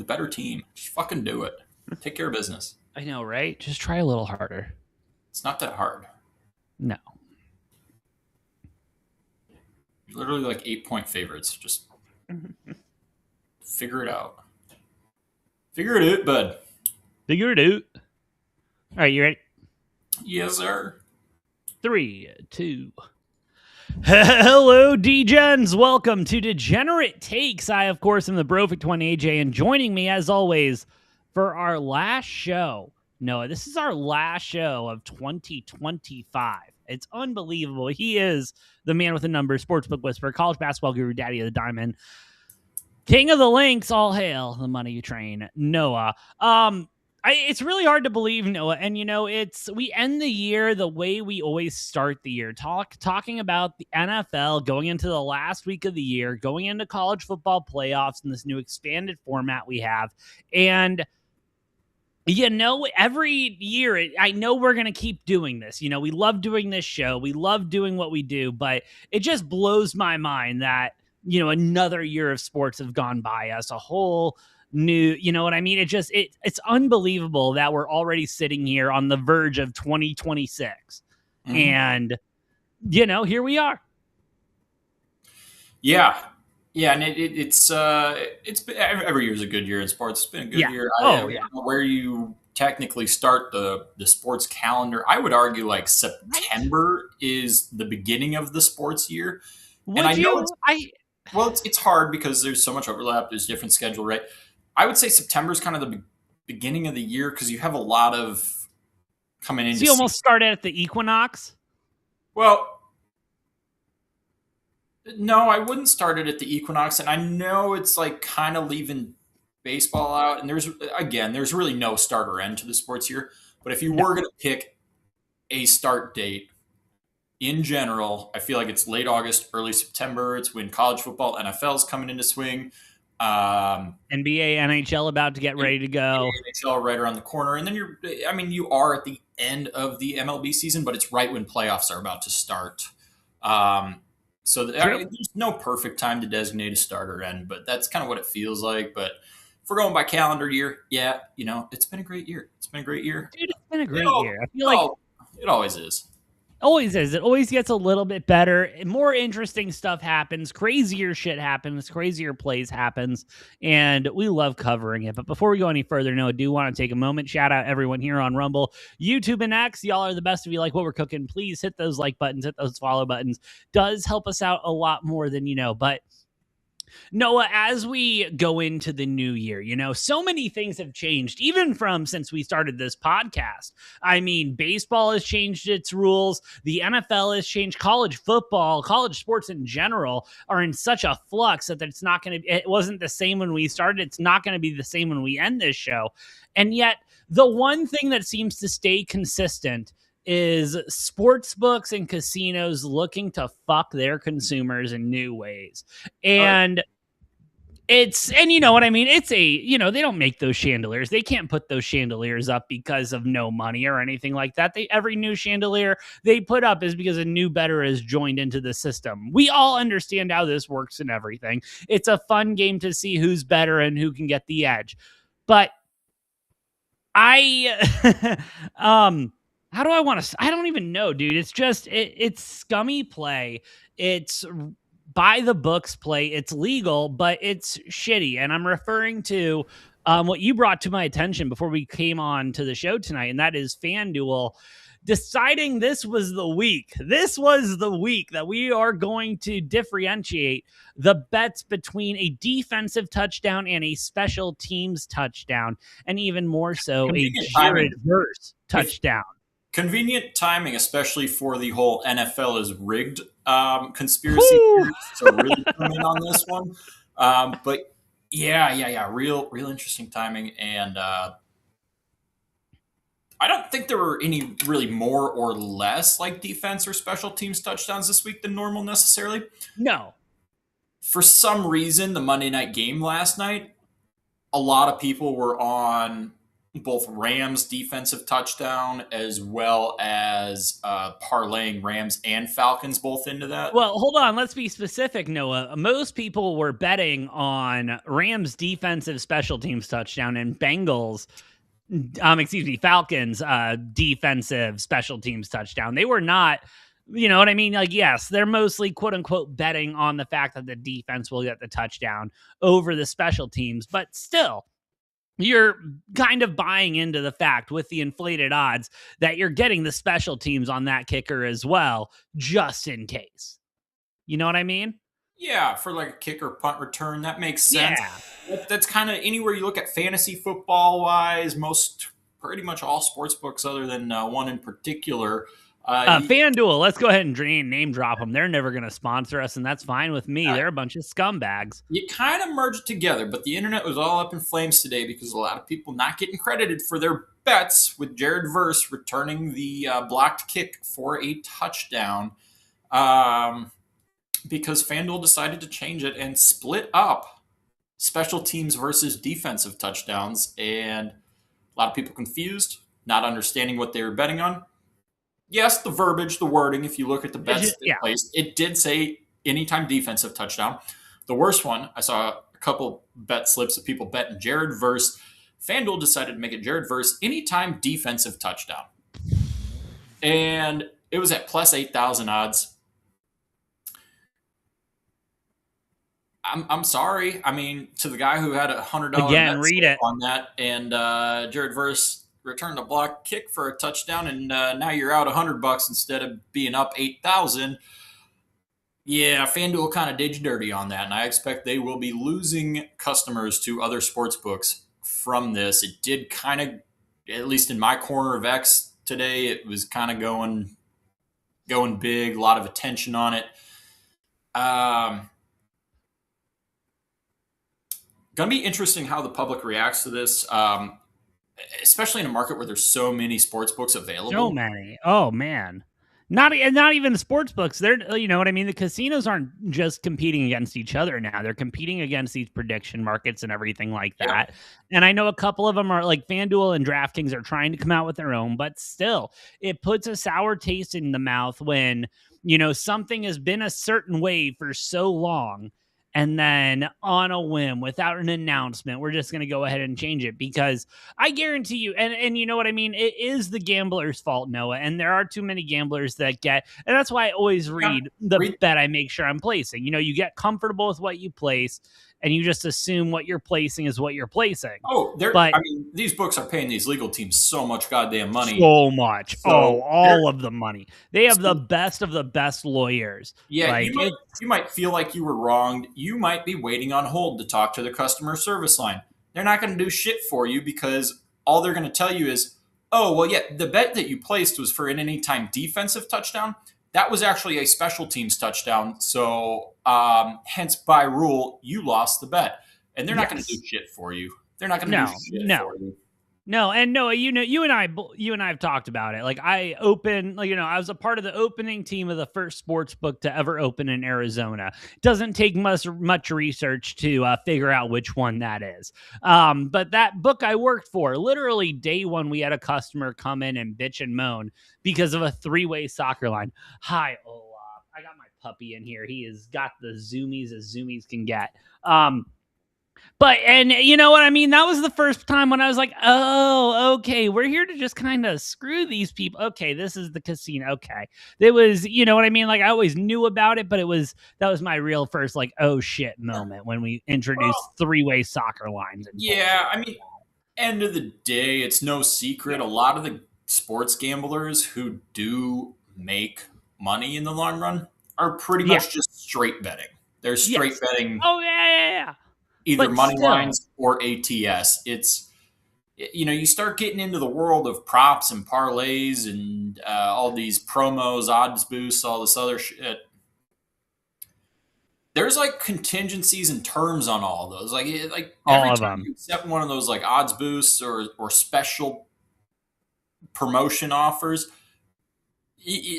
better team. Just fucking do it. Take care of business. I know, right? Just try a little harder. It's not that hard. No. You're literally like 8-point favorites. Just figure it out. Figure it out, bud. Figure it out. All right, you ready? Yes, sir. 3, 2. Hello, D-Gens. Welcome to Degenerate Takes. I, of course, am the Brofict one, AJ, and joining me, as always, for our last show. No, this is our last show of 2025. It's unbelievable. He is the man with the numbers, sportsbook whisperer, college basketball guru, daddy of the diamond, king of the links. All hail the money train, Noah. It's really hard to believe, Noah, and we end the year the way we always start the year, talking about the NFL going into the last week of the year, going into college football playoffs in this new expanded format we have, and every year, I know we're going to keep doing this. We love doing this show. We love doing what we do, but it just blows my mind that, another year of sports have gone by us, a whole new, you know what I mean? It's unbelievable that we're already sitting here on the verge of 2026. Mm-hmm. And, here we are. Yeah. Yeah, and it's been, every year is a good year in sports. It's been a good year. I don't know where you technically start the sports calendar. I would argue like September is the beginning of the sports year. It's hard because there's so much overlap. There's different schedule, right? I would say September is kind of the beginning of the year because you have a lot of coming in. So you almost started at the equinox? Well, no, I wouldn't start it at the equinox. And I know it's like kind of leaving baseball out. And there's really no start or end to the sports year. But if you were going to pick a start date in general, I feel like it's late August, early September. It's when college football, NFL is coming into swing. NBA, NHL about to get ready to go. NHL right around the corner. And then you are at the end of the MLB season, but it's right when playoffs are about to start. There's no perfect time to designate a start or end, but that's kind of what it feels like. But if we're going by calendar year, it's been a great year. It's been a great year. Dude, it's been a great year. I feel like it always is. Always is. It always gets a little bit better. More interesting stuff happens. Crazier shit happens. Crazier plays happens. And we love covering it. But before we go any further, I do want to take a moment. Shout out everyone here on Rumble, YouTube, and X. Y'all are the best. If you like what we're cooking, please hit those like buttons, hit those follow buttons. Does help us out a lot more than you know. But Noah, as we go into the new year, so many things have changed, even from since we started this podcast. I mean, baseball has changed its rules. The NFL has changed. College football, college sports in general are in such a flux that it wasn't the same when we started. It's not going to be the same when we end this show. And yet the one thing that seems to stay consistent is sports books and casinos looking to fuck their consumers in new ways. And you know what I mean? It's they don't make those chandeliers. They can't put those chandeliers up because of no money or anything like that. Every new chandelier they put up is because a new bettor is joined into the system. We all understand how this works and everything. It's a fun game to see who's better and who can get the edge. But how do I want to? I don't even know, dude. It's just it's scummy play. It's by the books play. It's legal, but it's shitty. And I'm referring to what you brought to my attention before we came on to the show tonight, and that is FanDuel deciding this was the week. This was the week that we are going to differentiate the bets between a defensive touchdown and a special teams touchdown, and even more so, a Jared Verse touchdown. Convenient timing, especially for the whole NFL is rigged conspiracy theories. So really come in on this one. But real interesting timing. And I don't think there were any really more or less like defense or special teams touchdowns this week than normal necessarily. No. For some reason, the Monday night game last night, a lot of people were on both Rams defensive touchdown as well as parlaying Rams and Falcons both into that. Well, hold on. Let's be specific, Noah. Most people were betting on Rams defensive special teams touchdown and Bengals, Falcons defensive special teams touchdown. They were not, you know what I mean? Like, yes, they're mostly quote unquote betting on the fact that the defense will get the touchdown over the special teams, but still, you're kind of buying into the fact with the inflated odds that you're getting the special teams on that kicker as well, just in case. You know what I mean? Yeah, for like a kick or punt return, that makes sense. Yeah. That's kind of anywhere you look at fantasy football wise, pretty much all sports books other than one in particular. FanDuel, let's go ahead and name drop them. They're never going to sponsor us, and that's fine with me. They're a bunch of scumbags. You kind of merged together, but the internet was all up in flames today because a lot of people not getting credited for their bets with Jared Verse returning the blocked kick for a touchdown. Because FanDuel decided to change it and split up special teams versus defensive touchdowns. And a lot of people confused, not understanding what they were betting on. Yes, the verbiage, the wording, if you look at the bets placed, it did say anytime defensive touchdown. The worst one, I saw a couple bet slips of people betting Jared Verse. FanDuel decided to make it Jared Verse anytime defensive touchdown. And it was at plus 8,000 odds. I'm sorry. I mean, to the guy who had $100 again, read it on that, and Jared Verse returned a block kick for a touchdown, and now you're out $100 instead of being up 8,000. Yeah, FanDuel kind of did you dirty on that, and I expect they will be losing customers to other sports books from this. It did kind of, at least in my corner of X today, it was kind of going big, a lot of attention on it. Going to be interesting how the public reacts to this, especially in a market where there's so many sports books available. So many. Oh man, not even the sports books. They're, you know what I mean. The casinos aren't just competing against each other now; they're competing against these prediction markets and everything like that. Yeah. And I know a couple of them are like FanDuel and DraftKings are trying to come out with their own, but still, it puts a sour taste in the mouth when something has been a certain way for so long. And then on a whim, without an announcement, we're just going to go ahead and change it because I guarantee you, and you know what I mean? It is the gambler's fault, Noah. And there are too many gamblers that and that's why I always read the bet I make sure I'm placing. You get comfortable with what you place and you just assume what you're placing is what you're placing. I mean, these books are paying these legal teams so much goddamn money. So much. All of the money. They have the best of the best lawyers. Yeah, like, you might feel like you were wronged. You might be waiting on hold to talk to the customer service line. They're not going to do shit for you because all they're going to tell you is, oh, well, yeah, the bet that you placed was for an anytime defensive touchdown. That was actually a special teams touchdown. So, hence, by rule, you lost the bet. And they're not going to do shit for you. They're not going to do shit for you. No, and Noah, you and I have talked about it. Like I was a part of the opening team of the first sports book to ever open in Arizona. It doesn't take much research to figure out which one that is. But that book I worked for, literally day one, we had a customer come in and bitch and moan because of a 3-way soccer line. Hi, Olaf. I got my puppy in here. He has got the zoomies as zoomies can get. But, and you know what I mean? That was the first time when I was like, oh, okay, we're here to just kind of screw these people. Okay, this is the casino. Okay. It was, you know what I mean? Like I always knew about it, but that was my real first, like, oh shit moment when we introduced 3-way soccer lines. Yeah. I mean, end of the day, it's no secret. A lot of the sports gamblers who do make money in the long run are pretty much just straight betting. They're straight betting. Oh, yeah. Either money lines or ATS. It's, you start getting into the world of props and parlays and all these promos, odds boosts, all this other shit. There's like contingencies and terms on all those. Like every time you accept one of those like odds boosts or special promotion offers,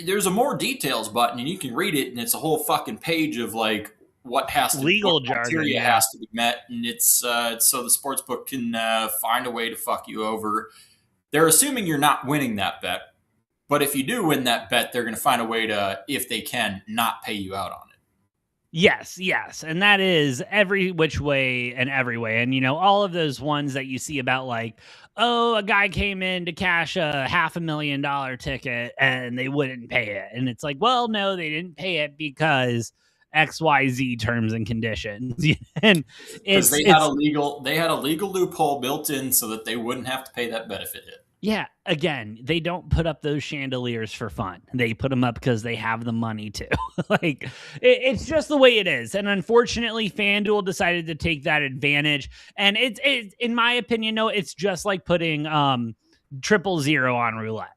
there's a more details button and you can read it and it's a whole fucking page of like what Legal jargon, criteria yeah. has to be met, and it's so the sports book can find a way to fuck you over. They're assuming you're not winning that bet, but if you do win that bet, they're going to find a way to, if they can, not pay you out on it. Yes, yes. And that is every which way and every way. And, all of those ones that you see about like, oh, a guy came in to cash a $500,000 ticket and they wouldn't pay it. And it's like, well, no, they didn't pay it because XYZ terms and conditions. And Because it's, they had a legal loophole built in so that they wouldn't have to pay that benefit hit. yeah, again, they don't put up those chandeliers for fun. They put them up because they have the money to. Like, it's just the way it is. And unfortunately, FanDuel decided to take that advantage. And it's in my opinion, no, it's just like putting 000 on roulette.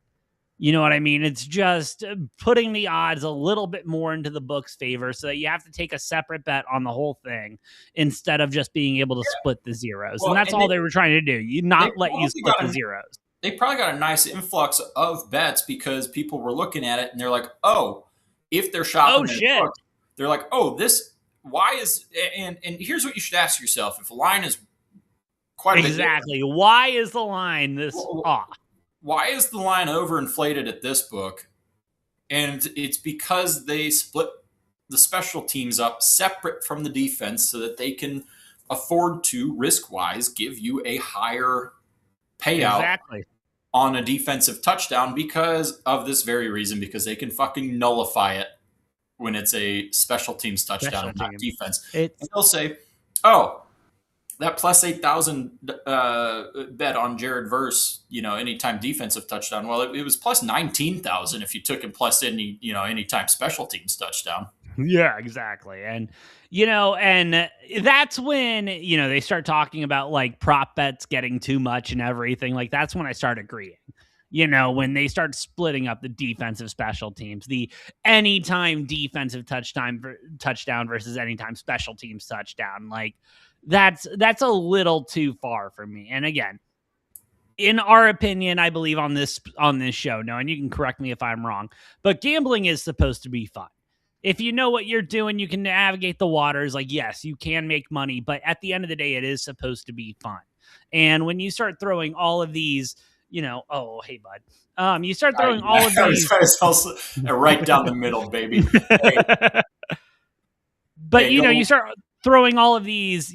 You know what I mean? It's just putting the odds a little bit more into the book's favor so that you have to take a separate bet on the whole thing instead of just being able to split the zeros. Well, and that's all they were trying to do. Not let you split the zeros. They probably got a nice influx of bets because people were looking at it and they're like, oh, if they're shopping, book, they're like, oh, this, why is, and here's what you should ask yourself. If a line is quite a bit exactly, why is the line this off? Why is the line overinflated at this book? And it's because they split the special teams up separate from the defense so that they can afford to risk-wise give you a higher payout on a defensive touchdown because of this very reason, because they can fucking nullify it when it's a special teams touchdown and not defense. And they'll say, oh, that plus 8,000 bet on Jared Verse, anytime defensive touchdown. Well, it was plus 19,000 if you took him plus anytime special teams touchdown. Yeah, exactly. And, and that's when, they start talking about like prop bets getting too much and everything. Like that's when I start agreeing. When they start splitting up the defensive special teams, the anytime defensive touchdown versus anytime special teams touchdown, like that's a little too far for me. And again, in our opinion, I believe on this show, no, and you can correct me if I'm wrong, but gambling is supposed to be fun. If you know what you're doing, you can navigate the waters. Like, yes, you can make money, but at the end of the day, it is supposed to be fun. And when you start throwing all of these, oh, hey, bud. You start throwing all of these. Right down the middle, baby. Hey. But, you start throwing all of these,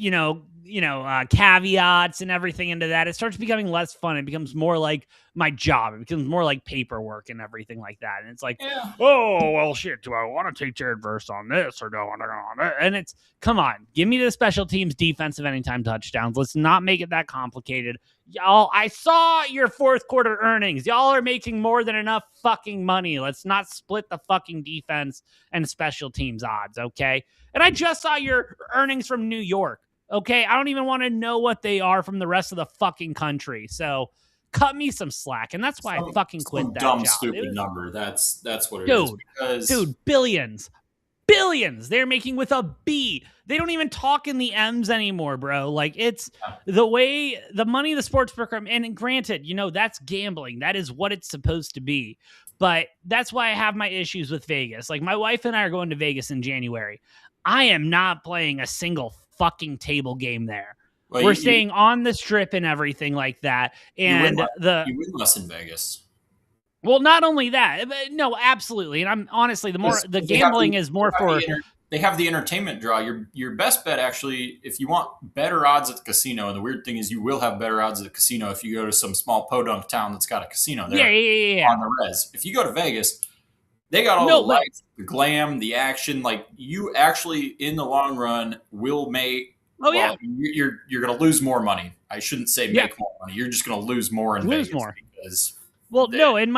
caveats and everything into that. It starts becoming less fun. It becomes more like my job. It becomes more like paperwork and everything like that. And it's like, oh, well, shit, do I want to take Jared Verse on this or do I want to go on that? And it's, come on, give me the special teams defensive anytime touchdowns. Let's not make it that complicated. Y'all, I saw your fourth quarter earnings. Y'all are making more than enough fucking money. Let's not split the fucking defense and special teams odds, okay? And I just saw your earnings from New York. Okay, I don't even want to know what they are from the rest of the fucking country. So cut me some slack, and that's why I fucking quit that dumb, job. Stupid number. That's what it is. Dude, billions. They're making with a B. They don't even talk in the M's anymore, bro. Like it's the way the money the sports program. And granted, that's gambling. That is what it's supposed to be. But that's why I have my issues with Vegas. Like my wife and I are going to Vegas in January. I am not playing a single fucking table game there. Well, we're staying on the strip and everything like that. And you win less in Vegas. Well, not only that, but no, absolutely. And I'm honestly the gambling is more for. They have the entertainment draw. Your best bet actually, if you want better odds at the casino, and the weird thing is you will have better odds at the casino if you go to some small podunk town that's got a casino there. Yeah. On the res. If you go to Vegas, they got all the lights, the glam, the action. Like you actually, in the long run, will make. Oh yeah, you're going to lose more money. I shouldn't say make more money. You're just going to lose more in Vegas because. Well, no, and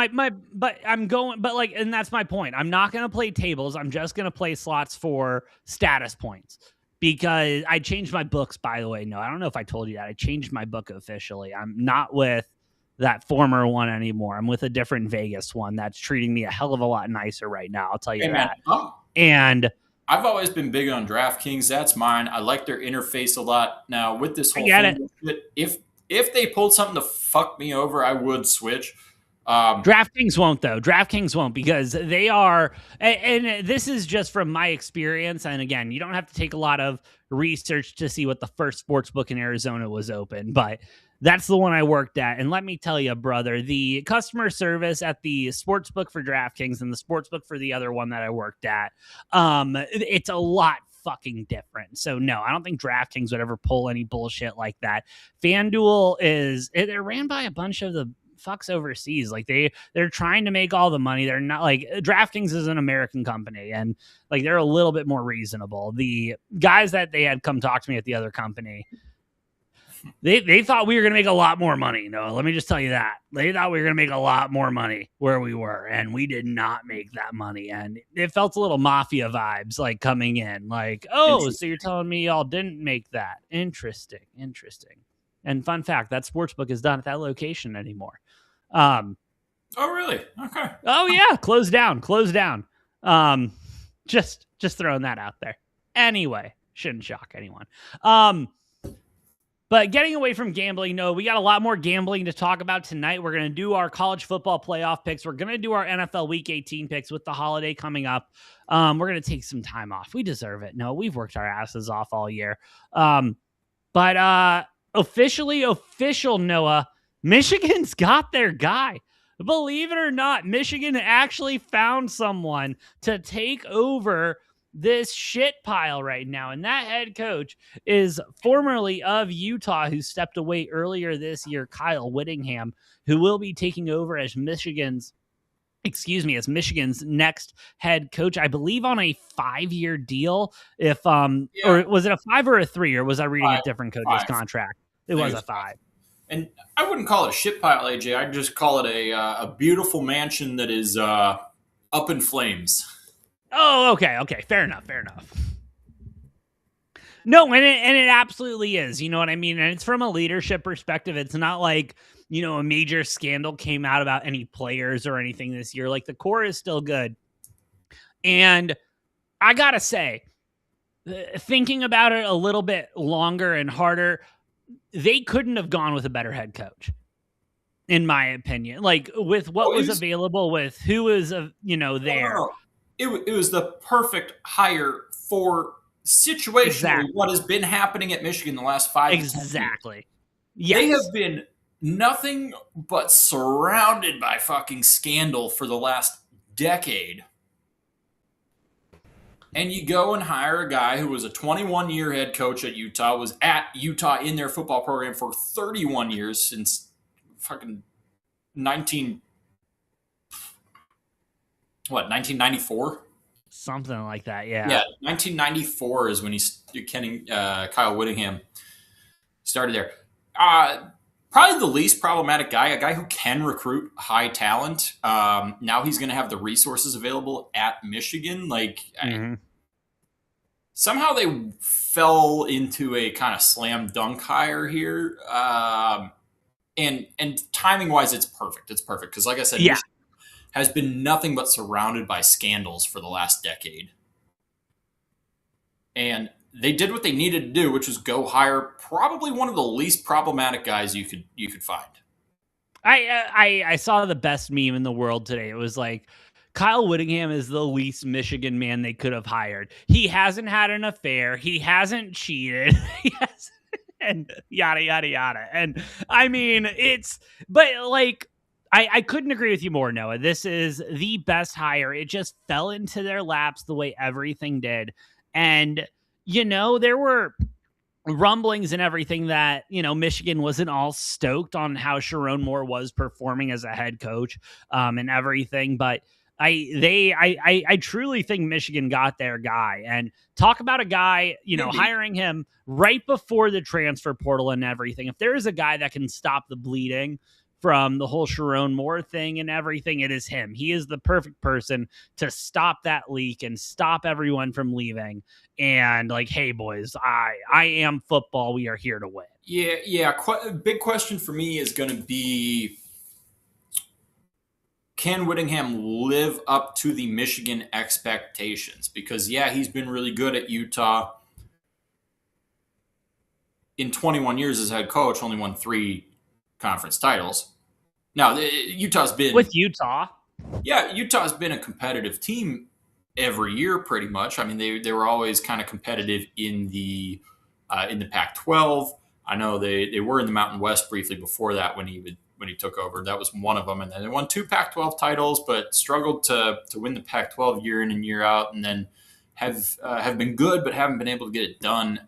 but I'm going, but like, and that's my point. I'm not going to play tables. I'm just going to play slots for status points because I changed my books, by the way. No, I don't know if I told you that. I changed my book officially. I'm not with that former one anymore. I'm with a different Vegas one that's treating me a hell of a lot nicer right now. I'll tell you that. And I've always been big on DraftKings. That's mine. I like their interface a lot. Now, with this whole thing, if they pulled something to fuck me over, I would switch. DraftKings won't, though. DraftKings won't, because they are, and this is just from my experience. And again, you don't have to take a lot of research to see what the first sports book in Arizona was open, but that's the one I worked at. And let me tell you, brother, the customer service at the sports book for DraftKings and the sports book for the other one that I worked at, it's a lot fucking different. So no, I don't think DraftKings would ever pull any bullshit like that. FanDuel they're ran by a bunch of the fucks overseas. Like they're trying to make all the money. They're not, like, DraftKings is an American company, and like they're a little bit more reasonable. The guys that they had come talk to me at the other company, they thought we were going to make a lot more money. No, let me just tell you that. They thought we were going to make a lot more money where we were, and we did not make that money. And it felt a little mafia vibes, like, coming in. Like, oh, so you're telling me y'all didn't make that. Interesting. And fun fact, that sportsbook is not at that location anymore. Oh, really? Okay. Oh, yeah. Closed down. Just throwing that out there. Anyway, shouldn't shock anyone. But getting away from gambling, no, we got a lot more gambling to talk about tonight. We're going to do our college football playoff picks. We're going to do our NFL Week 18 picks with the holiday coming up. We're going to take some time off. We deserve it. No, we've worked our asses off all year. But official, Noah, Michigan's got their guy. Believe it or not, Michigan actually found someone to take over this shit pile right now. And that head coach is formerly of Utah, who stepped away earlier this year, Kyle Whittingham, who will be taking over as Michigan's next head coach, I believe on a 5-year deal. Or was it a 5 or a 3, or was I reading a different coach's contract? It was a 5. And I wouldn't call it a shit pile, AJ. I'd just call it a beautiful mansion that is up in flames. Oh, okay. Fair enough. No, and it absolutely is. You know what I mean? And it's from a leadership perspective. It's not like, a major scandal came out about any players or anything this year. Like, the core is still good. And I got to say, thinking about it a little bit longer and harder, they couldn't have gone with a better head coach, in my opinion. Like, with what was available, with who was, there. No. It was the perfect hire for situationally what has been happening at Michigan the last 5 to 10 years. Exactly. Yes. They have been nothing but surrounded by fucking scandal for the last decade. And you go and hire a guy who was a 21-year head coach at Utah, was at Utah in their football program for 31 years, since fucking 1994? Something like that, yeah. Yeah, 1994 is when Kyle Whittingham started there. Probably the least problematic guy, a guy who can recruit high talent. Now he's going to have the resources available at Michigan. Somehow they fell into a kind of slam dunk hire here. And timing-wise, it's perfect. It's perfect because, like I said, Michigan has been nothing but surrounded by scandals for the last decade. And they did what they needed to do, which was go hire probably one of the least problematic guys you could find. I saw the best meme in the world today. It was like, Kyle Whittingham is the least Michigan man they could have hired. He hasn't had an affair. He hasn't cheated. And yada, yada, yada. And I mean, I couldn't agree with you more, Noah. This is the best hire. It just fell into their laps the way everything did. And, there were rumblings and everything that, Michigan wasn't all stoked on how Sharon Moore was performing as a head coach and everything. But I truly think Michigan got their guy. And talk about a guy, hiring him right before the transfer portal and everything. If there is a guy that can stop the bleeding from the whole Sharon Moore thing and everything, it is him. He is the perfect person to stop that leak and stop everyone from leaving. And like, hey boys, I am football. We are here to win. Yeah. Big question for me is going to be, can Whittingham live up to the Michigan expectations? Because he's been really good at Utah. In 21 years as head coach, only won 3 conference titles. Now Utah's been with Utah. yeah, Utah's been a competitive team every year, pretty much. I mean, they were always kind of competitive in the Pac-12. I know they were in the Mountain West briefly before that when he took over. That was one of them, and then they won 2 Pac-12 titles, but struggled to win the Pac-12 year in and year out, and then have been good, but haven't been able to get it done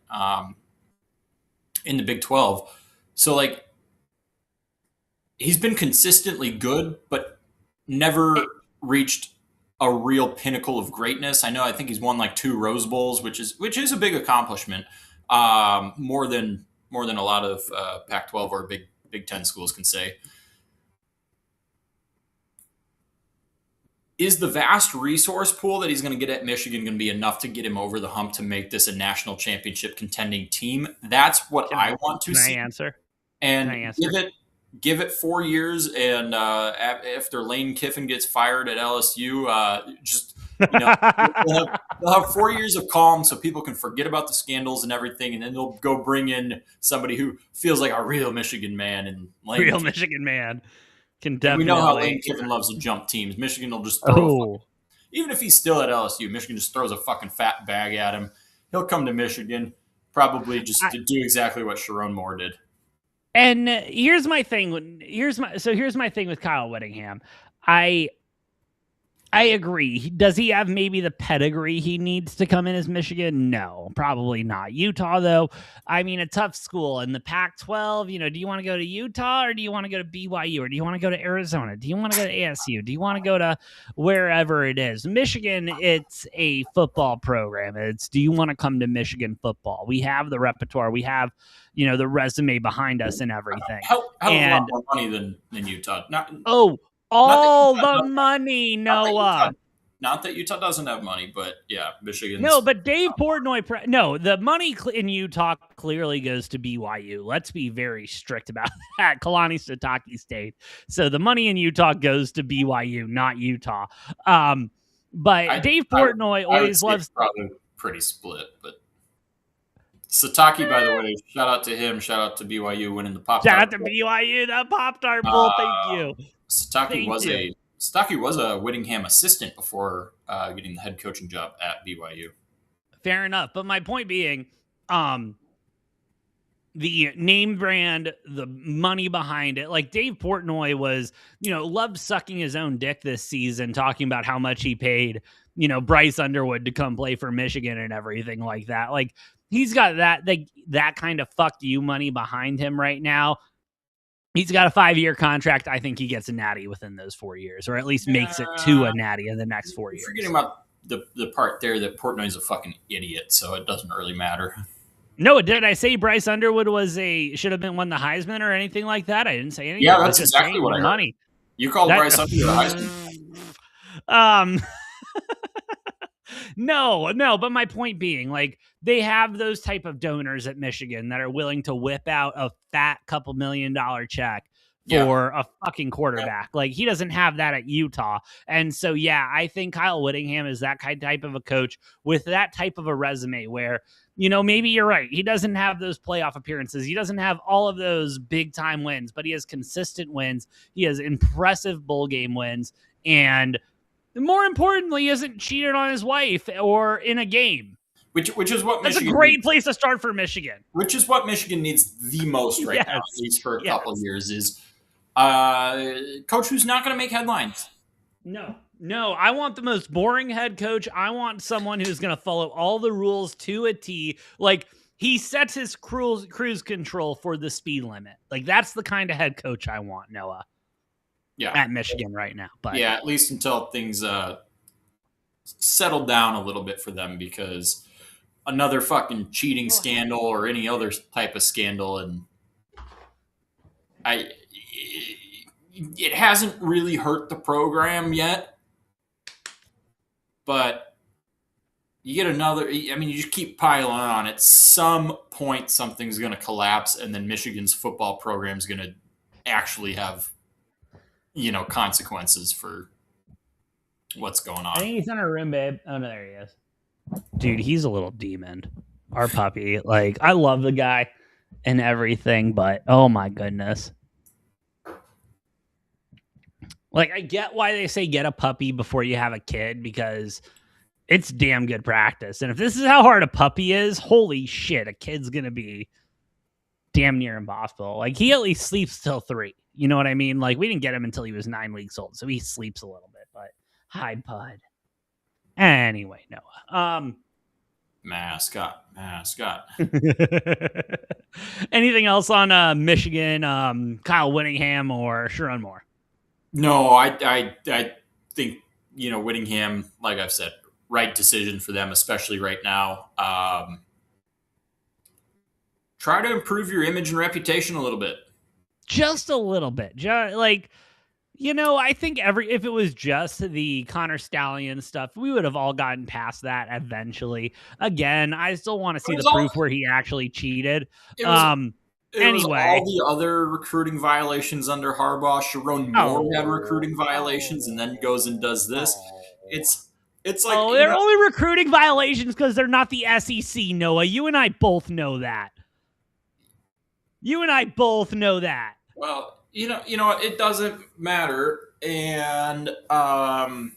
in the Big 12. So like he's been consistently good, but never reached a real pinnacle of greatness. I think he's won like 2 Rose Bowls, which is a big accomplishment, more than a lot of Pac-12 or Big Ten schools can say. Is the vast resource pool that he's going to get at Michigan going to be enough to get him over the hump to make this a national championship contending team? That's what I want to see. Can I answer? And give it 4 years, and after Lane Kiffin gets fired at LSU, just they'll have 4 years of calm, so people can forget about the scandals and everything, and then they'll go bring in somebody who feels like a real Michigan man. And Michigan man can definitely. We know how Lane Kiffin loves to jump teams. Michigan will just throw. Even if he's still at LSU, Michigan just throws a fucking fat bag at him. He'll come to Michigan, probably just to do exactly what Sharon Moore did. And here's my thing. Here's my thing with Kyle Whittingham. I agree. Does he have maybe the pedigree he needs to come in as Michigan? No, probably not. Utah, though, I mean, a tough school. In the Pac-12, do you want to go to Utah, or do you want to go to BYU, or do you want to go to Arizona? Do you want to go to ASU? Do you want to go to wherever it is? Michigan, it's a football program. Do you want to come to Michigan football? We have the repertoire. We have, the resume behind us and everything. A lot more money than Utah. All the money, Noah. Not that Utah doesn't have money, but yeah, Michigan. No, but Dave Portnoy. The money in Utah clearly goes to BYU. Let's be very strict about that. Kalani Sitake State. So the money in Utah goes to BYU, not Utah. But Dave Portnoy always loves. Probably pretty split, but Sitake, by the way, shout out to him. Shout out to BYU winning the Pop-Tart. Shout out to BYU, the Pop-Tart Bowl. Thank you. Sitake was a Whittingham assistant before getting the head coaching job at BYU. Fair enough, but my point being, the name brand, the money behind it, like Dave Portnoy was, loved sucking his own dick this season, talking about how much he paid, Bryce Underwood to come play for Michigan and everything like that. Like he's got that kind of fuck you money behind him right now. He's got a 5-year contract. I think he gets a natty within those 4 years, or at least makes it to a natty in the next 4 years. Forgetting about the part there that Portnoy's a fucking idiot, so it doesn't really matter. No, did I say Bryce Underwood should have won the Heisman or anything like that? I didn't say anything. Yeah, that's exactly what I heard. Money. You called Bryce Underwood a Heisman? No, but my point being, like, they have those type of donors at Michigan that are willing to whip out a fat $2 million check for a fucking quarterback. Like, he doesn't have that at Utah. And so, I think Kyle Whittingham is that type of a coach with that type of a resume where, maybe you're right. He doesn't have those playoff appearances. He doesn't have all of those big time wins, but he has consistent wins. He has impressive bowl game wins. And more importantly, he hasn't cheated on his wife or in a game. Which is what That's Michigan a great place to start for Michigan. Which is what Michigan needs the most right now, at least for a couple of years, is coach who's not going to make headlines. No, I want the most boring head coach. I want someone who's going to follow all the rules to a T. Like, he sets his cruise control for the speed limit. Like, that's the kind of head coach I want, Noah. Yeah, at Michigan right now. But yeah, at least until things settle down a little bit for them, because another fucking cheating scandal or any other type of scandal, and it hasn't really hurt the program yet, but you get another. I mean, you just keep piling on. At some point, something's going to collapse, and then Michigan's football program is going to actually have consequences for what's going on. I think he's in our room, babe. Oh, no, there he is. Dude, he's a little demon. Our puppy. Like, I love the guy and everything, but oh my goodness. Like, I get why they say get a puppy before you have a kid, because it's damn good practice. And if this is how hard a puppy is, holy shit, a kid's going to be damn near impossible. Like, he at least sleeps till 3. You know what I mean? Like, we didn't get him until he was 9 weeks old, so he sleeps a little bit. But hi, bud. Anyway, Noah. Mascot. Anything else on Michigan, Kyle Whittingham, or Sharon Moore? No, I think Whittingham, like I've said, right decision for them, especially right now. Try to improve your image and reputation a little bit. Just a little bit. I think if it was just the Connor Stallion stuff, we would have all gotten past that eventually. Again, I still want to see the proof where he actually cheated. It was all the other recruiting violations under Harbaugh. Sharon Moore had recruiting violations, and then goes and does this. It's like they're only recruiting violations because they're not the SEC. Noah, you and I both know that. Well, it doesn't matter, and and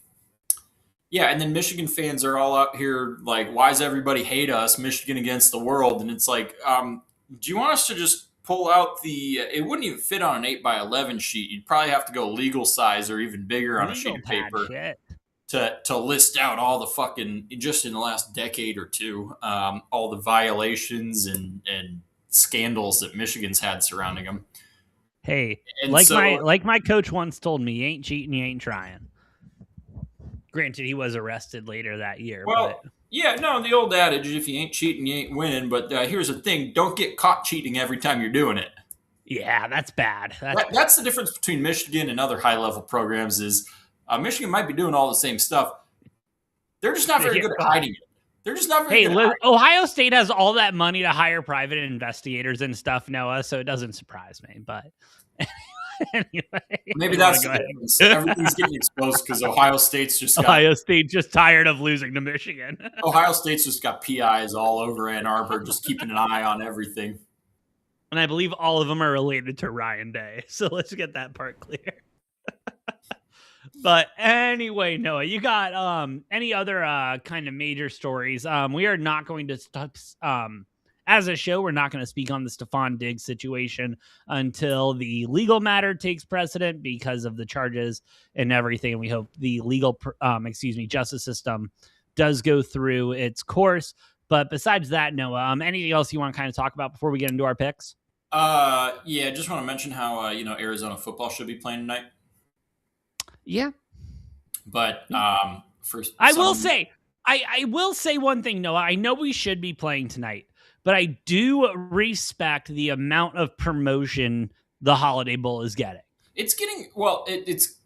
then Michigan fans are all out here like, why does everybody hate us? Michigan against the world, and it's like, do you want us to just pull out it wouldn't even fit on an 8x11 sheet. You'd probably have to go legal size or even bigger on a sheet of paper to list out all the fucking, just in the last decade or two, all the violations and scandals that Michigan's had surrounding them. Hey, like my coach once told me, you ain't cheating, you ain't trying. Granted, he was arrested later that year. Well, the old adage, if you ain't cheating, you ain't winning. But here's the thing, don't get caught cheating every time you're doing it. Yeah, that's bad. That's the difference between Michigan and other high-level programs is Michigan might be doing all the same stuff. They're just not very good at hiding it. They're just not very good. Ohio State has all that money to hire private investigators and stuff, Noah, so it doesn't surprise me. But anyway, maybe that's the difference. Everything's getting exposed because Ohio State just tired of losing to Michigan. Ohio State's just got PIs all over Ann Arbor, just keeping an eye on everything. And I believe all of them are related to Ryan Day. So let's get that part clear. But anyway, Noah, you got any other kind of major stories? We are not going to as a show, we're not going to speak on the Stephon Diggs situation until the legal matter takes precedent because of the charges and everything. And we hope the justice system does go through its course. But besides that, Noah, anything else you want to kind of talk about before we get into our picks? Just want to mention how Arizona football should be playing tonight. Yeah, but first, I will say one thing, Noah. I know we should be playing tonight, but I do respect the amount of promotion the Holiday Bowl is getting. It's getting it's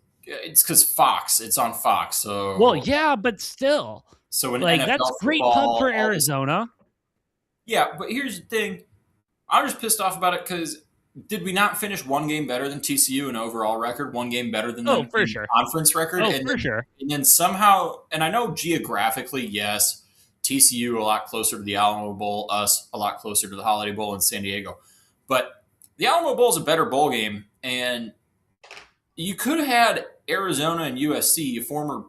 because Fox. It's on Fox, so but still. So that's great pub for Arizona. Yeah, but here's the thing. I'm just pissed off about it because did we not finish one game better than TCU in overall record? One game better than them in conference record? Sure. And then somehow, and I know geographically, yes, TCU a lot closer to the Alamo Bowl, us a lot closer to the Holiday Bowl in San Diego. But the Alamo Bowl is a better bowl game, and you could have had Arizona and USC, a former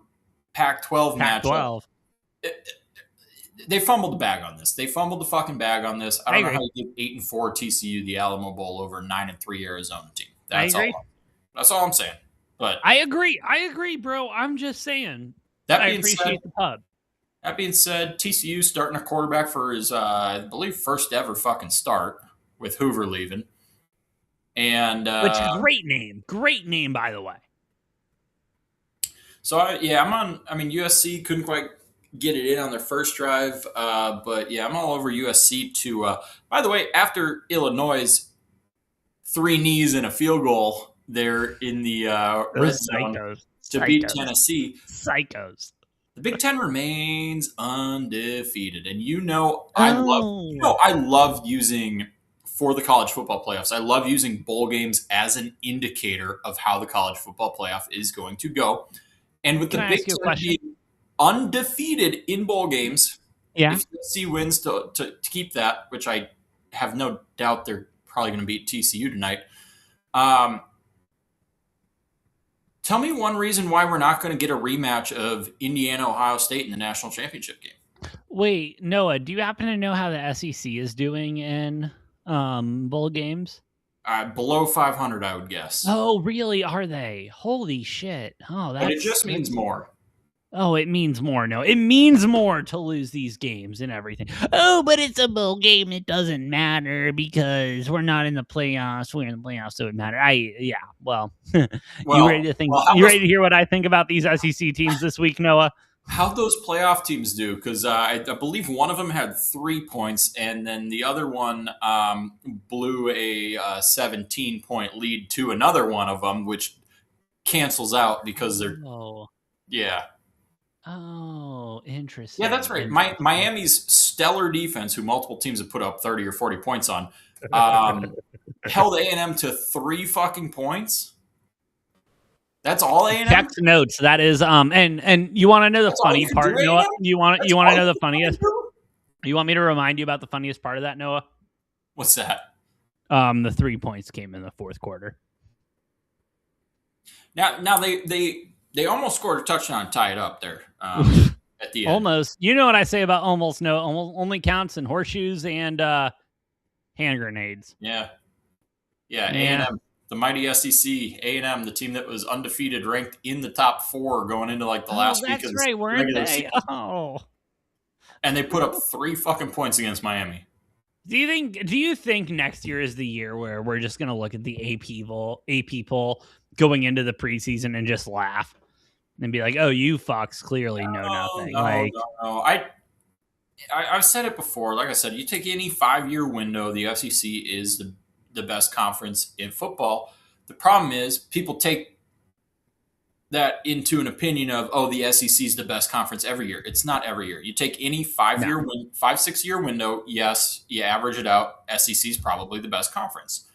Pac-12 matchup. They fumbled the bag on this. They fumbled the fucking bag on this. I don't know how you get 8-4 TCU, the Alamo Bowl, over 9-3 Arizona team. That's all I'm saying. But I agree, bro. I'm just saying. I appreciate the pub. That being said, TCU starting a quarterback for his, I believe, first ever fucking start with Hoover leaving. And which is great name, by the way. So I'm on. I mean, USC couldn't quite get it in on their first drive, but I'm all over USC to. By the way, after Illinois' 3 knees and a field goal there in the red zone to beat Tennessee, the Big Ten remains undefeated, and I love using. For the college football playoffs, I love using bowl games as an indicator of how the college football playoff is going to go. And with the Big Ten being undefeated in bowl games, if USC wins to keep that, which I have no doubt they're probably going to beat TCU tonight, Tell me one reason why we're not going to get a rematch of Indiana Ohio State in the national championship game. Wait, Noah, do you happen to know how the SEC is doing in bowl games? Below 500, I would guess. Oh, really? Are they? Holy shit! Oh, But it just means more. Oh, it means more. No, it means more to lose these games and everything. Oh, but it's a bowl game. It doesn't matter because we're not in the playoffs. We're in the playoffs, so it matter. Well, you ready to think? You ready to hear what I think about these SEC teams this week, Noah? How'd those playoff teams do? Because I believe one of them had 3 points, and then the other one blew a 17-point lead to another one of them, which cancels out because they're yeah. Oh, interesting. Yeah, that's right. Miami's stellar defense, who multiple teams have put up 30 or 40 points on, held A&M to 3 fucking points. That's all A&M. Text notes. That is and you want to know the funny part, Noah? You want to know the funniest? You want me to remind you about the funniest part of that, Noah? What's that? The 3 points came in the fourth quarter. Now they almost scored a touchdown and tie it up there at the end. Almost. You know what I say about almost? No, almost only counts in horseshoes and hand grenades. Yeah. A&M, the mighty SEC, A&M, the team that was undefeated, ranked in the top 4 going into like the last week of the regular season. Oh. And they put up 3 fucking points against Miami. Do you think next year is the year where we're just going to look at the AP poll going into the preseason and just laugh and be like, "Oh, you fucks clearly know nothing." No. I've said it before. Like I said, you take any 5-year window, the SEC is the best conference in football. The problem is people take that into an opinion of, oh, the SEC is the best conference every year. It's not every year. You take any 5-6 year window, yes, you average it out, SEC is probably the best conference.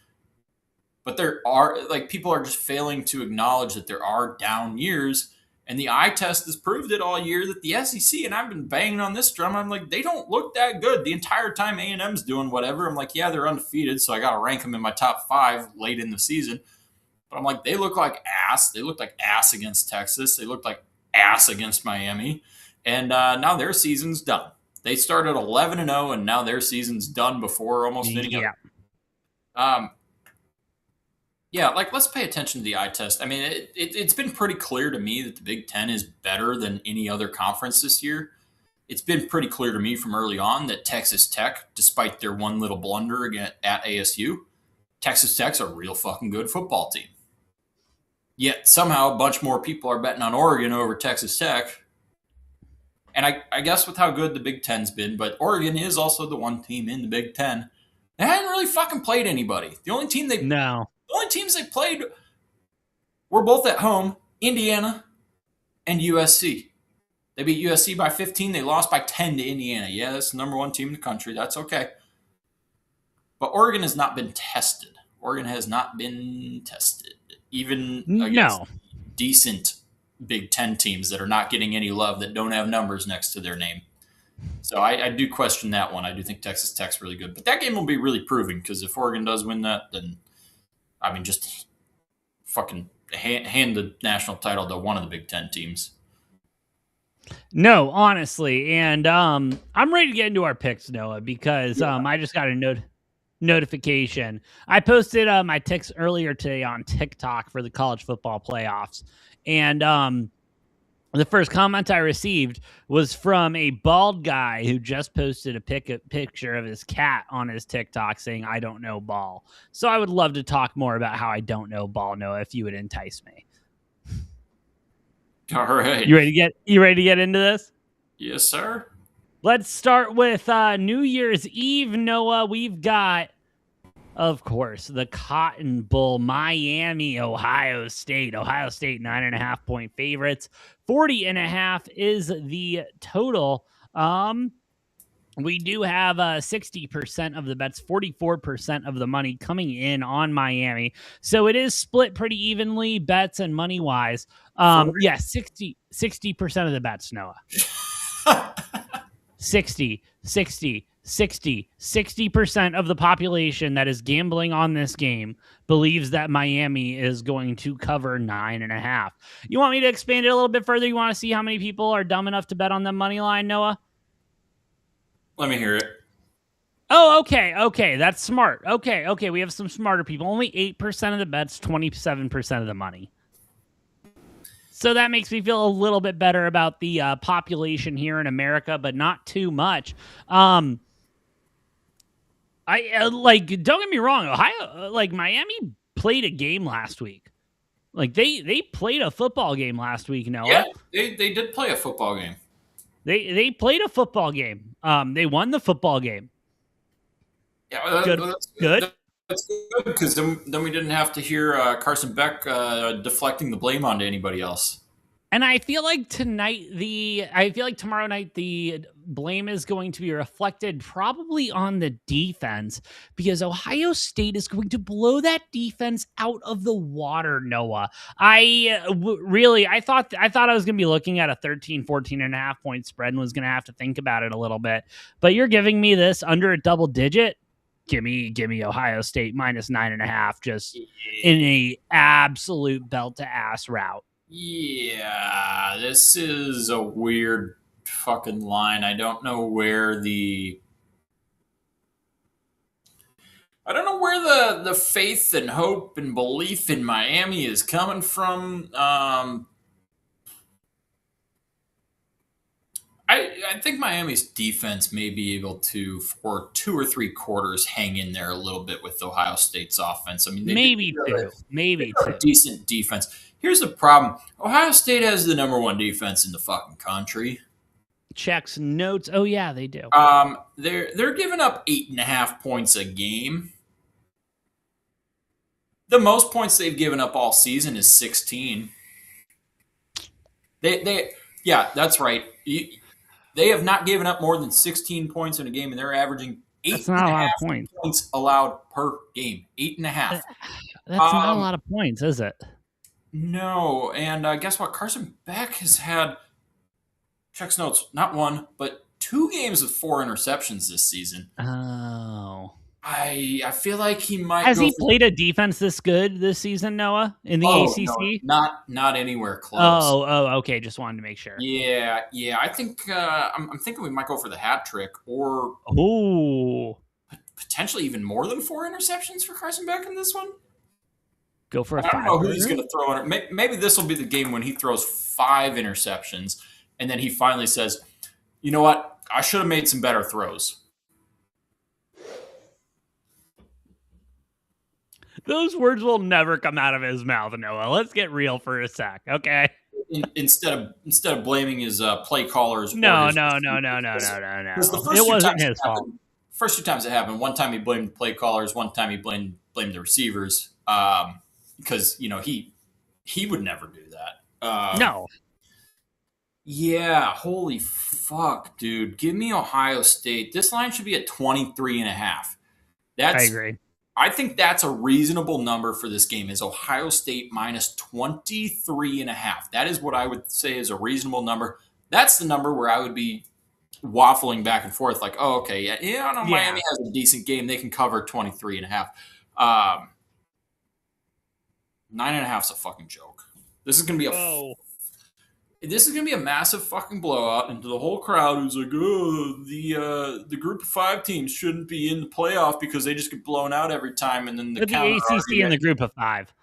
But there are, people are just failing to acknowledge that there are down years, and the eye test has proved it all year that the SEC, and I've been banging on this drum, I'm like, they don't look that good. The entire time A&M's doing whatever, I'm like, yeah, they're undefeated, so I got to rank them in my top 5 late in the season. But I'm like, they look like ass. They looked like ass against Texas. They looked like ass against Miami. And now their season's done. They started 11-0, and now their season's done before almost any of it. Let's pay attention to the eye test. I mean, it's been pretty clear to me that the Big Ten is better than any other conference this year. It's been pretty clear to me from early on that Texas Tech, despite their one little blunder at ASU, Texas Tech's a real fucking good football team. Yet somehow a bunch more people are betting on Oregon over Texas Tech. And I guess with how good the Big Ten's been, but Oregon is also the one team in the Big Ten. They haven't really fucking played anybody. The only teams they played were both at home, Indiana and USC. They beat USC by 15. They lost by 10 to Indiana. Yeah, that's the number 1 team in the country. That's okay. But Oregon has not been tested. Oregon has not been tested. Even against decent Big Ten teams that are not getting any love, that don't have numbers next to their name. So I do question that one. I do think Texas Tech's really good. But that game will be really proving, because if Oregon does win that, then, I mean, just fucking hand the national title to one of the Big Ten teams. No, honestly. And I'm ready to get into our picks, Noah, because I just got a notification. I posted my picks earlier today on TikTok for the college football playoffs. And the first comment I received was from a bald guy who just posted a picture of his cat on his TikTok saying, "I don't know ball." So I would love to talk more about how I don't know ball, Noah, if you would entice me. All right. You ready to get into this? Yes, sir. Let's start with New Year's Eve, Noah. We've got, of course, the Cotton Bowl, Miami, Ohio State. Ohio State, 9.5-point favorites. 40.5 is the total. We do have 60% of the bets, 44% of the money coming in on Miami. So it is split pretty evenly, bets and money-wise. 60% of the bets, Noah. 60. 60% of the population that is gambling on this game believes that Miami is going to cover 9.5. You want me to expand it a little bit further? You want to see how many people are dumb enough to bet on the money line, Noah? Let me hear it. Oh, okay. That's smart. Okay. We have some smarter people. Only 8% of the bets, 27% of the money. So that makes me feel a little bit better about the population here in America, but not too much. I like. Don't get me wrong. Ohio, like Miami, played a game last week. Like they played a football game last week. Yeah, Noah. they did play a football game. They played a football game. They won the football game. Yeah, Good. Good. that's good because then we didn't have to hear Carson Beck deflecting the blame onto anybody else. And I feel like tomorrow night, the blame is going to be reflected probably on the defense because Ohio State is going to blow that defense out of the water, Noah. I thought I was going to be looking at a 13, 14 and a half point spread and was going to have to think about it a little bit. But you're giving me this under a double digit. Give me Ohio State minus 9.5 just in a absolute belt to ass route. Yeah, this is a weird fucking line. I don't know where the faith and hope and belief in Miami is coming from. I think Miami's defense may be able to, for 2 or 3 quarters, hang in there a little bit with Ohio State's offense. I mean, Maybe they have a two. decent defense. Here's the problem: Ohio State has the number one defense in the fucking country. Checks notes. Oh yeah, they do. They're giving up 8.5 points a game. The most points they've given up all season is 16. Yeah, that's right. They have not given up more than 16 points in a game, and they're averaging That's eight and not a a lot of half points. points allowed per game. 8.5. That's not a lot of points, is it? No, and guess what? Carson Beck has had checks notes not one but 2 games with 4 interceptions this season. Oh. I feel like he might. Has he played a defense this good this season, Noah, in the ACC? No, not anywhere close. Okay. Just wanted to make sure. Yeah. I think I'm thinking we might go for the hat trick, or potentially even more than 4 interceptions for Carson Beck in this one. Go for a I don't know who he's five-burger? going to throw in it. Maybe this will be the game when he throws 5 interceptions, and then he finally says, "You know what? I should have made some better throws." Those words will never come out of his mouth, Noah. Let's get real for a sec, okay? Instead of blaming his play callers. No. Because It wasn't his fault. First 2 times it happened. One time he blamed the play callers. One time he blamed the receivers. Because he would never do that. No. Yeah, holy fuck, dude. Give me Ohio State. This line should be at 23.5. I agree. I think that's a reasonable number for this game, is Ohio State minus 23.5. That is what I would say is a reasonable number. That's the number where I would be waffling back and forth like, oh, okay, yeah, I know Miami has a decent game. They can cover 23.5. 9.5 is a fucking joke. This is going to be This is going to be a massive fucking blowout, and to the whole crowd who's like, oh, the group of 5 teams shouldn't be in the playoff because they just get blown out every time, and then the ACC in the group of 5.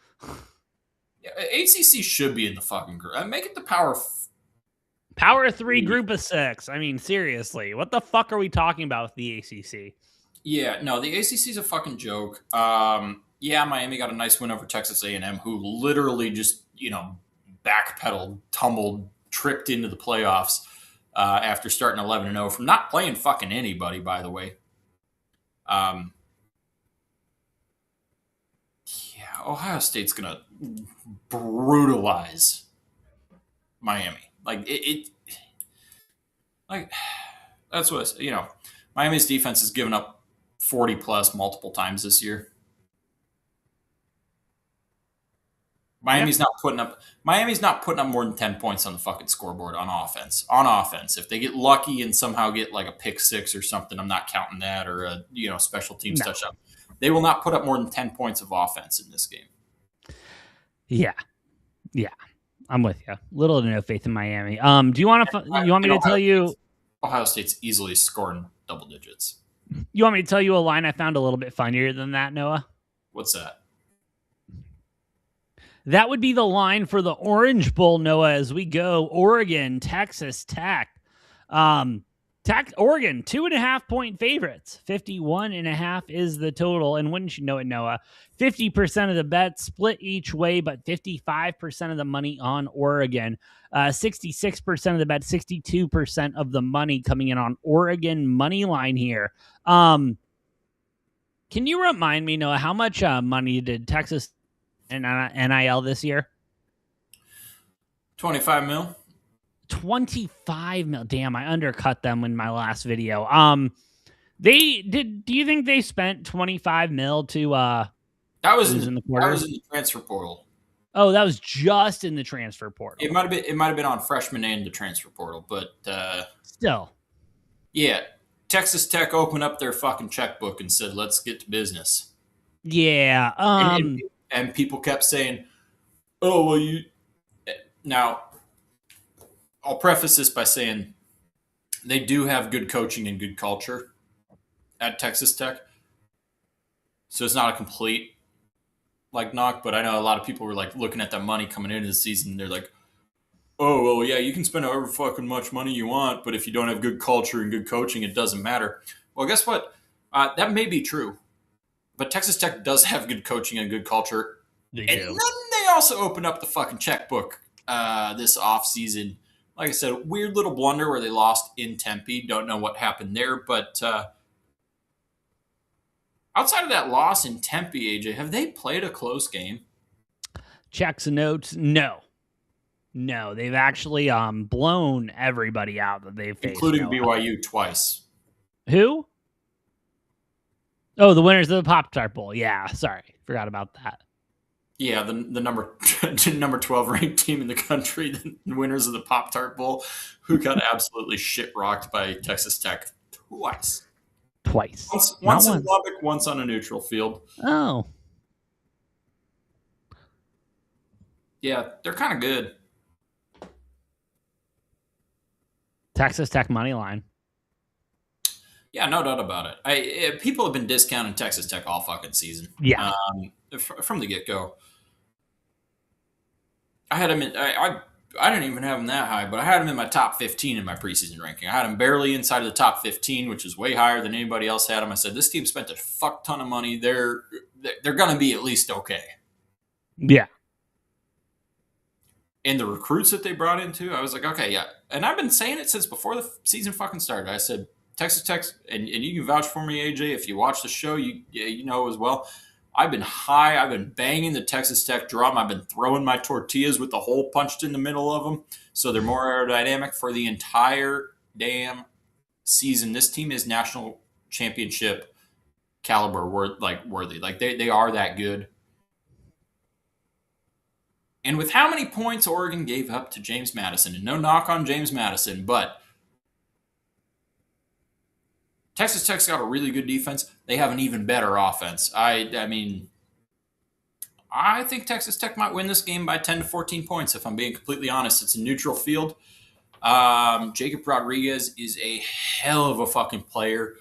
Yeah, ACC should be in the fucking group. Make it the Power 3 group of 6. I mean, seriously, what the fuck are we talking about with the ACC? Yeah, no, the ACC is a fucking joke. Yeah, Miami got a nice win over Texas A&M, who literally just, backpedaled, tumbled, tripped into the playoffs after starting 11-0 from not playing fucking anybody, by the way. Yeah, Ohio State's going to brutalize Miami. That's what, Miami's defense has given up 40 plus multiple times this year. Yeah. Miami's not putting up more than 10 points on the fucking scoreboard on offense. On offense. If they get lucky and somehow get like a pick six or something, I'm not counting that, or a special teams No. touchdown. They will not put up more than 10 points of offense in this game. Yeah. Yeah. I'm with you. Little to no faith in Miami. Do you want to? You want me to tell you? Ohio State's easily scoring double digits. You want me to tell you a line I found a little bit funnier than that, Noah? What's that? That would be the line for the Orange Bowl, Noah, as we go Oregon, Texas Tech. Oregon, 2.5-point favorites. 51.5 is the total. And wouldn't you know it, Noah, 50% of the bets split each way, but 55% of the money on Oregon. 66% of the bet, 62% of the money coming in on Oregon money line here. Can you remind me, Noah, how much money did Texas in NIL this year? 25 mil. 25 mil. Damn, I undercut them in my last video. Do you think they spent 25 mil to that was in the transfer portal. Oh, that was just in the transfer portal. It might have been on freshman and the transfer portal, but still. Yeah. Texas Tech opened up their fucking checkbook and said, "Let's get to business." Yeah. And people kept saying, "Oh, well, you." Now, I'll preface this by saying they do have good coaching and good culture at Texas Tech, so it's not a complete knock. But I know a lot of people were looking at that money coming into the season. They're like, "Oh, well, yeah, you can spend however fucking much money you want, but if you don't have good culture and good coaching, it doesn't matter." Well, guess what? That may be true, but Texas Tech does have good coaching and good culture. They do. And then they also opened up the fucking checkbook this offseason. Like I said, weird little blunder where they lost in Tempe. Don't know what happened there, but outside of that loss in Tempe, AJ, have they played a close game? Checks and notes, no. No, they've actually blown everybody out that they've faced. Including BYU twice. Who? Oh, the winners of the Pop-Tart Bowl. Yeah, sorry. Forgot about that. Yeah, the number 12 ranked team in the country, the winners of the Pop-Tart Bowl, who got absolutely shit-rocked by Texas Tech twice. Once in Lubbock, once on a neutral field. Oh. Yeah, they're kind of good. Texas Tech money line. Yeah, no doubt about it. People have been discounting Texas Tech all fucking season. Yeah. From the get-go. I had him I didn't even have him that high, but I had him in my top 15 in my preseason ranking. I had him barely inside of the top 15, which is way higher than anybody else had him. I said, this team spent a fuck ton of money. They're going to be at least okay. Yeah. And the recruits that they brought in too, I was like, okay, yeah. And I've been saying it since before the season fucking started. I said, Texas Tech, and you can vouch for me, AJ, if you watch the show, you know as well. I've been high. I've been banging the Texas Tech drum. I've been throwing my tortillas with the hole punched in the middle of them, so they're more aerodynamic for the entire damn season. This team is national championship caliber worthy. Like they are that good. And with how many points Oregon gave up to James Madison, and no knock on James Madison, but Texas Tech's got a really good defense. They have an even better offense. I mean, I think Texas Tech might win this game by 10 to 14 points, if I'm being completely honest. It's a neutral field. Jacob Rodriguez is a hell of a fucking player.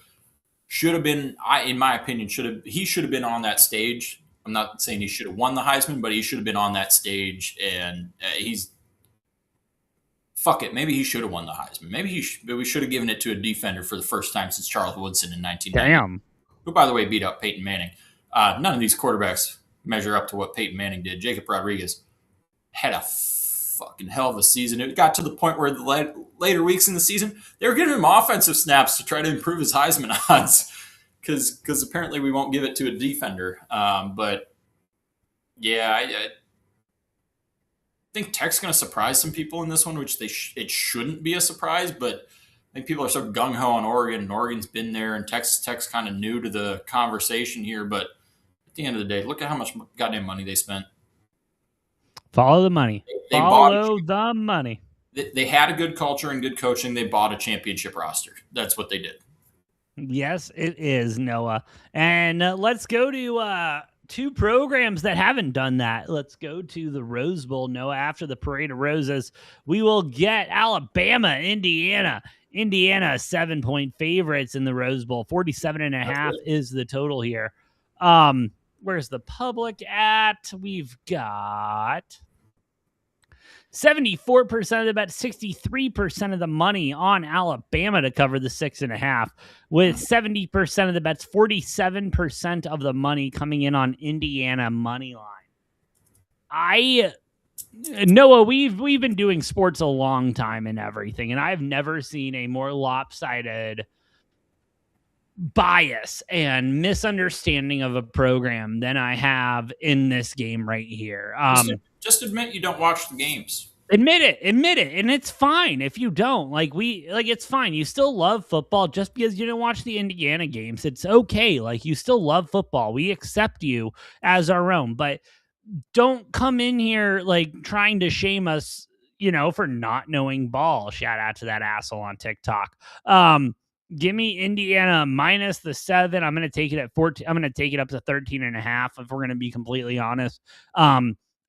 Should have been, in my opinion, he should have been on that stage. I'm not saying he should have won the Heisman, but he should have been on that stage, and fuck it. Maybe he should have won the Heisman. Maybe we should have given it to a defender for the first time since Charles Woodson in 1990. Damn. Who, by the way, beat up Peyton Manning. None of these quarterbacks measure up to what Peyton Manning did. Jacob Rodriguez had a fucking hell of a season. It got to the point where the later weeks in the season, they were giving him offensive snaps to try to improve his Heisman odds because apparently we won't give it to a defender. But, yeah, I think Tech's going to surprise some people in this one, which it shouldn't be a surprise, but I think people are so gung-ho on Oregon, and Oregon's been there, and Texas Tech's kind of new to the conversation here. But at the end of the day, look at how much goddamn money they spent. Follow the money. They bought. Follow the money. They had a good culture and good coaching. They bought a championship roster. That's what they did. Yes, it is, Noah. And let's go to two programs that haven't done that. Let's go to the Rose Bowl, Noah. After the Parade of Roses, we will get Alabama, Indiana. Indiana, 7-point favorites in the Rose Bowl. 47.5 is the total here. Where's the public at? We've got 74% of the bet, 63% of the money on Alabama to cover the 6.5, with 70% of the bets, 47% of the money coming in on Indiana money line. Noah, we've been doing sports a long time and everything, and I've never seen a more lopsided bias and misunderstanding of a program than I have in this game right here. Just admit you don't watch the games. Admit it, and it's fine if you don't. It's fine. You still love football just because you didn't watch the Indiana games. It's okay. Like, you still love football. We accept you as our own, but don't come in here like trying to shame us, for not knowing ball. Shout out to that asshole on TikTok. Give me Indiana minus the 7. I'm going to take it at 14. I'm going to take it up to 13.5 if we're going to be completely honest.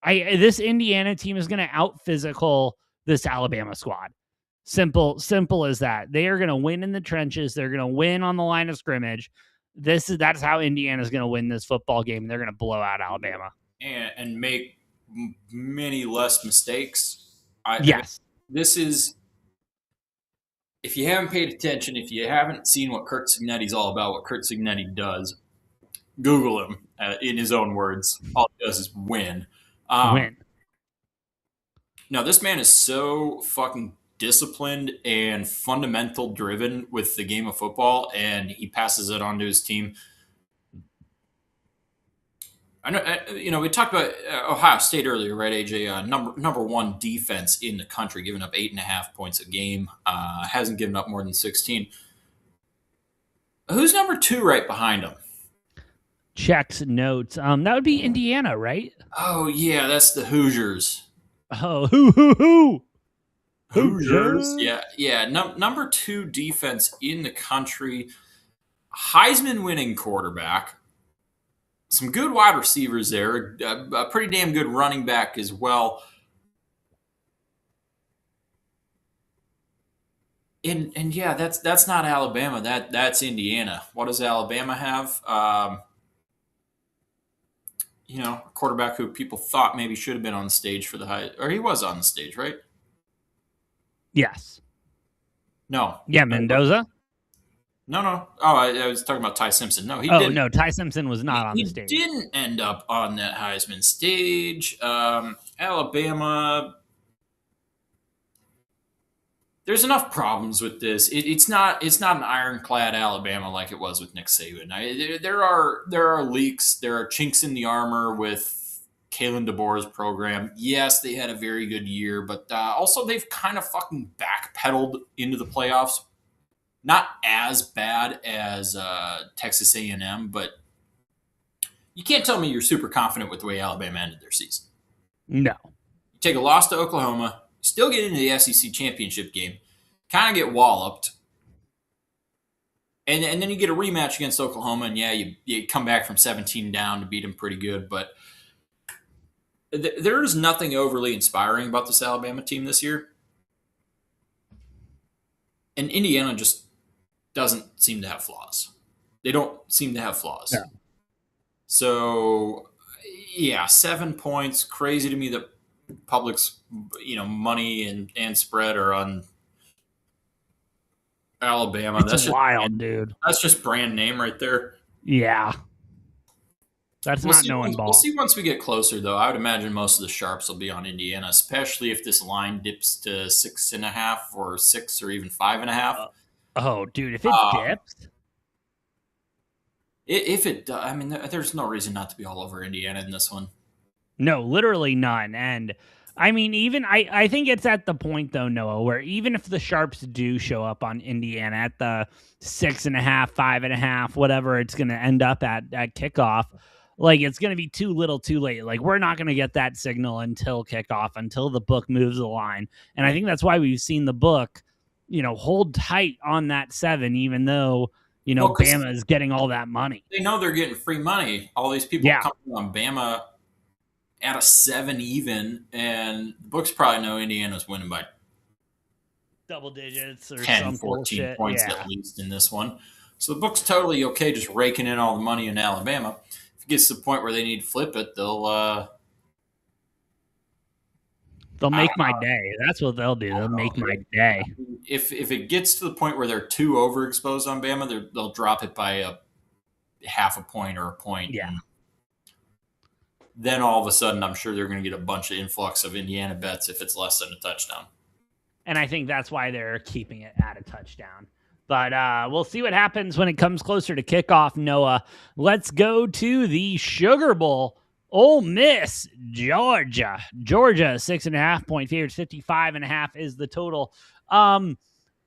This Indiana team is going to out physical this Alabama squad. Simple as that. They are going to win in the trenches. They're going to win on the line of scrimmage. That's how Indiana is going to win this football game. They're going to blow out Alabama and make many less mistakes. Yes. This is, if you haven't paid attention, if you haven't seen what Curt Cignetti's all about, what Curt Cignetti does, Google him in his own words. All he does is win. Win. No, this man is so fucking disciplined and fundamental driven with the game of football, and he passes it on to his team. I know, we talked about Ohio State earlier, right, AJ? Number one defense in the country, giving up 8.5 points a game. Hasn't given up more than 16. Who's number 2 right behind him? Checks notes. That would be Indiana, right? Oh yeah, that's the Hoosiers. Oh, who? Hoosiers. Yeah. Number 2 defense in the country. Heisman winning quarterback. Some good wide receivers there. A pretty damn good running back as well. And yeah, that's not Alabama. That's Indiana. What does Alabama have? A quarterback who people thought maybe should have been on the stage for the high, or he was on the stage, right? Yes. No. Yeah, Mendoza. No. Oh, I was talking about Ty Simpson. No, he didn't. Oh, no, Ty Simpson was not on the stage. He didn't end up on that Heisman stage. Alabama. There's enough problems with this. It's not an ironclad Alabama like it was with Nick Saban. There are leaks. There are chinks in the armor with Kalen DeBoer's program. Yes, they had a very good year, but also they've kind of fucking backpedaled into the playoffs. Not as bad as Texas A&M, but you can't tell me you're super confident with the way Alabama ended their season. No. You take a loss to Oklahoma, still get into the SEC championship game, kind of get walloped, and then you get a rematch against Oklahoma, and yeah, you come back from 17 down to beat them pretty good, but there is nothing overly inspiring about this Alabama team this year. And Indiana just doesn't seem to have flaws. They don't seem to have flaws. No. So, yeah, 7 points. Crazy to me that public's money and spread are on Alabama. That's wild, dude. That's just brand name right there. Yeah. That's not knowing ball. We'll see once we get closer, though. I would imagine most of the sharps will be on Indiana, especially if this line dips to 6.5 or 6 or even 5.5. Oh, dude, if it dips. If it does, I mean, there's no reason not to be all over Indiana in this one. No, literally none. And I mean, even I think it's at the point, though, Noah, where even if the sharps do show up on Indiana at the 6.5, 5.5, whatever it's going to end up at kickoff, like it's going to be too little too late. Like we're not going to get that signal until kickoff, until the book moves the line. And I think that's why we've seen the book, hold tight on that 7, even though, Well, because Bama is getting all that money. they know they're getting free money. All these people Yeah. coming on Bama at a 7 even, and the books probably know Indiana's winning by Double digits or 10, some 14 bullshit. points Yeah. at least in this one. So the book's totally okay just raking in all the money in Alabama. If it gets to the point where they need to flip it, They'll make my day. That's what they'll do. They'll make my day. if it gets to the point where they're too overexposed on Bama, they'll drop it by a half a point or a point. Yeah. And then all of a sudden, I'm sure they're going to get a bunch of influx of Indiana bets if it's less than a touchdown. And I think that's why they're keeping it at a touchdown. But we'll see what happens when it comes closer to kickoff, Noah. Let's go to the Sugar Bowl. Ole Miss, Georgia. Georgia, 6.5 point favorites, 55.5 is the total. When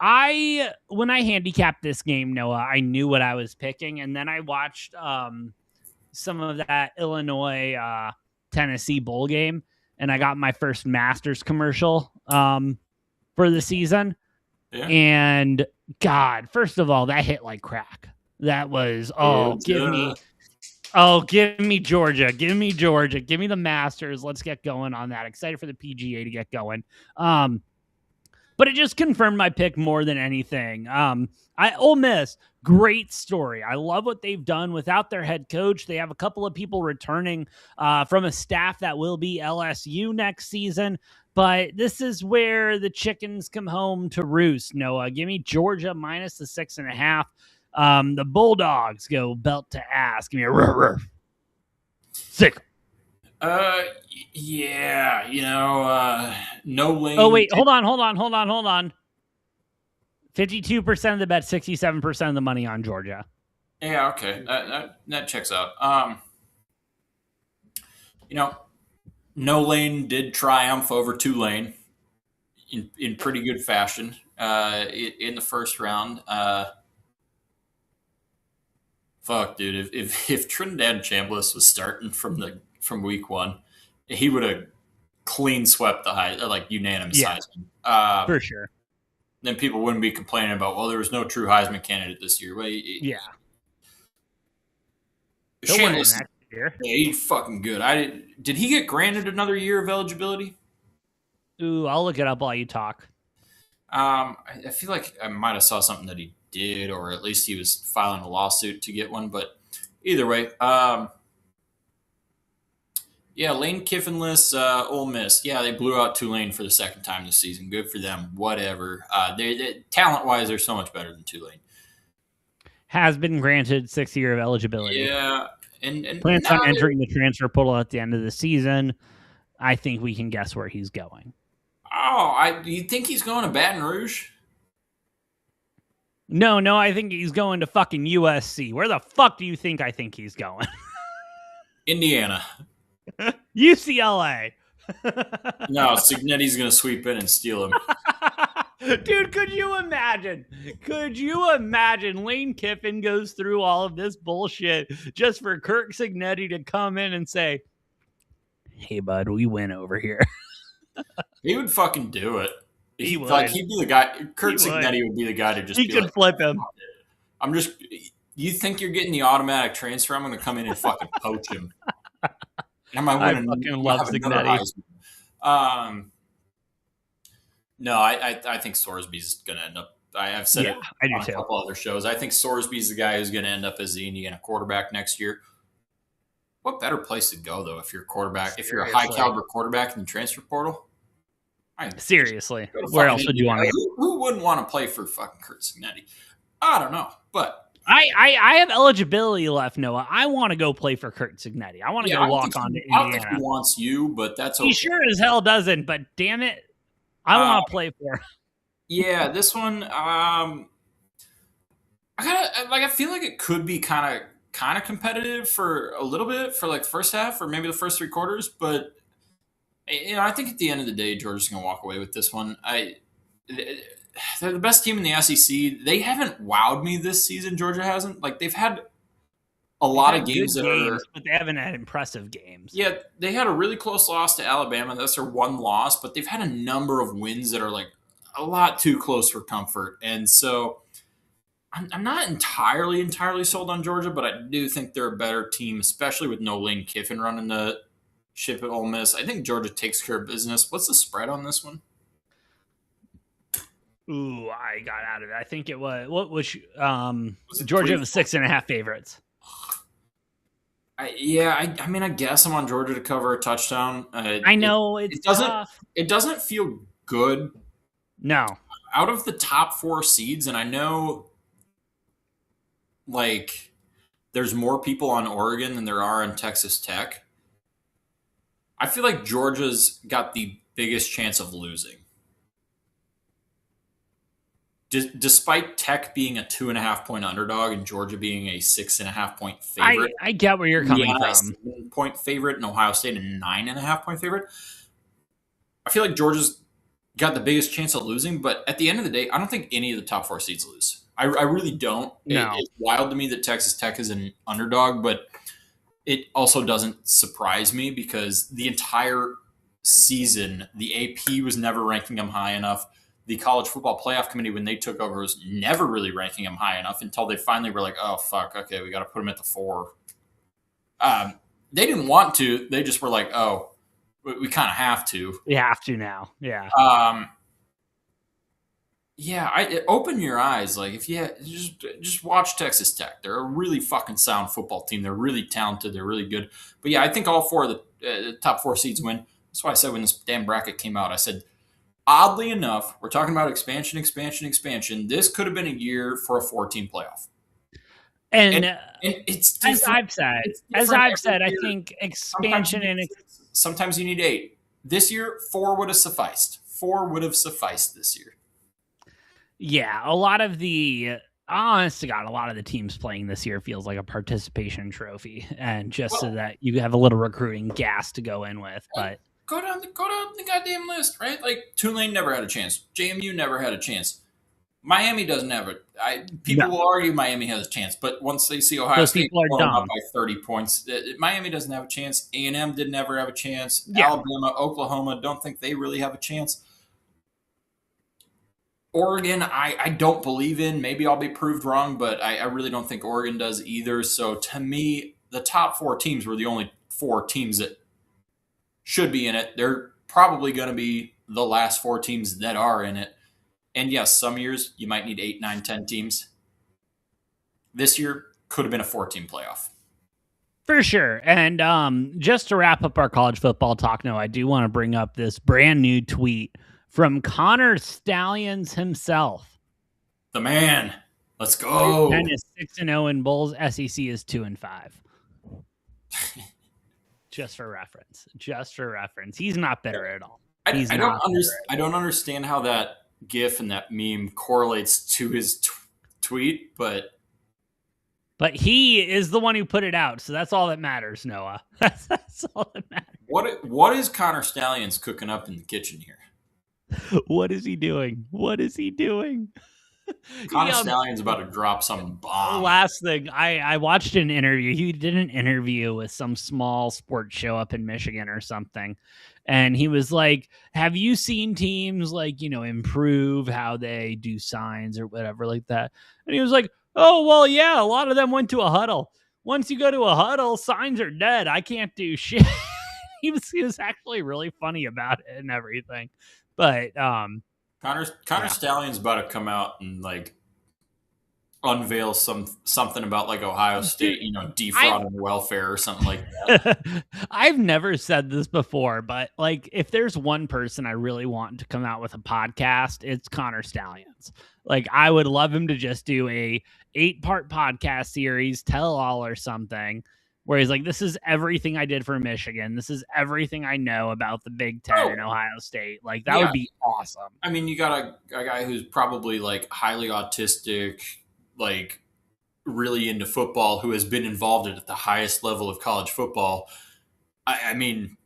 I handicapped this game, Noah, I knew what I was picking, and then I watched some of that Illinois Tennessee bowl game, and I got my first Masters commercial for the season. Yeah. And God, first of all, that hit like crack. That was give me Georgia. Give me Georgia. Give me the Masters. Let's get going on that. Excited for the PGA to get going. But it just confirmed my pick more than anything. Ole Miss, great story. I love what they've done without their head coach. They have a couple of people returning from a staff that will be LSU next season. But this is where the chickens come home to roost, Noah. Give me Georgia minus the 6.5. The Bulldogs go belt to ass. Give me a rrr. Sick. Yeah, no lane. Oh, wait, hold on. 52% of the bet, 67% of the money on Georgia. Yeah, okay. That checks out. No lane did triumph over Tulane in pretty good fashion in the first round. Fuck, dude. If Trinidad Chambliss was starting from week 1, he would have clean swept the unanimous Heisman. For sure. Then people wouldn't be complaining about, well, there was no true Heisman candidate this year. Well, yeah. Chambliss, yeah, he's fucking good. Did he get granted another year of eligibility? Ooh, I'll look it up while you talk. I feel like I might have saw something that he did, or at least he was filing a lawsuit to get one. But either way, yeah, Lane Kiffinless, Ole Miss. Yeah, they blew out Tulane for the second time this season. Good for them. Whatever. They talent-wise, they're so much better than Tulane. Has been granted 6 year of eligibility. Yeah, and plans on entering the transfer portal at the end of the season. I think we can guess where he's going. Oh, you think he's going to Baton Rouge? No, I think he's going to fucking USC. Where the fuck do you think I think he's going? Indiana. UCLA. No, Cignetti's going to sweep in and steal him. Dude, could you imagine? Lane Kiffin goes through all of this bullshit just for Kirk Cignetti to come in and say, hey, bud, we win over here. He would fucking do it. He would. Like, he'd be the guy. Kirk Cignetti would be the guy to just he could flip him. You think you're getting the automatic transfer? I'm going to come in and fucking poach him. And I fucking love Cignetti. No, I think Sorsby's going to end up. I've said it on a couple other shows. I think Sorsby's the guy who's going to end up as the Indiana quarterback next year. What better place to go, though, if you're a quarterback? Seriously. If you're a high-caliber quarterback in the transfer portal? Seriously. Where else would you want to go? Who wouldn't want to play for fucking Kurt Cignetti? I don't know, but... I have eligibility left, Noah. I want to go play for Kurt Cignetti. I want to go walk on to Indiana. I don't think he wants you, but that's okay. He sure as hell doesn't, but damn it, I want to play for him. Yeah, this one, I feel like it could be kind of competitive for a little bit for like the first half or maybe the first 3 quarters, but I think at the end of the day, Georgia's going to walk away with this one. They're the best team in the SEC. They haven't wowed me this season. Georgia hasn't. Like, they've had a They've lot of had games good that are. games, but they haven't had impressive games. Yeah, they had a really close loss to Alabama. That's their one loss, but they've had a number of wins that are like a lot too close for comfort. And so I'm not entirely sold on Georgia, but I do think they're a better team, especially with no Lane Kiffin running the ship at Ole Miss. I think Georgia takes care of business. What's the spread on this one? Ooh, I got out of it. I think it was Was it Georgia three? was 6.5 favorites. I mean, I guess I'm on Georgia to cover a touchdown. I know it's tough. It doesn't feel good No, out of the top four seeds, and I know like there's more people on Oregon than there are on Texas Tech. I feel like Georgia's got the biggest chance of losing. Despite Tech being a 2.5 point underdog and Georgia being a 6.5 point favorite, I get where you're coming Indiana from. a 7 point favorite, and Ohio State a 9.5 point favorite. I feel like Georgia's got the biggest chance of losing, but at the end of the day, I don't think any of the top four seeds lose. I really don't. No. It's wild to me that Texas Tech is an underdog, but it also doesn't surprise me because the entire season, the AP was never ranking them high enough. The College Football Playoff Committee, when they took over, was never really ranking them high enough until they finally were like, oh, fuck, okay, we got to put them at the 4. They didn't want to. They just were like, oh, we kind of have to. We have to now. Yeah. Open your eyes. Like if you just watch Texas Tech. They're a really fucking sound football team. They're really talented. They're really good. But yeah, I think all four of the top four seeds win. That's why I said when this damn bracket came out, I said, oddly enough, we're talking about expansion. This could have been a year for a 4-team playoff. And it's as I've said, I think expansion sometimes you need 8. This year, 4 would have sufficed. 4 would have sufficed this year. Yeah, a lot of the honest to God, a lot of the teams playing this year feels like a participation trophy, and just so that you have a little recruiting gas to go in with. But go down the goddamn list, right? Like Tulane never had a chance. JMU never had a chance. Miami doesn't have it. People will argue Miami has a chance, but once they see Ohio State blowing up by 30 points, Miami doesn't have a chance. A&M didn't ever have a chance. Yeah. Alabama, Oklahoma, don't think they really have a chance. Oregon, I don't believe in. Maybe I'll be proved wrong, but I really don't think Oregon does either. So to me, the top 4 teams were the only 4 teams that should be in it. They're probably going to be the last 4 teams that are in it. And yes, some years you might need 8, 9, 10 teams. This year could have been a 4-team playoff. For sure. And just to wrap up our college football talk, I do want to bring up this brand new tweet from Connor Stallions himself. The man. Let's go. Penn is 6-0 in bowls. SEC is 2-5. Just for reference. He's not bitter at all. I don't understand how that GIF and that meme correlates to his tweet, but he is the one who put it out, so that's all that matters, Noah. That's all that matters. What is Connor Stallions cooking up in the kitchen here? What is he doing? Connor Stallion's about to drop some bomb. Last thing, I watched an interview. He did an interview with some small sports show up in Michigan or something. And he was like, have you seen teams improve how they do signs or whatever like that? And he was like, oh, well, yeah, a lot of them went to a huddle. Once you go to a huddle, signs are dead. I can't do shit. He was actually really funny about it and everything. But Connor Stallion's about to come out and unveil something about Ohio State, defrauding welfare or something like that. I've never said this before, but if there's one person I really want to come out with a podcast, it's Connor Stallions. I would love him to just do a 8-part podcast series, tell all or something, where he's like, this is everything I did for Michigan. This is everything I know about the Big Ten and Ohio State. That would be awesome. I mean, you got a guy who's probably highly autistic, really into football, who has been involved at the highest level of college football. I mean,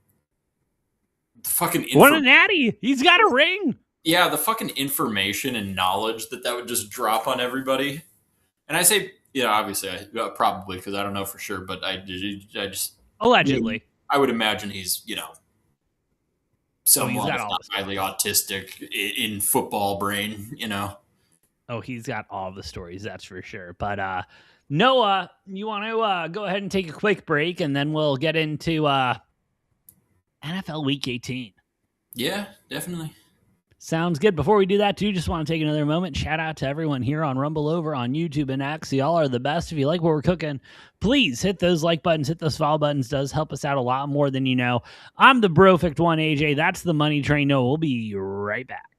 the fucking what a natty! He's got a ring. Yeah, the fucking information and knowledge that would just drop on everybody. And I say Yeah, obviously, probably because I don't know for sure, but I just Allegedly. I would imagine he's Oh, he's somewhat, got if all not the highly stories. autistic in football brain. Oh, he's got all the stories, that's for sure. But Noah, you want to go ahead and take a quick break, and then we'll get into NFL Week 18. Yeah, definitely. Sounds good. Before we do that, too, just want to take another moment. Shout out to everyone here on Rumble Over, on YouTube, and X. Y'all are the best. If you like what we're cooking, please hit those like buttons, hit those follow buttons. Does help us out a lot more than you know. I'm the Brofict one, AJ. That's the Money Train. No, we'll be right back.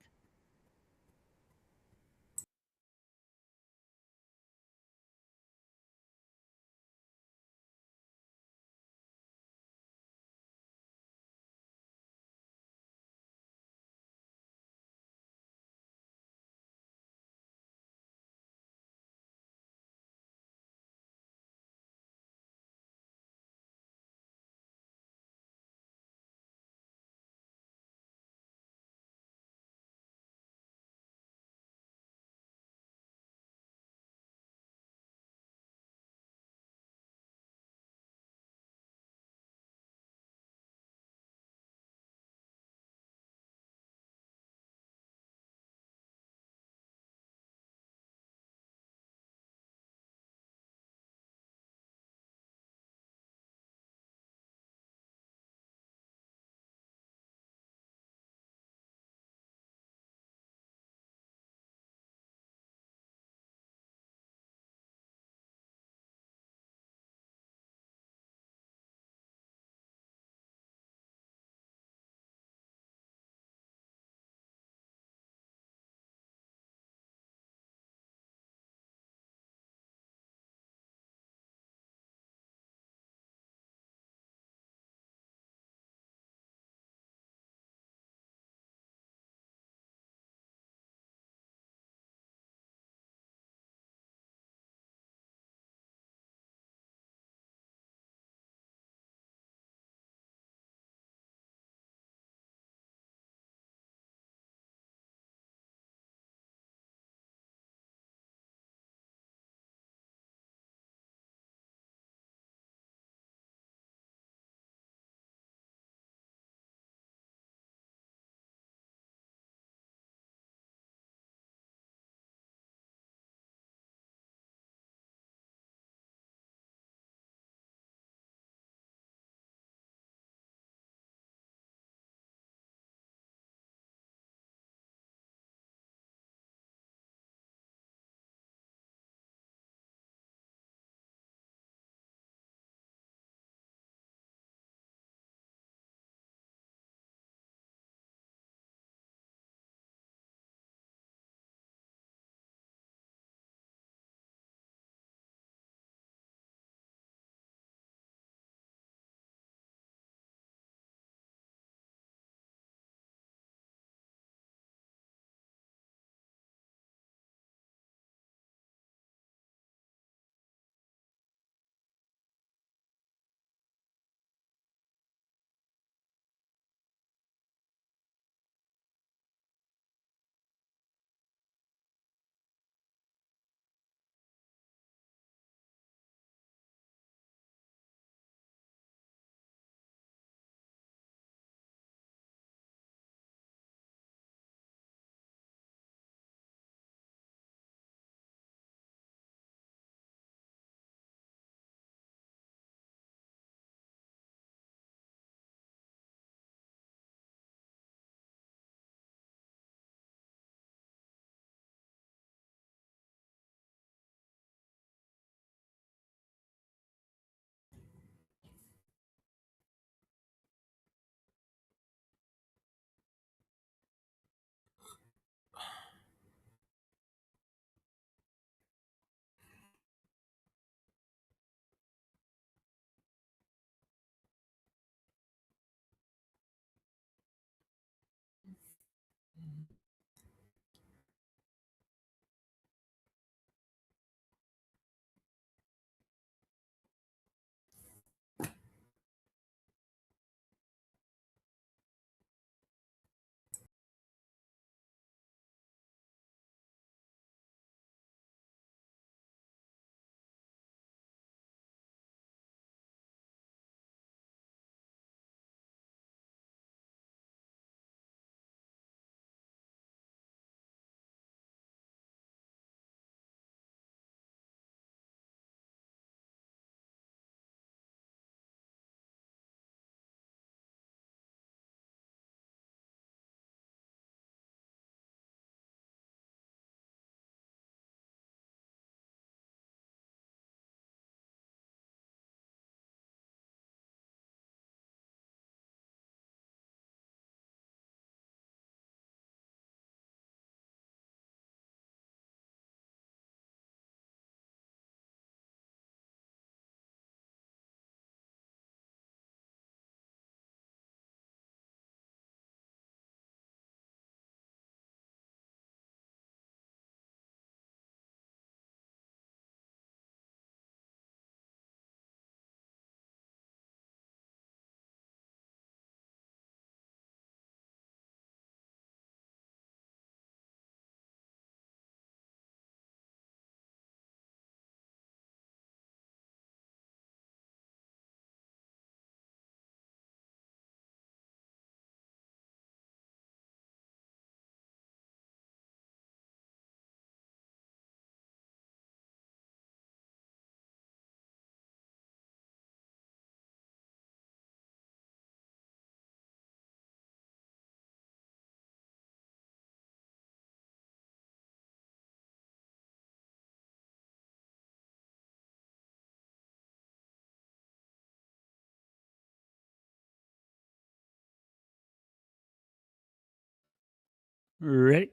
Ready?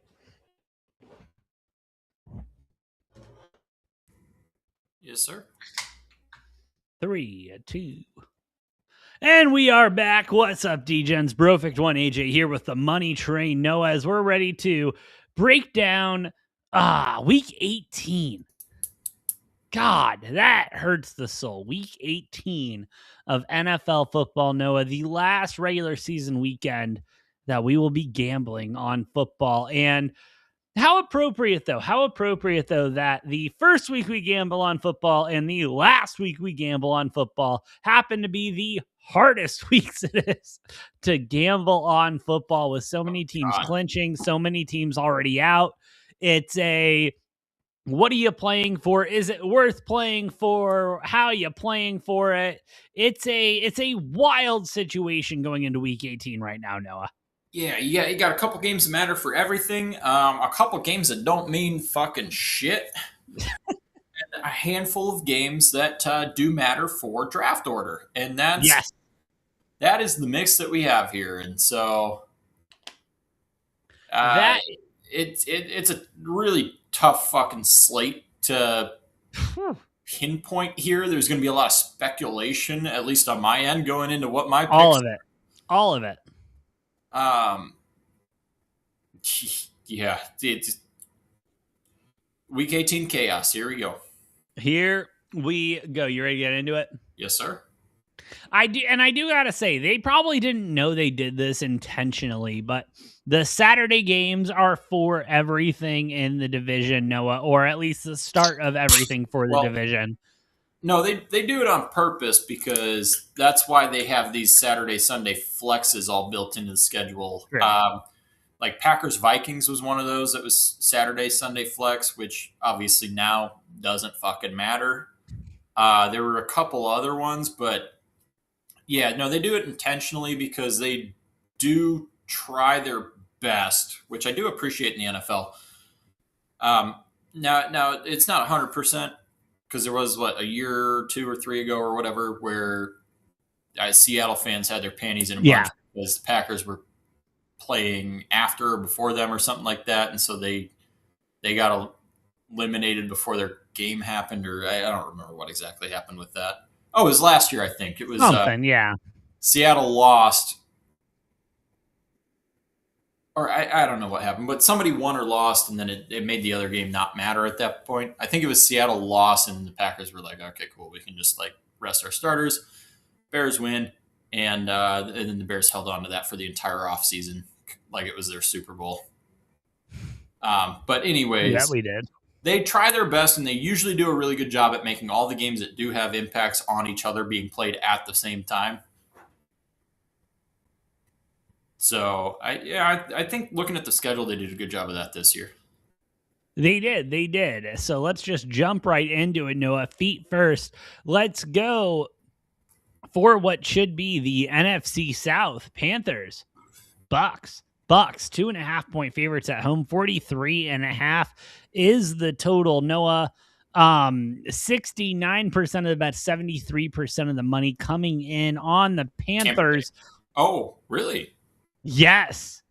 3, 2. And we are back. What's up, D-Gens? Brofict One AJ here with the Money Train Noah, as we're ready to break down week 18. God, that hurts the soul. Week 18 of NFL football, Noah, the last regular season weekend that we will be gambling on football. And how appropriate, though, that the first week we gamble on football and the last week we gamble on football happen to be the hardest weeks it is to gamble on football, with so many teams clinching, so many teams already out. It's a, what are you playing for? Is it worth playing for? How are you playing for it? It's a wild situation going into week 18 right now, Noah. Yeah, you got a couple games that matter for everything, a couple games that don't mean fucking shit, and a handful of games that do matter for draft order, and that is the mix that we have here. And so That it's a really tough fucking slate to pinpoint here. There's going to be a lot of speculation, at least on my end, going into what my picks. all of it. Yeah, it's week 18 chaos. Here we go. Here we go. You ready to get into it? Yes, sir. I do gotta say, they probably didn't know they did this intentionally, but the Saturday games are for everything in the division, Noah, or at least the start of everything for the division. No, they do it on purpose, because that's why they have these Saturday, Sunday flexes all built into the schedule. Right. Like Packers Vikings was one of those that was Saturday, Sunday flex, which obviously now doesn't fucking matter. There were a couple other ones, but yeah, no, they do it intentionally because they do try their best, which I do appreciate in the NFL. Now it's not 100%, because there was a year or 2 or 3 ago or whatever where Seattle fans had their panties in a bunch because the Packers were playing after or before them or something like that, and so they got eliminated before their game happened, or I don't remember what exactly happened with that. Oh, it was last year, I think. It was something, Seattle lost, or I don't know what happened, but somebody won or lost, and then it made the other game not matter at that point. I think it was Seattle lost, and the Packers were like, okay, cool, we can just rest our starters. Bears win, and then the Bears held on to that for the entire offseason like it was their Super Bowl. But anyways, we did. They try their best, and they usually do a really good job at making all the games that do have impacts on each other being played at the same time. So I think looking at the schedule, they did a good job of that this year. They did. So let's just jump right into it, Noah. Feet first. Let's go for what should be the NFC South. Panthers, Bucks. 2.5-point favorites at home. 43.5 is the total, Noah. 69% of the bet, 73% of the money coming in on the Panthers. Oh, really? Yes.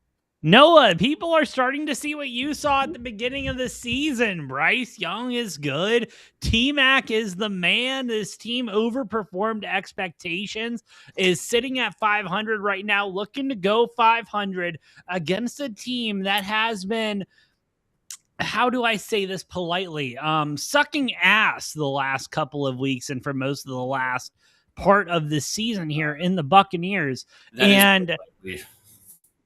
Noah, people are starting to see what you saw at the beginning of the season. Bryce Young is good. T-Mac is the man. This team overperformed expectations, is sitting at 500 right now, looking to go 500 against a team that has been, how do I say this politely, sucking ass the last couple of weeks and for most of the last part of the season here in the Buccaneers.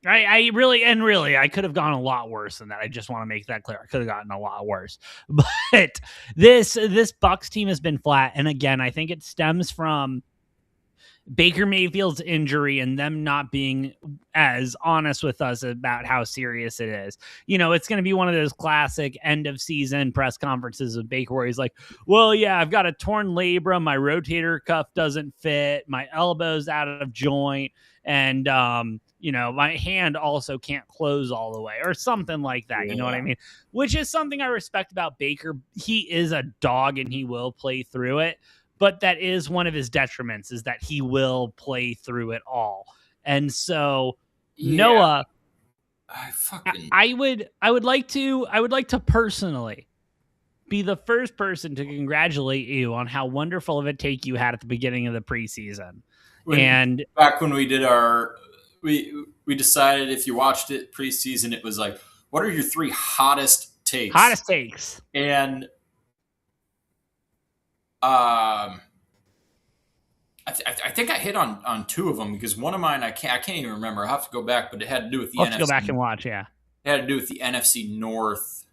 I really, I could have gone a lot worse than that. I just want to make that clear. I could have gotten a lot worse. But this Bucs team has been flat. And again, I think it stems from Baker Mayfield's injury and them not being as honest with us about how serious it is. You know, it's going to be one of those classic end of season press conferences with Baker where he's like, well, yeah, I've got a torn labrum. My rotator cuff doesn't fit. My elbow's out of joint. And, you know, my hand also can't close all the way or something like that. You know what I mean? Which is something I respect about Baker. He is a dog and he will play through it. But that is one of his detriments, is that he will play through it all. And so Noah, I fucking. I would like to personally be the first person to congratulate you on how wonderful of a take you had at the beginning of the preseason. When And back when we did our, we decided if you watched it preseason, it was like, what are your three hottest takes? hottest takes. And um, I think I hit on two of them because one of mine I can't even remember. I have to go back, but it had to do with the Let's go back NFC. and watch. Yeah, It had to do with the NFC North.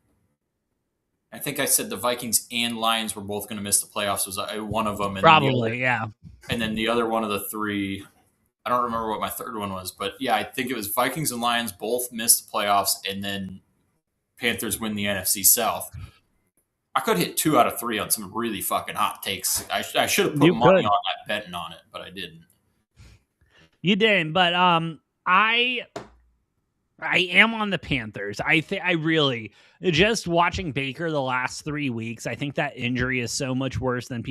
I think I said the Vikings and Lions were both going to miss the playoffs. Was one of them, and then probably. Yeah, the other one of the three. I don't remember what my third one was, but yeah, I think it was Vikings and Lions both missed the playoffs, and then Panthers win the NFC South. I could hit 2 out of 3 on some really fucking hot takes. I should have put you money could. on that betting on it, but I didn't. You didn't, but I am on the Panthers. I really just watching Baker the last 3 weeks. I think that injury is so much worse than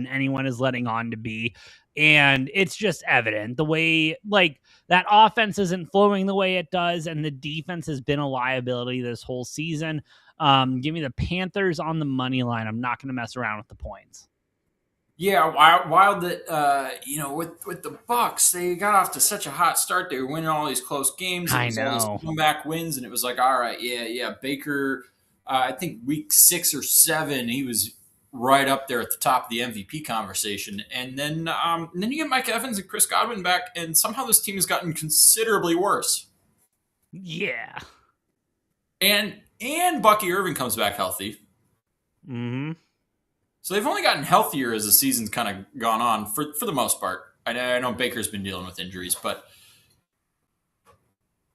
anyone is letting on to be. And it's just evident the way like that offense isn't flowing the way it does, and the defense has been a liability this whole season. Give me the Panthers on the money line. I'm not going to mess around with the points. Yeah, wild that with the Bucks, they got off to such a hot start. They were winning all these close games. It I was all these know. comeback wins, and it was like, all right, yeah. Baker, I think week 6 or 7, he was right up there at the top of the MVP conversation. And then you get Mike Evans and Chris Godwin back, and somehow this team has gotten considerably worse. Yeah. And Bucky Irving comes back healthy. Mm-hmm. So they've only gotten healthier as the season's kind of gone on for the most part. I know Baker's been dealing with injuries, but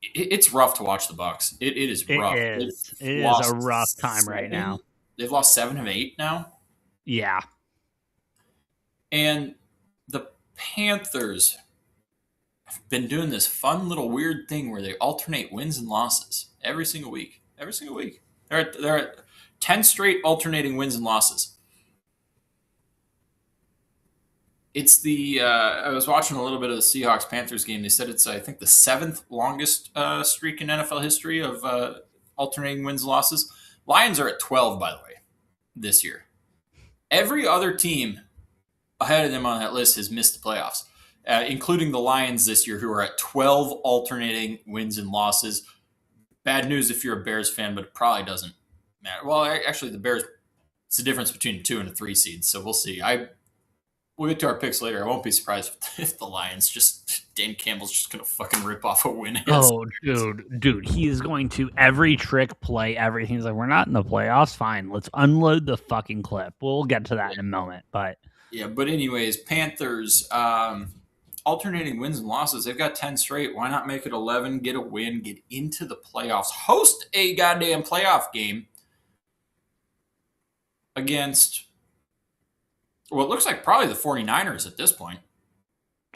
it's rough to watch the Bucks. It is rough. It is a rough time right now. They've lost 7 of 8 now. Yeah. And the Panthers have been doing this fun little weird thing where they alternate wins and losses every single week. Every single week. They're at 10 straight alternating wins and losses. It's I was watching a little bit of the Seahawks Panthers game. They said it's, I think, the 7th longest streak in NFL history of alternating wins and losses. Lions are at 12, by the way, this year. Every other team ahead of them on that list has missed the playoffs, including the Lions this year, who are at 12 alternating wins and losses. Bad news if you're a Bears fan, but it probably doesn't matter. Well, actually, the Bears, it's the difference between a 2 and a 3 seed, so we'll see. We'll get to our picks later. I won't be surprised if the Lions Dan Campbell's just going to fucking rip off a win. Oh, dude, he is going to every trick play everything. He's like, we're not in the playoffs. Fine, let's unload the fucking clip. We'll get to that in a moment. But yeah, but anyways, Panthers alternating wins and losses. They've got 10 straight. Why not make it 11? Get a win. Get into the playoffs. Host a goddamn playoff game against what looks like probably the 49ers at this point.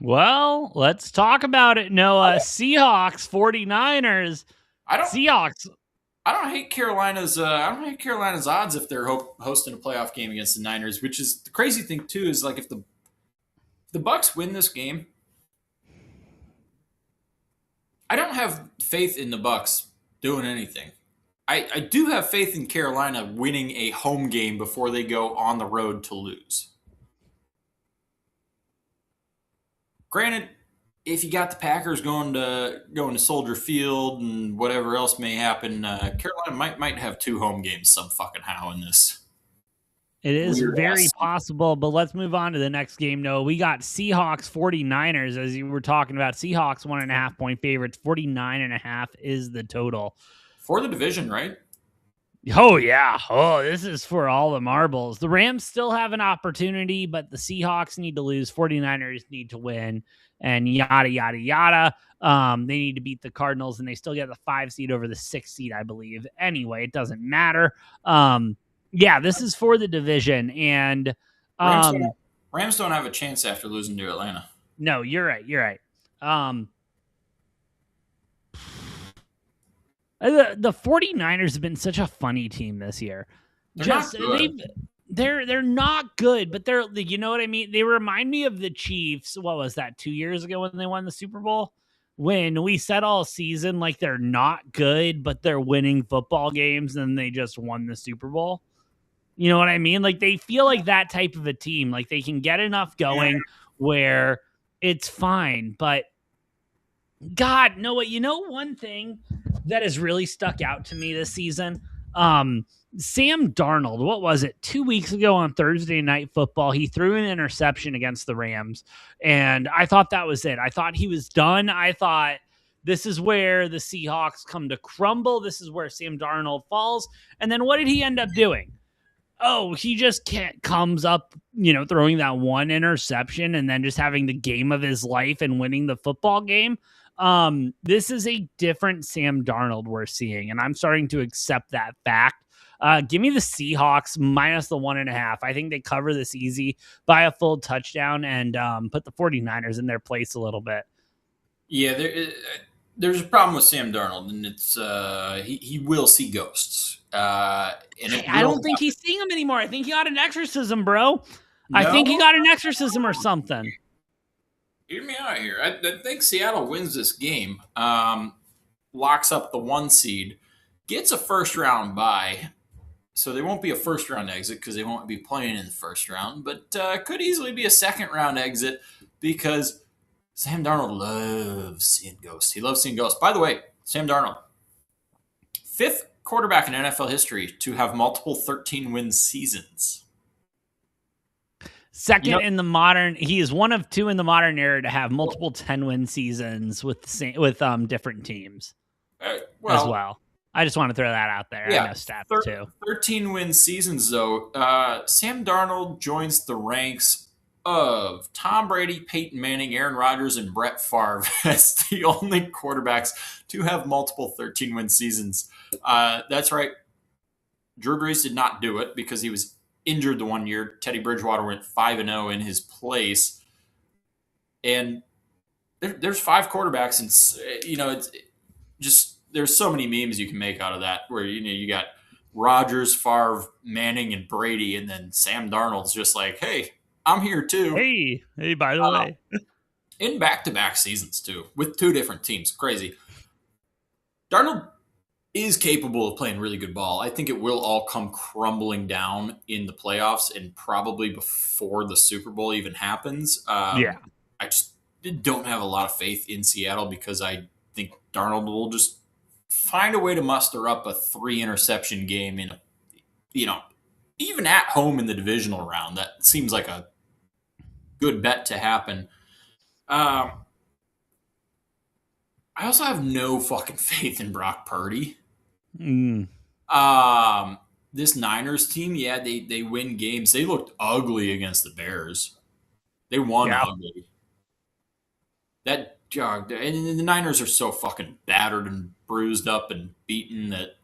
well, let's talk about it, Noah. Seahawks, 49ers. Seahawks. I don't hate Carolina's odds if they're hosting a playoff game against the Niners, which is the crazy thing too, is like if the Bucks win this game, I don't have faith in the Bucks doing anything. I do have faith in Carolina winning a home game before they go on the road to lose. Granted, if you got the Packers going to Soldier Field and whatever else may happen, Carolina might have 2 home games some fucking how in this. It is very possible, but let's move on to the next game. No, we got Seahawks 49ers, as you were talking about. Seahawks 1.5 point favorites. 49.5 is the total. For the division, right? Oh, yeah. Oh, this is for all the marbles. The Rams still have an opportunity, but the Seahawks need to lose. 49ers need to win, and yada, yada, yada. They need to beat the Cardinals, and they still get the 5 seed over the 6 seed, I believe. Anyway, it doesn't matter. Yeah, this is for the division, and Rams don't have a chance after losing to Atlanta. No, you're right. The 49ers have been such a funny team this year. They're not good, but they're, you know what I mean? They remind me of the Chiefs. What was that, 2 years ago when they won the Super Bowl? when we said all season like they're not good, but they're winning football games and they just won the Super Bowl. You know what I mean? Like they feel like that type of a team. Like they can get enough going where it's fine. But God, Noah, you know one thing that has really stuck out to me this season? Sam Darnold, what was it? 2 weeks ago on Thursday Night Football, he threw an interception against the Rams. And I thought that was it. I thought he was done. I thought this is where the Seahawks come to crumble. This is where Sam Darnold falls. And then what did he end up doing? Oh, he just comes up, throwing that one interception and then just having the game of his life and winning the football game. This is a different Sam Darnold we're seeing, and I'm starting to accept that fact. Give me the Seahawks minus the 1.5. I think they cover this easy by a full touchdown and put the 49ers in their place a little bit. Yeah, there's a problem with Sam Darnold, and it's he will see ghosts. I don't think he's seeing them anymore. I think he got an exorcism, bro. No? I think he got an exorcism or something. Hear me out here. I think Seattle wins this game, locks up the 1 seed, gets a first round bye. So they won't be a first round exit because they won't be playing in the first round, but could easily be a second round exit because Sam Darnold loves seeing ghosts. He loves seeing ghosts. By the way, Sam Darnold, 5th quarterback in NFL history to have multiple 13-win seasons. Second in the modern, he is one of 2 in the modern era to have multiple 10-win seasons with different teams as well. I just want to throw that out there. Yeah, I know stats too. 13-win seasons though. Sam Darnold joins the ranks of Tom Brady, Peyton Manning, Aaron Rodgers, and Brett Favre as the only quarterbacks to have multiple 13-win seasons. That's right. Drew Brees did not do it because he was injured the 1 year. Teddy Bridgewater went 5-0 in his place. And there's 5 quarterbacks, and it's just there's so many memes you can make out of that where you got Rodgers, Favre, Manning, and Brady, and then Sam Darnold's just like, hey, I'm here too. Hey, by the way. In back-to-back seasons too, with 2 different teams. Crazy. Darnold is capable of playing really good ball. I think it will all come crumbling down in the playoffs and probably before the Super Bowl even happens. I just don't have a lot of faith in Seattle because I think Darnold will just find a way to muster up a 3-interception game in even at home in the divisional round. That seems like a good bet to happen. I also have no fucking faith in Brock Purdy. This Niners team, they win games. They looked ugly against the Bears. They won ugly. And the Niners are so fucking battered and bruised up and beaten that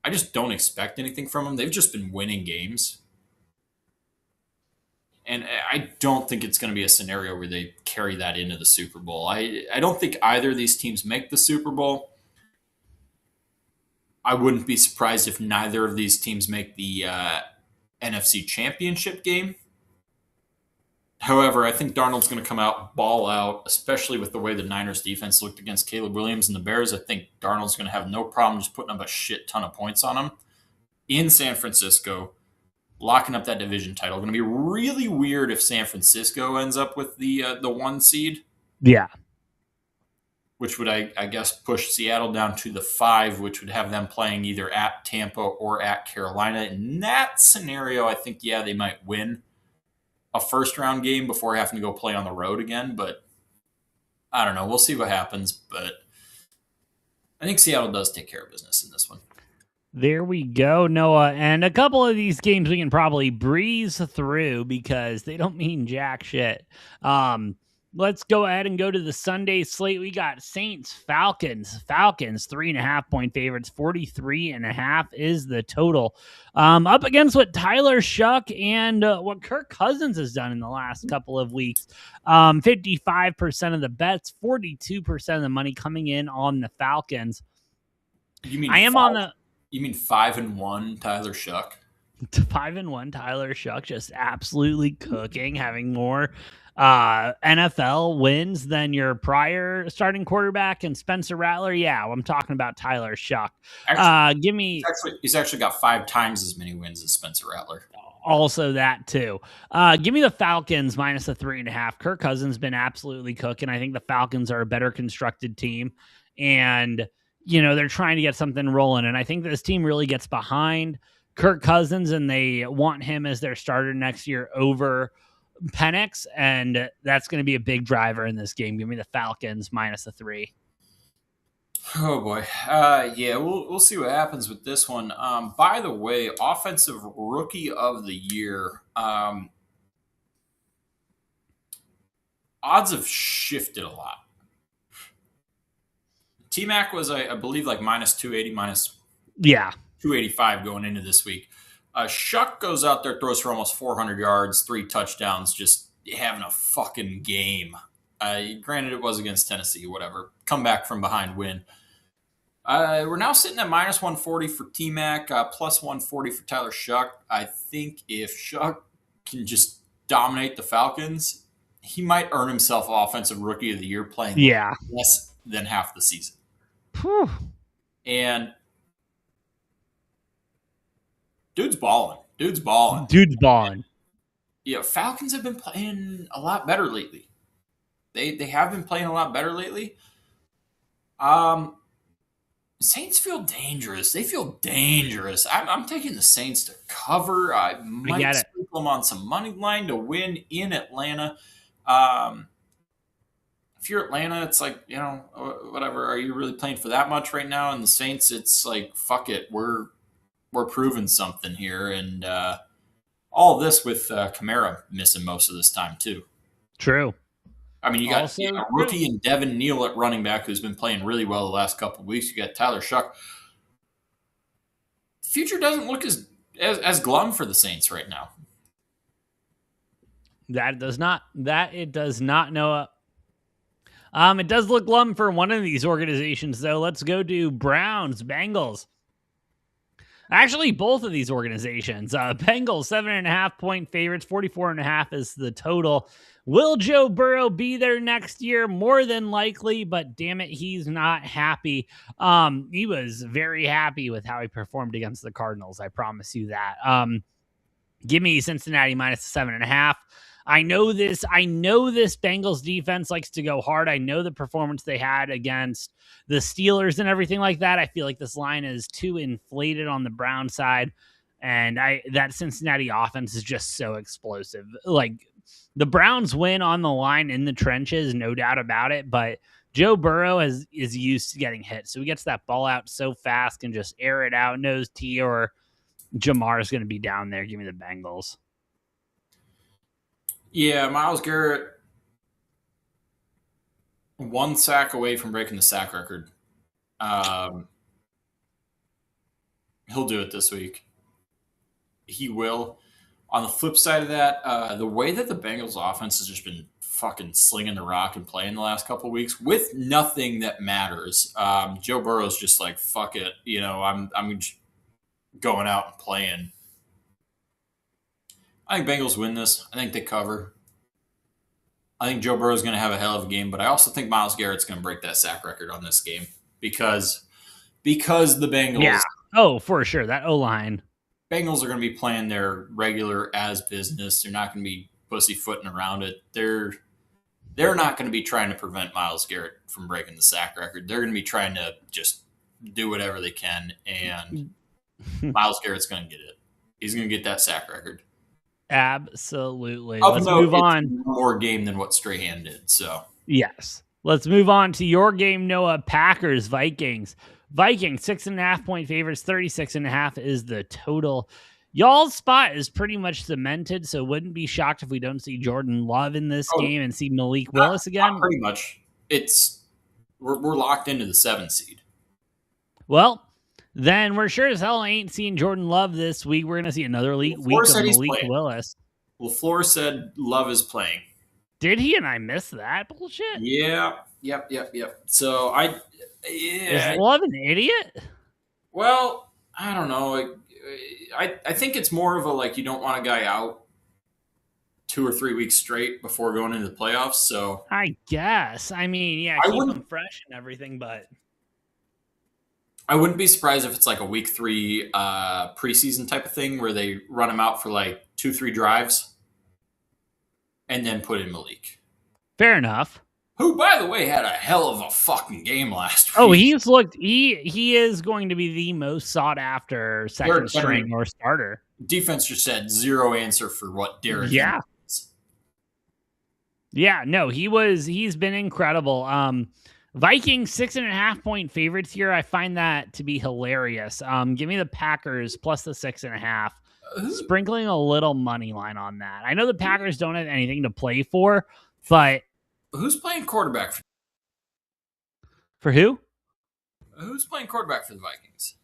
I just don't expect anything from them. They've just been winning games. And I don't think it's going to be a scenario where they carry that into the Super Bowl. I don't think either of these teams make the Super Bowl. I wouldn't be surprised if neither of these teams make the NFC Championship game. However, I think Darnold's going to come out, ball out, especially with the way the Niners defense looked against Caleb Williams and the Bears. I think Darnold's going to have no problem just putting up a shit ton of points on them in San Francisco, locking up that division title. Going to be really weird if San Francisco ends up with the 1 seed. Yeah. Which would, I guess, push Seattle down to the 5, which would have them playing either at Tampa or at Carolina. In that scenario, I think, they might win a first-round game before having to go play on the road again. But I don't know. We'll see what happens. But I think Seattle does take care of business in this one. There we go, Noah. And a couple of these games we can probably breeze through because they don't mean jack shit. Let's go ahead and go to the Sunday slate. We got Saints, Falcons. Falcons, 3.5-point favorites. 43.5 is the total. Up against what Tyler Shuck and what Kirk Cousins has done in the last couple of weeks. 55% of the bets, 42% of the money coming in on the Falcons. You mean You mean 5-1 Tyler Shuck? 5-1 Tyler Shuck, just absolutely cooking, having more NFL wins than your prior starting quarterback and Spencer Rattler. Yeah, I'm talking about Tyler Shuck. Actually, Give me he's actually got 5 times as many wins as Spencer Rattler. also that too. Give me the Falcons minus the 3.5. Kirk Cousins been absolutely cooking. I think the Falcons are a better constructed team, and they're trying to get something rolling. And I think this team really gets behind Kirk Cousins, and they want him as their starter next year over Penix, and that's going to be a big driver in this game. Give me the Falcons minus the 3. Oh boy, yeah, we'll see what happens with this one. By the way, offensive rookie of the year. Odds have shifted a lot. T Mac was, I believe, like minus 280, minus Yeah, 285 going into this week. Shuck goes out there, throws for almost 400 yards, 3 touchdowns, just having a fucking game. Granted, it was against Tennessee, whatever. Come back from behind win. We're now sitting at minus 140 for T Mac, plus 140 for Tyler Shuck. I think if Shuck can just dominate the Falcons, he might earn himself Offensive Rookie of the Year playing yeah. less than half the season. Whew. And dude's balling. Dude's balling. Dude's balling. Yeah, Falcons have been playing a lot better lately. They have been playing a lot better lately. Saints feel dangerous. They feel dangerous. I'm taking the Saints to cover. I might sprinkle them on some money line to win in Atlanta. If you're Atlanta, it's like, whatever. Are you really playing for that much right now? And the Saints, it's like, fuck it. We're proving something here. And all this with Kamara missing most of this time, too. True. I mean, you got a rookie and Devin Neal at running back who's been playing really well the last couple of weeks. You got Tyler Shuck. Future doesn't look as glum for the Saints right now. It does not, Noah. It does look glum for one of these organizations, though. Let's go to Browns, Bengals. Actually, both of these organizations. Bengals, 7.5-point favorites, 44.5 is the total. Will Joe Burrow be there next year? More than likely, but damn it, he's not happy. He was very happy with how he performed against the Cardinals. I promise you that. Give me Cincinnati minus 7.5. I know this Bengals defense likes to go hard. I know the performance they had against the Steelers and everything like that. I feel like this line is too inflated on the Brown side. And that Cincinnati offense is just so explosive. Like, the Browns win on the line in the trenches, no doubt about it. But Joe Burrow is used to getting hit. So he gets that ball out so fast and just air it out. Knows T or Jamar is going to be down there. Give me the Bengals. Yeah, Myles Garrett, 1 sack away from breaking the sack record. He'll do it this week. He will. On the flip side of that, the way that the Bengals offense has just been fucking slinging the rock and playing the last couple of weeks with nothing that matters. Joe Burrow's just like, fuck it. I'm going out and playing. I think Bengals win this. I think they cover. I think Joe Burrow's going to have a hell of a game, but I also think Myles Garrett's going to break that sack record on this game because the Bengals. Yeah. Oh, for sure. That O-line. Bengals are going to be playing their regular as business. They're not going to be pussyfooting around it. They're not going to be trying to prevent Myles Garrett from breaking the sack record. They're going to be trying to just do whatever they can, and Myles Garrett's going to get it. He's going to get that sack record. Absolutely. Let's move on. More game than what Strahan did. So yes, let's move on to your game, Noah. Packers, Vikings. Vikings, 6.5-point favorites, 36.5 is the total. Y'all's spot is pretty much cemented, so wouldn't be shocked if we don't see Jordan Love in this game and see Malik Willis again. Pretty much. We're locked into the 7 seed. Well, then we're sure as hell ain't seeing Jordan Love this week. We're going to see another week of Malik Willis. LaFleur said Love is playing. Did he? And I missed that bullshit? Yeah. Yep. So is Love an idiot? Well, I don't know. I think it's more of a, like, you don't want a guy out 2 or 3 weeks straight before going into the playoffs. So I guess. I mean, yeah, I keep them wouldn't fresh and everything, but I wouldn't be surprised if it's like a week 3 preseason type of thing where they run him out for like 2-3 drives and then put in Malik, fair enough. who, by the way, had a hell of a fucking game last Oh, week. he's looked. He is going to be the most sought after second string or starter. Defense just had zero answer for what Derrick Yeah. Henry is. Yeah, no, he's been incredible. Vikings 6.5-point favorites here. I find that to be hilarious. Give me the Packers plus the 6.5. Sprinkling a little money line on that. I know the Packers don't have anything to play for, but Who's playing quarterback? For who? Who's playing quarterback for the Vikings?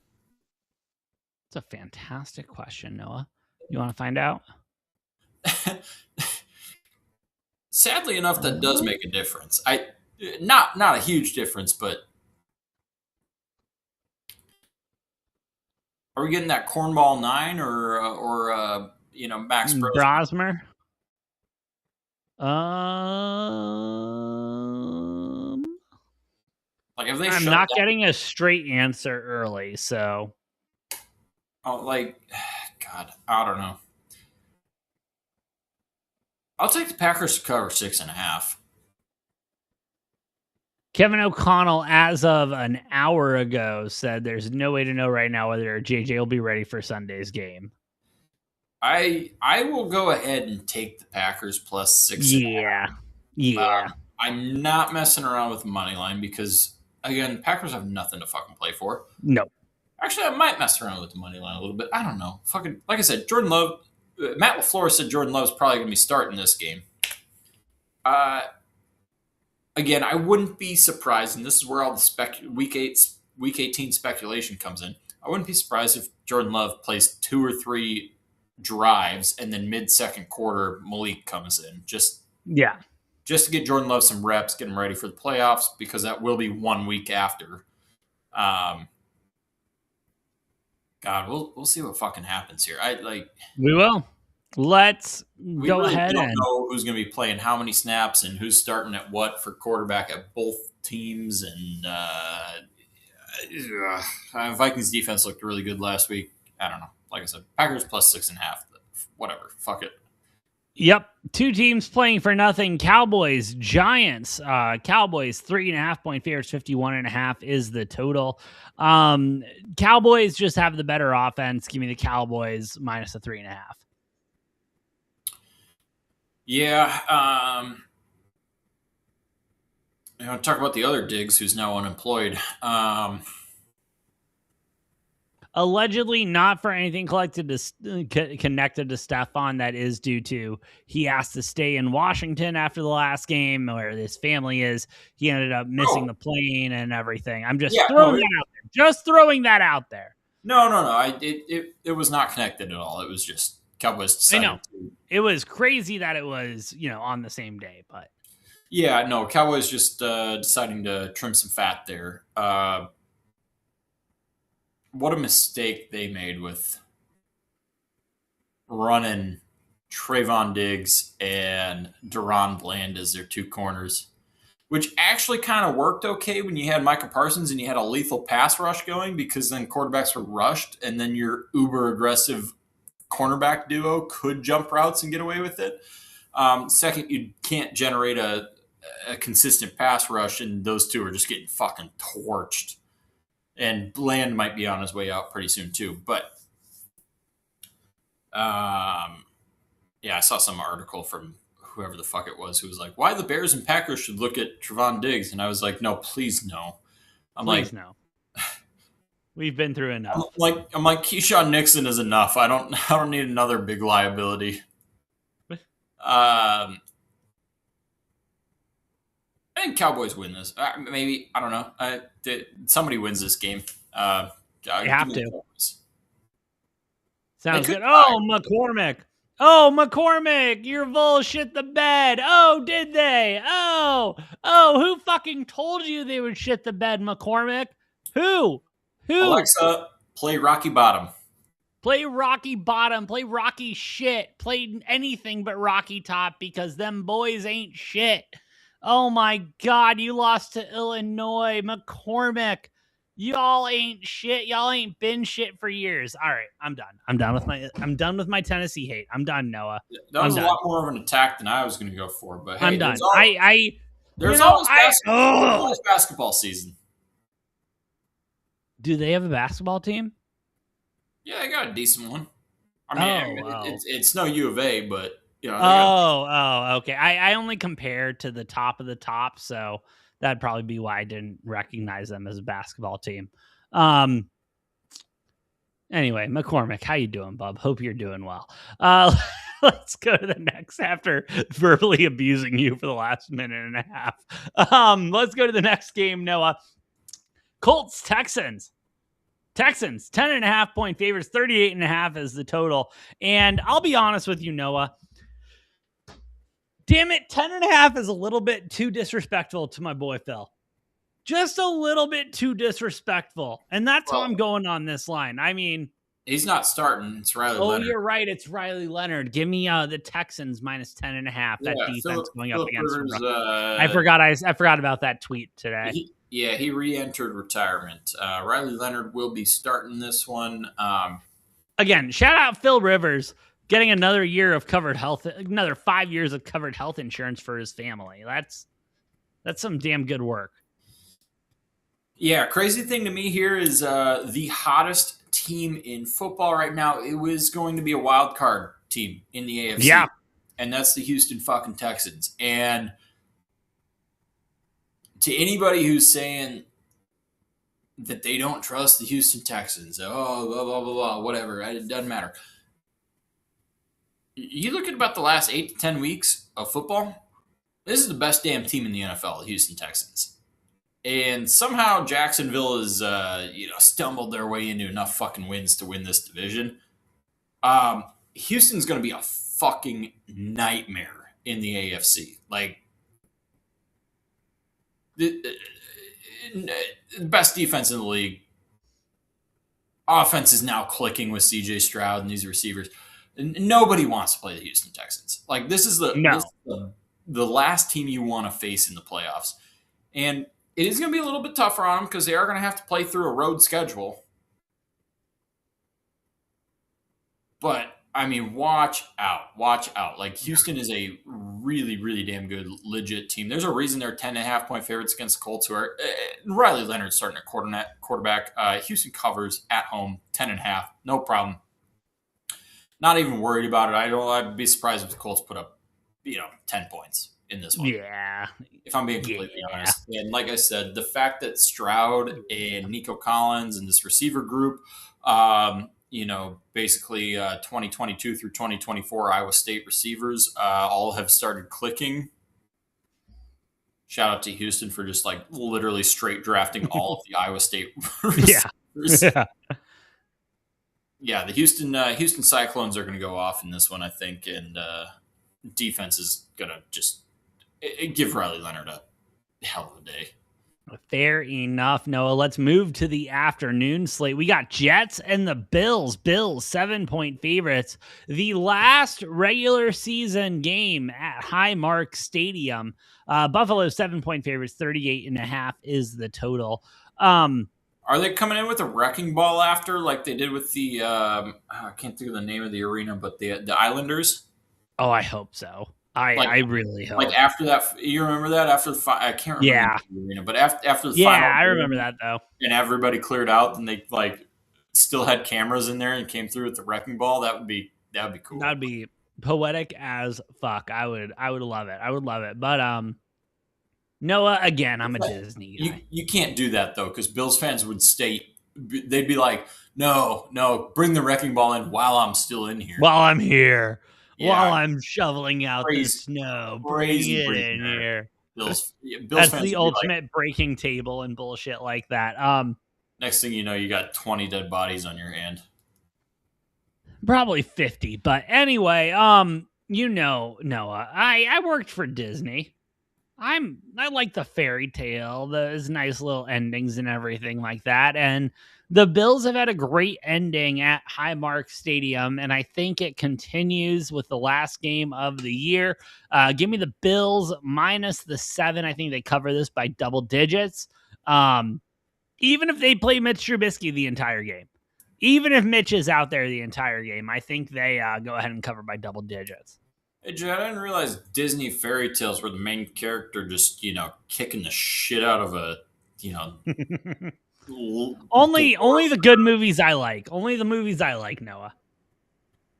It's a fantastic question, Noah. You want to find out? Sadly enough, that does make a difference. Not a huge difference, but are we getting that cornball 9 or Max Brosmer? Like if they I'm not getting a straight answer early, so God, I don't know. I'll take the Packers to cover 6.5. Kevin O'Connell, as of an hour ago, said there's no way to know right now whether JJ will be ready for Sunday's game. I will go ahead and take the Packers plus 6. Yeah. I'm not messing around with the money line because, again, the Packers have nothing to fucking play for. No. Actually, I might mess around with the money line a little bit. I don't know. Fucking, like I said, Jordan Love. Matt LaFleur said Jordan Love's probably going to be starting this game. Again, I wouldn't be surprised, and this is where all the week 18 speculation comes in. I wouldn't be surprised if Jordan Love plays 2 or 3 drives, and then mid-second quarter, Malik comes in. Just to get Jordan Love some reps, get him ready for the playoffs, because that will be 1 week after. God, we'll see what fucking happens here. We will. Let's go really ahead don't and know who's going to be playing how many snaps and who's starting at what for quarterback at both teams. And Vikings defense looked really good last week. I don't know. Like I said, Packers plus 6.5. Whatever. Fuck it. Yep. 2 teams playing for nothing. Cowboys, Giants. Cowboys 3.5-point favorites. 51.5 is the total. Cowboys just have the better offense. Give me the Cowboys minus a 3.5. Yeah. Talk about the other Diggs who's now unemployed. Allegedly not for anything connected to Stephon. That is due to he has to stay in Washington after the last game where his family is. He ended up missing the plane and everything. I'm just throwing that out there. Just throwing that out there. No. It was not connected at all. It was just Cowboys decided. I know. It was crazy that it was, on the same day, but yeah, no, Cowboys just deciding to trim some fat there. What a mistake they made with running Trayvon Diggs and Deron Bland as their 2 corners, which actually kind of worked okay when you had Micah Parsons and you had a lethal pass rush going, because then quarterbacks were rushed and then your uber aggressive cornerback duo could jump routes and get away with it. Second, you can't generate a consistent pass rush, and those 2 are just getting fucking torched. And Bland might be on his way out pretty soon too. But I saw some article from whoever the fuck it was who was like, why the Bears and Packers should look at Trevon Diggs. And I was like, no, please no. Please no. We've been through enough. I'm like Keyshawn Nixon is enough. I don't need another big liability. I think Cowboys win this. Maybe, I don't know. Somebody wins this game. You have to. Sounds good. Try. McCormick, your Bulls shit the bed. Oh, did they? Oh, who fucking told you they would shit the bed, McCormick? Who? Alexa, play Rocky Bottom. Play Rocky Bottom. Play Rocky shit. Play anything but Rocky Top because them boys ain't shit. Oh my God, you lost to Illinois. McCormick. Y'all ain't shit. Y'all ain't been shit for years. All right, I'm done. I'm done with my Tennessee hate. I'm done, Noah. That I'm was a done. lot more of an attack than I was going to go for. But I'm hey, done. there's always basketball season. Do they have a basketball team? Yeah, they got a decent one. I mean, it's no U of A, but you know. Okay. I only compared to the top of the top, so that'd probably be why I didn't recognize them as a basketball team. Anyway, McCormick, how you doing, bub? Hope you're doing well. Let's go to the next after verbally abusing you for the last minute and a half. Let's go to the next game, Noah. Colts, Texans. 10.5 point favorites, 38.5 is the total. And I'll be honest with you, Noah. Damn it, 10.5 is a little bit too disrespectful to my boy Phil. Just a little bit too disrespectful. And that's how I'm going on this line. I mean, he's not starting. It's Riley Leonard. You're right. It's Riley Leonard. Give me the Texans minus 10.5. That defense going up against I forgot about that tweet today. He re-entered retirement. Riley Leonard will be starting this one. Again, shout out Phil Rivers getting another year of covered health, another 5 years of covered health insurance for his family. That's some damn good work. Yeah, crazy thing to me here is the hottest team in football right now. It was going to be a wild card team in the AFC. Yeah. And that's the Houston fucking Texans. And to anybody who's saying that they don't trust the Houston Texans, blah, blah, blah, blah, whatever, it doesn't matter. You look at about the last 8 to 10 weeks of football, this is the best damn team in the NFL, the Houston Texans. And somehow Jacksonville has, stumbled their way into enough fucking wins to win this division. Houston's going to be a fucking nightmare in the AFC. Like, the best defense in the league. Offense is now clicking with C.J. Stroud and these receivers. Nobody wants to play the Houston Texans. Like, this is the last team you want to face in the playoffs. And it is going to be a little bit tougher on them because they are going to have to play through a road schedule. But, I mean, watch out. Watch out. Like, Houston is a really, really damn good, legit team. There's a reason they're 10.5 point favorites against the Colts, who are Riley Leonard starting at quarterback. Houston covers at home, 10.5. No problem. Not even worried about it. I'd be surprised if the Colts put up, 10 points in this one. Yeah. If I'm being completely honest. And like I said, the fact that Stroud and Nico Collins and this receiver group, basically 2022 through 2024 Iowa State receivers all have started clicking. Shout out to Houston for just like literally straight drafting all of the Iowa State receivers. Yeah, the Houston Cyclones are going to go off in this one, I think, and defense is going to just give Riley Leonard a hell of a day. Fair enough, Noah. Let's move to the afternoon slate. We got Jets and the Bills. Bills, 7-point favorites. The last regular season game at Highmark Stadium. Buffalo, 7-point favorites. 38.5 is the total. Are they coming in with a wrecking ball after, like they did with the I can't think of the name of the arena, but the Islanders? Oh, I hope so. I really hope. Like after that, you remember that after the I can't remember the arena, but after the final. Yeah, I remember that though. And everybody cleared out, and they like still had cameras in there and came through with the wrecking ball. That would be cool. That'd be poetic as fuck. I would love it. I would love it. But Noah, again, I'm a Disney guy. You can't do that though, because Bills fans would they'd be like, no, bring the wrecking ball in while I'm still in here. While I'm here. Yeah. While I'm shoveling out the snow, bring it in here. Bills That's fans the ultimate breaking table and bullshit like that. Next thing you know, you got 20 dead bodies on your hand. Probably 50, but anyway, Noah, I worked for Disney. I like the fairy tale, those nice little endings and everything like that. And the Bills have had a great ending at Highmark Stadium, and I think it continues with the last game of the year. Give me the Bills minus the 7. I think they cover this by double digits. Even if they play Mitch Trubisky the entire game, even if Mitch is out there the entire game, I think they go ahead and cover by double digits. Hey, Jay, I didn't realize Disney fairy tales were the main character just, kicking the shit out of a, you know, only the good movies I like. Only the movies I like, Noah.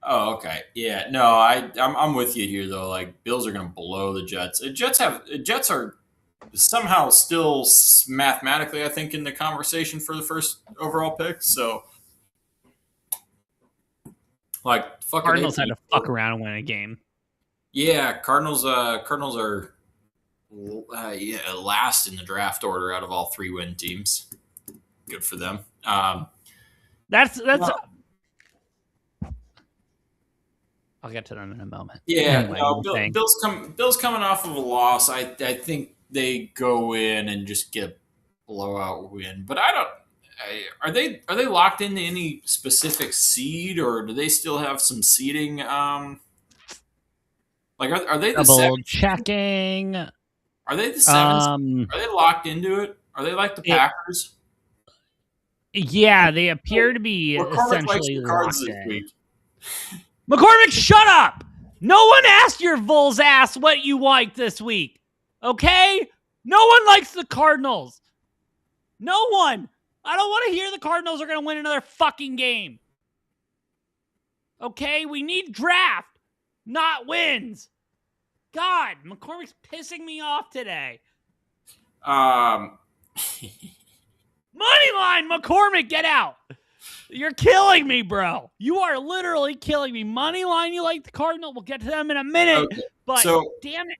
Oh, okay. Yeah. No, I'm with you here though. Like Bills are going to blow the Jets. Jets are somehow still mathematically, I think, in the conversation for the first overall pick. So, like, fuck it. Cardinals had to fuck around and win a game. Yeah, Cardinals. Cardinals are last in the draft order out of all 3-win teams. Good for them. That's. Well, I'll get to them in a moment. Yeah, anyway, no, Bill's coming off of a loss. I think they go in and just get a blowout win. But I don't. Are they locked into any specific seed, or do they still have some seeding? Like are they the double checking? Are they the 7? Are they locked into it? Are they like the Packers? Yeah, they appear to be essentially locked in. This week. McCormick, shut up! No one asked your Vols ass what you liked this week. Okay? No one likes the Cardinals. No one. I don't want to hear the Cardinals are going to win another fucking game. Okay? We need draft, not wins. God, McCormick's pissing me off today. Moneyline, McCormick, get out. You're killing me, bro. You are literally killing me. Money line, you like the Cardinal. We'll get to them in a minute. Okay. But so, damn it.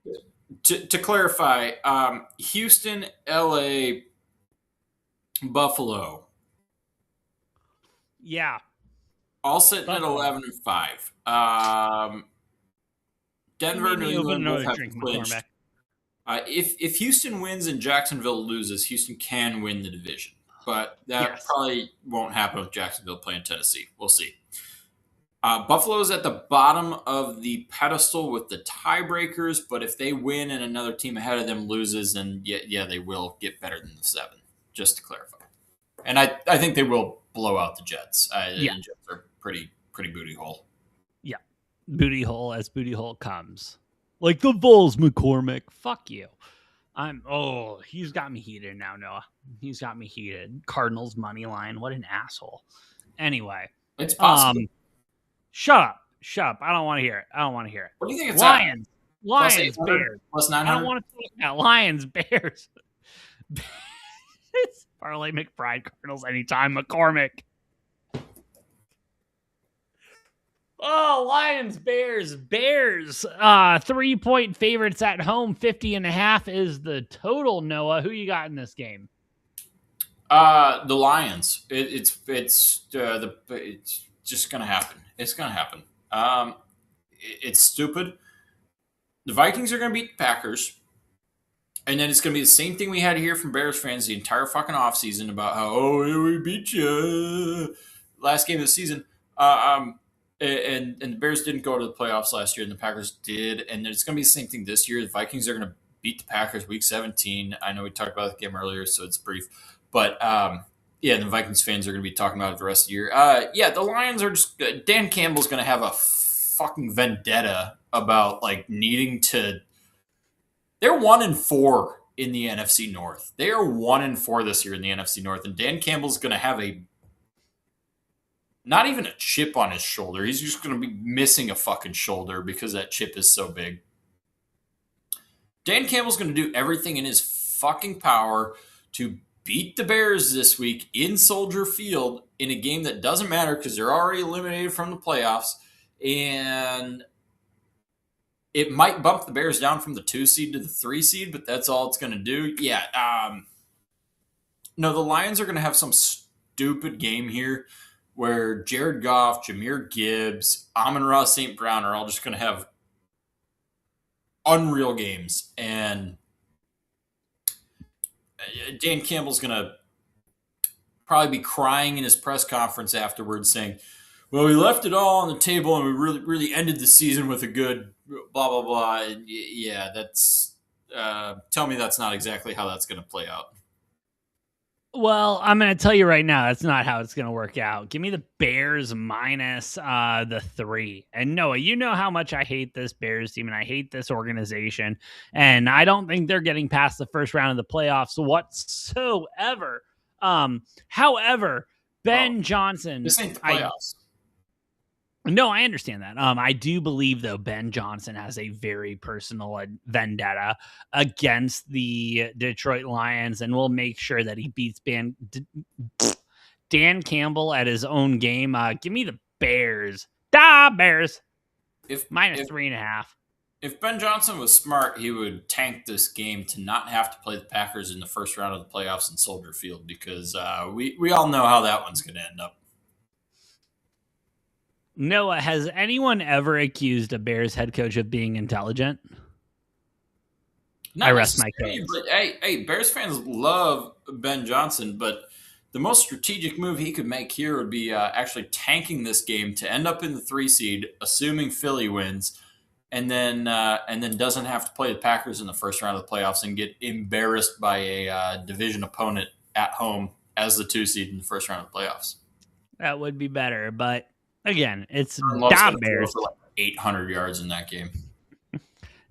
To clarify, Houston, LA, Buffalo. Yeah. All sitting Buffalo. At 11-5. Denver, New England both have clinched. If Houston wins and Jacksonville loses, Houston can win the division. But that probably won't happen with Jacksonville playing Tennessee. We'll see. Buffalo's at the bottom of the pedestal with the tiebreakers, but if they win and another team ahead of them loses, then yeah, they will get better than the 7, just to clarify. And I think they will blow out the Jets. The Jets are pretty booty hole. Yeah, booty hole as booty hole comes. Like the Vols, McCormick. Fuck you. He's got me heated now, Noah. He's got me heated. Cardinals money line. What an asshole. Anyway. It's possible. Shut up. I don't want to hear it. What do you think it's Lions, at? Bears. Plus 900? I don't want to talk about Lions, Bears. Parlay McBride, Cardinals anytime. McCormick. Oh, Lions, Bears. 3-point favorites at home. 50.5 is the total, Noah. Who you got in this game? The Lions. It's just going to happen. It's going to happen. It's stupid. The Vikings are going to beat the Packers. And then it's going to be the same thing we had to hear from Bears fans the entire fucking offseason about how, we beat you last game of the season. And the Bears didn't go to the playoffs last year, and the Packers did. And it's going to be the same thing this year. The Vikings are going to beat the Packers week 17. I know we talked about the game earlier, so it's brief. But, the Vikings fans are going to be talking about it the rest of the year. The Lions are just – Dan Campbell's going to have a fucking vendetta about, needing to – they're 1-4 in the NFC North. They are 1-4 this year in the NFC North, and Dan Campbell's going to have not even a chip on his shoulder. He's just going to be missing a fucking shoulder because that chip is so big. Dan Campbell's going to do everything in his fucking power to beat the Bears this week in Soldier Field in a game that doesn't matter because they're already eliminated from the playoffs. And it might bump the Bears down from the 2 seed to the 3 seed, but that's all it's going to do. Yeah. No, the Lions are going to have some stupid game here where Jared Goff, Jahmyr Gibbs, Amon-Ra St. Brown are all just going to have unreal games. And Dan Campbell's going to probably be crying in his press conference afterwards, saying, "Well, we left it all on the table, and we really ended the season with a good blah blah blah." And yeah, that's tell me that's not exactly how that's going to play out. Well, I'm going to tell you right now, that's not how it's going to work out. Give me the Bears minus the 3. And Noah, you know how much I hate this Bears team and I hate this organization. And I don't think they're getting past the first round of the playoffs whatsoever. However, Oh, Ben Johnson, this ain't the I playoffs. no, I understand that. I do believe though Ben Johnson has a very personal vendetta against the Detroit Lions, and will make sure that he beats Dan Campbell at his own game. Give me the Bears. Da Bears If minus if 3.5. if Ben Johnson was smart, he would tank this game to not have to play the Packers in the first round of the playoffs in Soldier Field because we all know how that one's going to end up. Noah, has anyone ever accused a Bears head coach of being intelligent? I Not rest my necessarily, case. but hey, Bears fans love Ben Johnson, but the most strategic move he could make here would be actually tanking this game to end up in the 3 seed, assuming Philly wins, and then doesn't have to play the Packers in the first round of the playoffs and get embarrassed by a division opponent at home as the 2 seed in the first round of the playoffs. That would be better, but again, it's Love's da going to throw Bears. for like 800 yards in that game.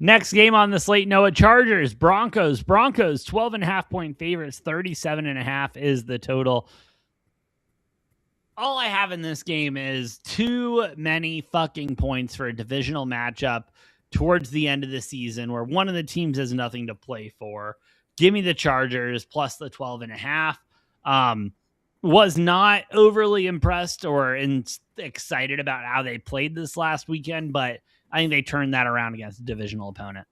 Next game on the slate, Noah, Chargers, Broncos. Broncos, 12.5-point favorites, 37.5 is the total. All I have in this game is too many fucking points for a divisional matchup towards the end of the season where one of the teams has nothing to play for. Give me the Chargers plus the 12.5. Was not overly impressed or excited about how they played this last weekend, but I think they turned that around against a divisional opponent.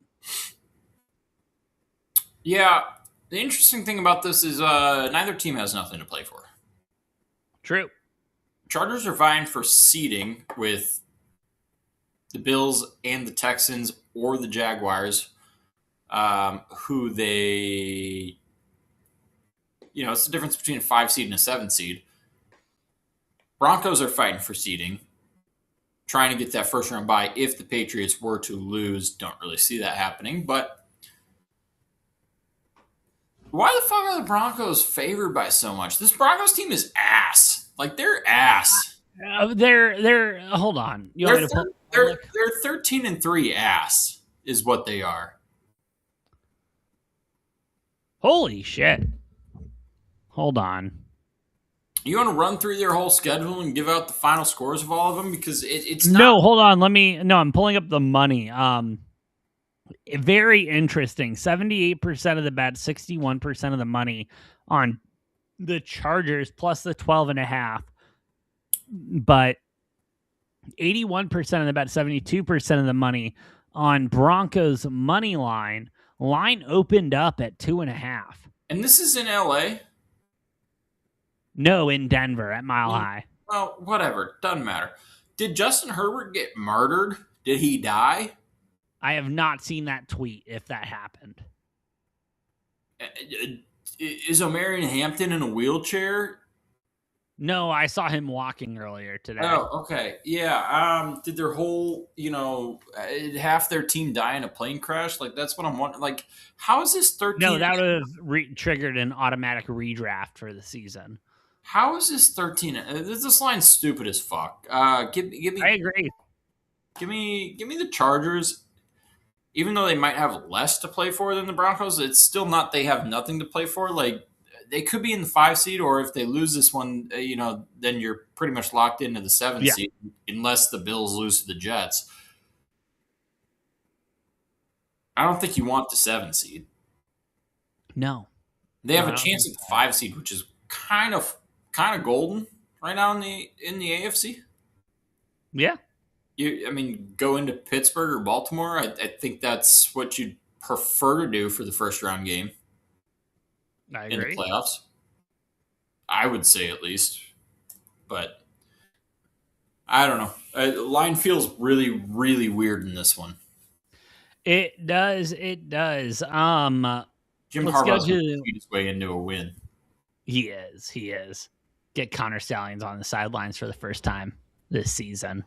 Yeah, the interesting thing about this is neither team has nothing to play for. True. Chargers are vying for seeding with the Bills and the Texans or the Jaguars, who they, it's the difference between a 5 seed and a 7 seed. Broncos are fighting for seeding, trying to get that first round bye if the Patriots were to lose. Don't really see that happening, but why the fuck are the Broncos favored by so much? This Broncos team is ass. Like, they're ass. They're hold on. You want me to pull? They're 13-3 ass is what they are. Holy shit. Hold on. You want to run through their whole schedule and give out the final scores of all of them? Because it's not. No, hold on. I'm pulling up the money. Very interesting. 78% of the bet, 61% of the money on the Chargers plus the 12.5. But 81% of the bet, 72% of the money on Broncos money line. Line opened up at 2.5. And this is in LA? No, in Denver at Mile High. Well, whatever. Doesn't matter. Did Justin Herbert get murdered? Did he die? I have not seen that tweet if that happened. Is Omarion Hampton in a wheelchair? No, I saw him walking earlier today. Oh, okay. Yeah. Did their whole, half their team die in a plane crash? Like, that's what I'm wondering. Like, how is this 13? No, that would have triggered an automatic redraft for the season. How is this 13? This line's stupid as fuck. Give me. I agree. Give me the Chargers. Even though they might have less to play for than the Broncos, it's still not they have nothing to play for. Like, they could be in the 5 seed, or if they lose this one, then you're pretty much locked into the 7 seed, unless the Bills lose to the Jets. I don't think you want the 7 seed. No, they have a chance at the 5 seed, which is kind of golden right now in the AFC. Yeah. Go into Pittsburgh or Baltimore. I think that's what you'd prefer to do for the first round game. I agree. In the playoffs. I would say at least. But I don't know. The line feels really, really weird in this one. It does. Jim Let's go Harbaugh's going to to. cheat his way into a win. He is. He is. Get Connor Stallions on the sidelines for the first time this season.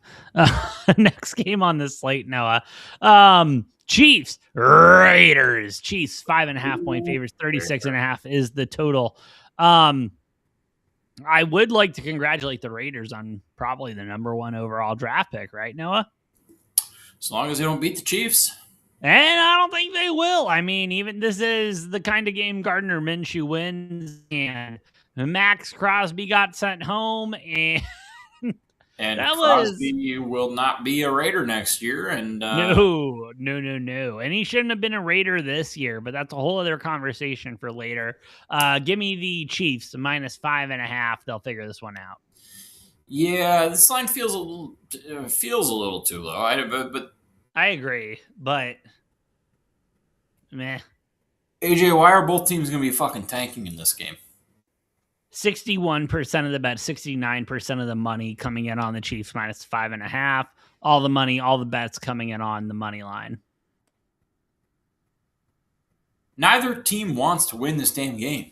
Next game on the slate, Noah. Chiefs, Raiders. Chiefs, 5.5-point favorites. 36.5 is the total. I would like to congratulate the Raiders on probably the number 1 overall draft pick, right, Noah? As long as they don't beat the Chiefs. And I don't think they will. I mean, even this is the kind of game Gardner Minshew wins, and Max Crosby got sent home, and that Crosby will not be a Raider next year. And no. And he shouldn't have been a Raider this year, but that's a whole other conversation for later. Give me the Chiefs, -5.5. They'll figure this one out. Yeah, this line feels a little too low. But I agree, but meh. AJ, why are both teams going to be fucking tanking in this game? 61% of the bet, 69% of the money coming in on the Chiefs -5.5. All the money, all the bets coming in on the money line. Neither team wants to win this damn game.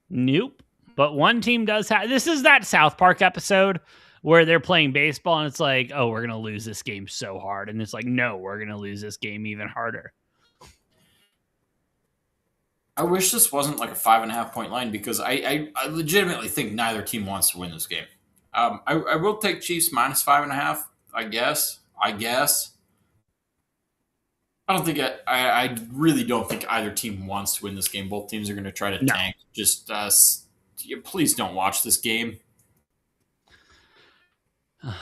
Nope. But one team does have. This is that South Park episode where they're playing baseball and it's like, oh, we're going to lose this game so hard. And it's like, no, we're going to lose this game even harder. I wish this wasn't like a 5.5-point line because I legitimately think neither team wants to win this game. I will take Chiefs -5.5. I guess. I don't think I really don't think either team wants to win this game. Both teams are going to try to tank. Just please don't watch this game.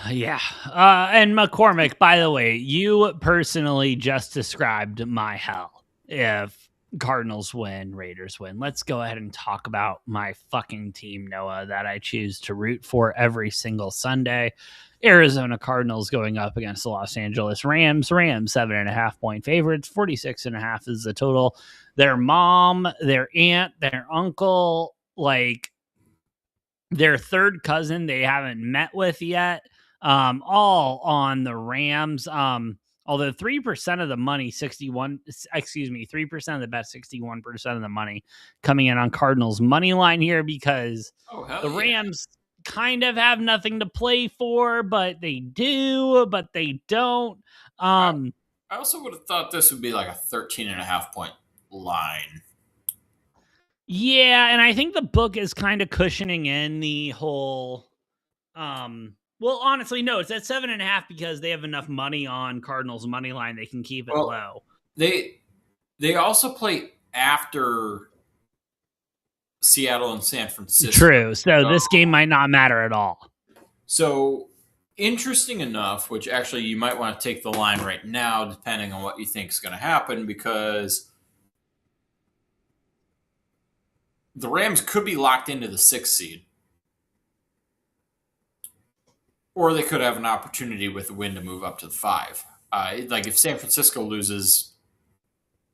Yeah. And McCormick, by the way, you personally just described my hell if Cardinals win, Raiders win. Let's go ahead and talk about my fucking team, Noah, that I choose to root for every single Sunday. Arizona Cardinals going up against the Los Angeles Rams. Rams 7.5-point favorites. 46.5 is the total. Their mom, their aunt, their uncle, like their third cousin they haven't met with yet, all on the Rams. Although 3% of the money, 3% of the bet, 61% of the money coming in on Cardinals money line here because the Rams kind of have nothing to play for, but they do, but they don't. I also would have thought this would be like a 13.5-point line. Yeah, and I think the book is kind of cushioning in the whole well, honestly, no, it's at 7.5 because they have enough money on Cardinals money line. They can keep it low. They also play after Seattle and San Francisco. True. So this game might not matter at all. So interesting enough, which actually you might want to take the line right now, depending on what you think is going to happen, because the Rams could be locked into the 6th seed. Or they could have an opportunity with a win to move up to the 5. Like if San Francisco loses,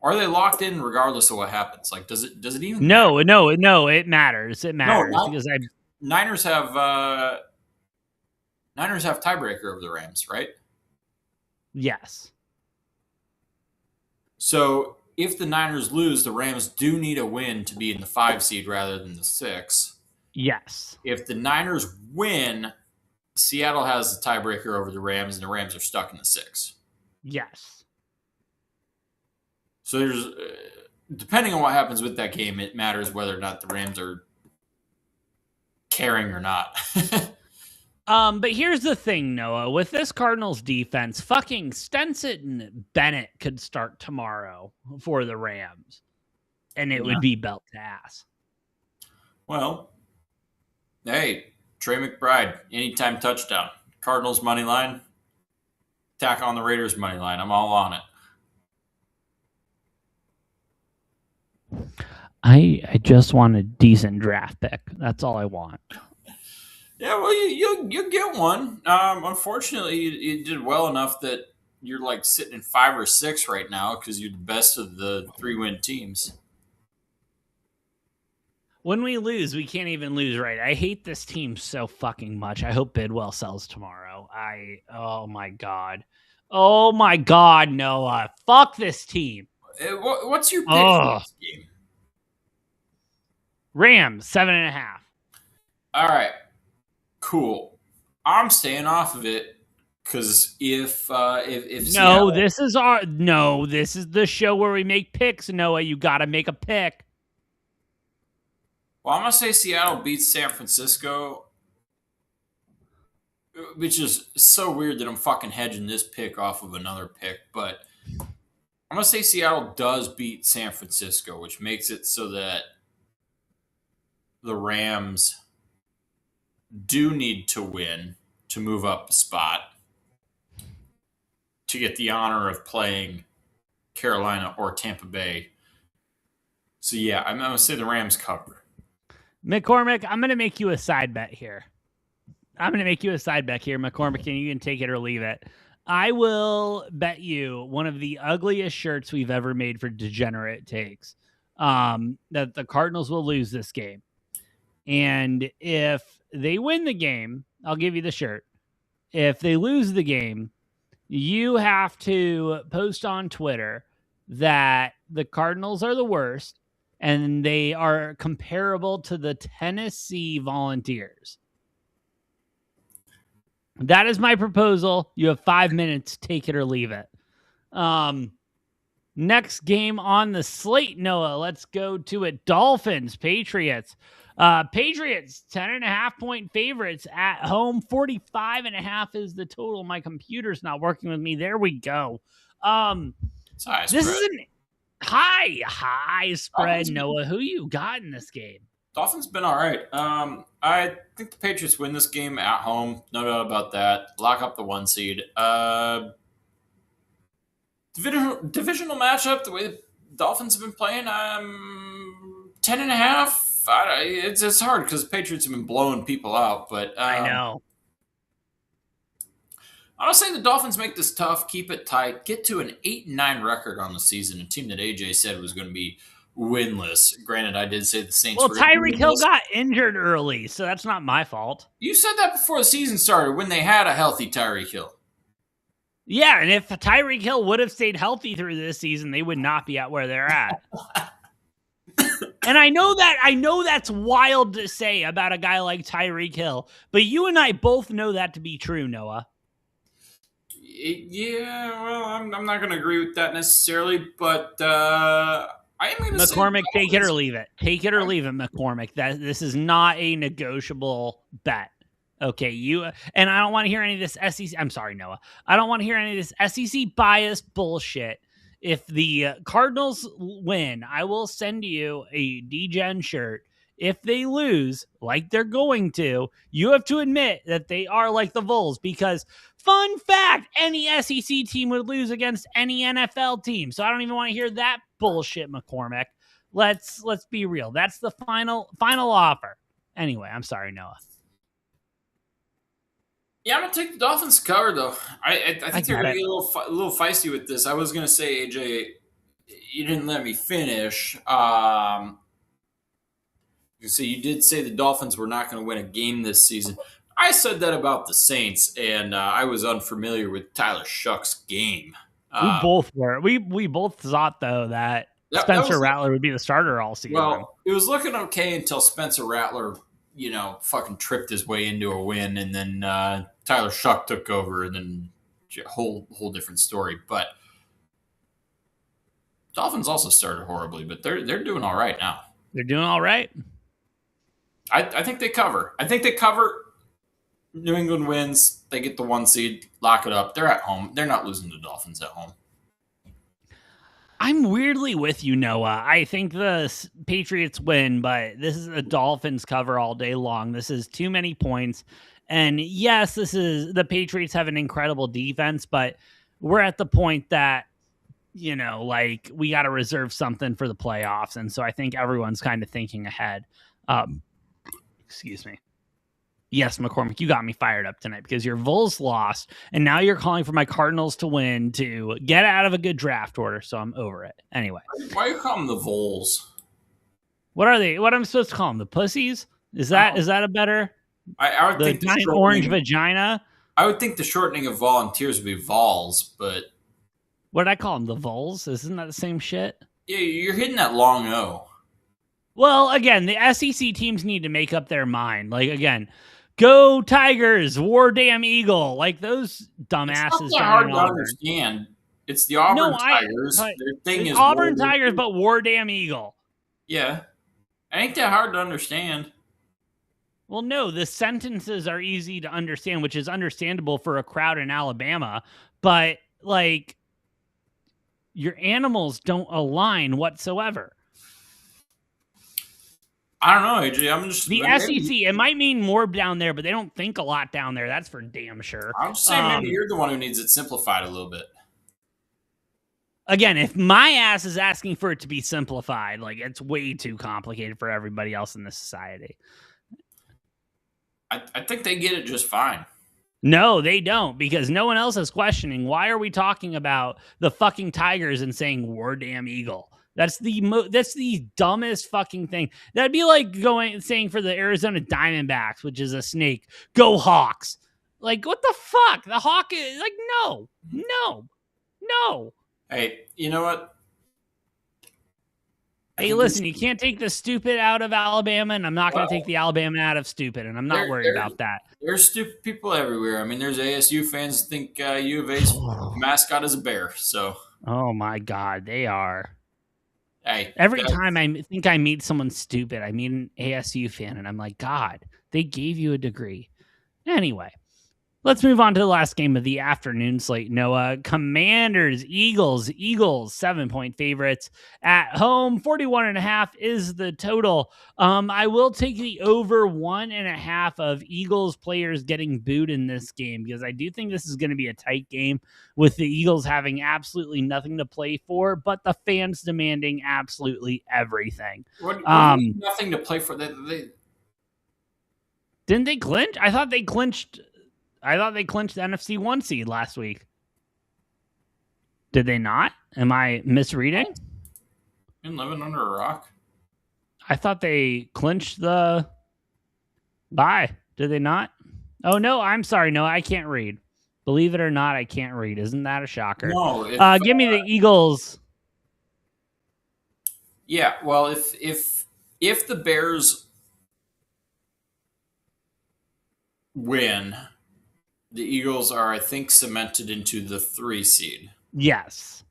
are they locked in regardless of what happens? Like does it even matter? No, it matters. It matters because Niners have tiebreaker over the Rams, right? Yes. So if the Niners lose, the Rams do need a win to be in the 5 seed rather than the 6. Yes. If the Niners win, Seattle has the tiebreaker over the Rams, and the Rams are stuck in the 6. Yes. So there's, depending on what happens with that game, it matters whether or not the Rams are caring or not. But here's the thing, Noah. With this Cardinals defense, fucking Stenson Bennett could start tomorrow for the Rams, and it would be belt to ass. Well, hey, Trey McBride, anytime touchdown. Cardinals money line. Tack on the Raiders money line. I'm all on it. I just want a decent draft pick. That's all I want. Yeah, well, you get one. Unfortunately, you did well enough that you're like sitting in 5 or 6 right now because you're the best of the 3-win teams. When we lose, we can't even lose right. I hate this team so fucking much. I hope Bidwell sells tomorrow. Oh my God, Noah. Fuck this team. What's your pick for Oh, this game? Rams 7.5. All right, cool. I'm staying off of it because if No, Seattle, this is the show where we make picks, Noah. You got to make a pick. well, I'm gonna say Seattle beats San Francisco, which is so weird that I'm fucking hedging this pick off of another pick, but I'm gonna say Seattle does beat San Francisco, which makes it so that the Rams do need to win to move up a spot to get the honor of playing Carolina or Tampa Bay. So yeah, I'm gonna say the Rams cover. McCormick, I'm going to make you a side bet here. McCormick, and you can take it or leave it. I will bet you one of the ugliest shirts we've ever made for Degenerate Takes that the Cardinals will lose this game. And if they win the game, I'll give you the shirt. If they lose the game, you have to post on Twitter that the Cardinals are the worst and they are comparable to the Tennessee Volunteers. That is my proposal. You have 5 minutes. Take it or leave it. Next game on the slate, Noah. Let's go to it. Dolphins, Patriots. Patriots, 10.5-point favorites at home. 45.5 is the total. My computer's not working with me. There we go. This is an high spread, Noah. Who you got in this game? Dolphins been all right. I think the Patriots win this game at home. No doubt about that. Lock up the 1 seed. Divisional matchup. The way the Dolphins have been playing, 10.5. It's hard because the Patriots have been blowing people out. But I know. I'm gonna say the Dolphins make this tough, keep it tight, get to an 8-9 record on the season. A team that AJ said was going to be winless. Granted, I did say the Saints. Well, Tyreek Hill got injured early, so that's not my fault. You said that before the season started when they had a healthy Tyreek Hill. Yeah, and if Tyreek Hill would have stayed healthy through this season, they would not be at where they're at. And I know that's wild to say about a guy like Tyreek Hill, but you and I both know that to be true, Noah. Yeah, well, I'm not going to agree with that necessarily, but I am going to say McCormick, take it or leave it. Take it or leave it, McCormick. This is not a negotiable bet. Okay, and I don't want to hear any of this SEC. I'm sorry, Noah. I don't want to hear any of this SEC bias bullshit. If the Cardinals win, I will send you a DGen shirt. If they lose, like they're going to, you have to admit that they are like the Vols because, fun fact, any SEC team would lose against any NFL team. So I don't even want to hear that bullshit, McCormick. Let's be real. That's the final offer. Anyway, I'm sorry, Noah. Yeah, I'm gonna take the Dolphins cover though. I think they're gonna get a little feisty with this. I was gonna say, AJ, you didn't let me finish. So you did say the Dolphins were not going to win a game this season. I said that about the Saints, and I was unfamiliar with Tyler Shuck's game. We both were. We both thought though that Spencer Rattler would be the starter all season. Well, it was looking okay until Spencer Rattler, fucking tripped his way into a win, and then Tyler Shuck took over, and then whole different story. But Dolphins also started horribly, but they're doing all right now. They're doing all right. I think they cover. I think they cover. New England wins. They get the 1 seed. Lock it up. They're at home. They're not losing to Dolphins at home. I'm weirdly with you, Noah. I think the Patriots win, but this is a Dolphins cover all day long. This is too many points. And yes, the Patriots have an incredible defense, but we're at the point that, we got to reserve something for the playoffs. And so I think everyone's kind of thinking ahead. Excuse me. Yes, McCormick, you got me fired up tonight because your Vols lost, and now you're calling for my Cardinals to win to get out of a good draft order, so I'm over it. Anyway. Why are you calling them the Vols? What are they? What am I supposed to call them? The pussies? Is that a better? I would think the giant orange vagina? I would think the shortening of volunteers would be Vols, but What did I call them? The Vols? Isn't that the same shit? Yeah, you're hitting that long O. Well, again, the SEC teams need to make up their mind. Like, again, go Tigers, war damn Eagle. Like those It's not dumbasses that down in hard to Auburn. understand. It's the No, Auburn Tigers. but Their thing is Auburn Tigers, but war damn Eagle. Yeah. It ain't that hard to understand. Well, no, the sentences are easy to understand, which is understandable for a crowd in Alabama. But, like, your animals don't align whatsoever. I don't know, AJ. I'm just the SEC. It might mean more down there, but they don't think a lot down there. That's for damn sure. I'm just saying maybe you're the one who needs it simplified a little bit. Again, if my ass is asking for it to be simplified, like it's way too complicated for everybody else in the society. I think they get it just fine. No, they don't, because no one else is questioning why are we talking about the fucking Tigers and saying war damn Eagle. That's the dumbest fucking thing. That'd be like saying for the Arizona Diamondbacks, which is a snake, go Hawks. Like, what the fuck? The Hawk is like, no. Hey, you know what? Hey, listen, you can't take the stupid out of Alabama, and I'm not going to take the Alabama out of stupid, and I'm not worried about that. There's stupid people everywhere. I mean, there's ASU fans that think U of A's mascot is a bear. So, oh my God, they are. Hey, every time I think I meet someone stupid, I meet an ASU fan, and I'm like, God, they gave you a degree. Anyway, let's move on to the last game of the afternoon slate, Noah. Commanders, Eagles, 7-point favorites at home. 41.5 is the total. I will take the over 1.5 of Eagles players getting booed in this game, because I do think this is going to be a tight game with the Eagles having absolutely nothing to play for, but the fans demanding absolutely everything. What nothing to play for? Didn't they clinch? I thought they clinched the NFC 1 seed last week. Did they not? Am I misreading? Been living under a rock. I thought they clinched the bye. Did they not? Oh, no, I'm sorry. No, I can't read. Believe it or not, I can't read. Isn't that a shocker? No. Give me the Eagles. Yeah, well, if the Bears win, the Eagles are, I think, cemented into the 3 seed. Yes.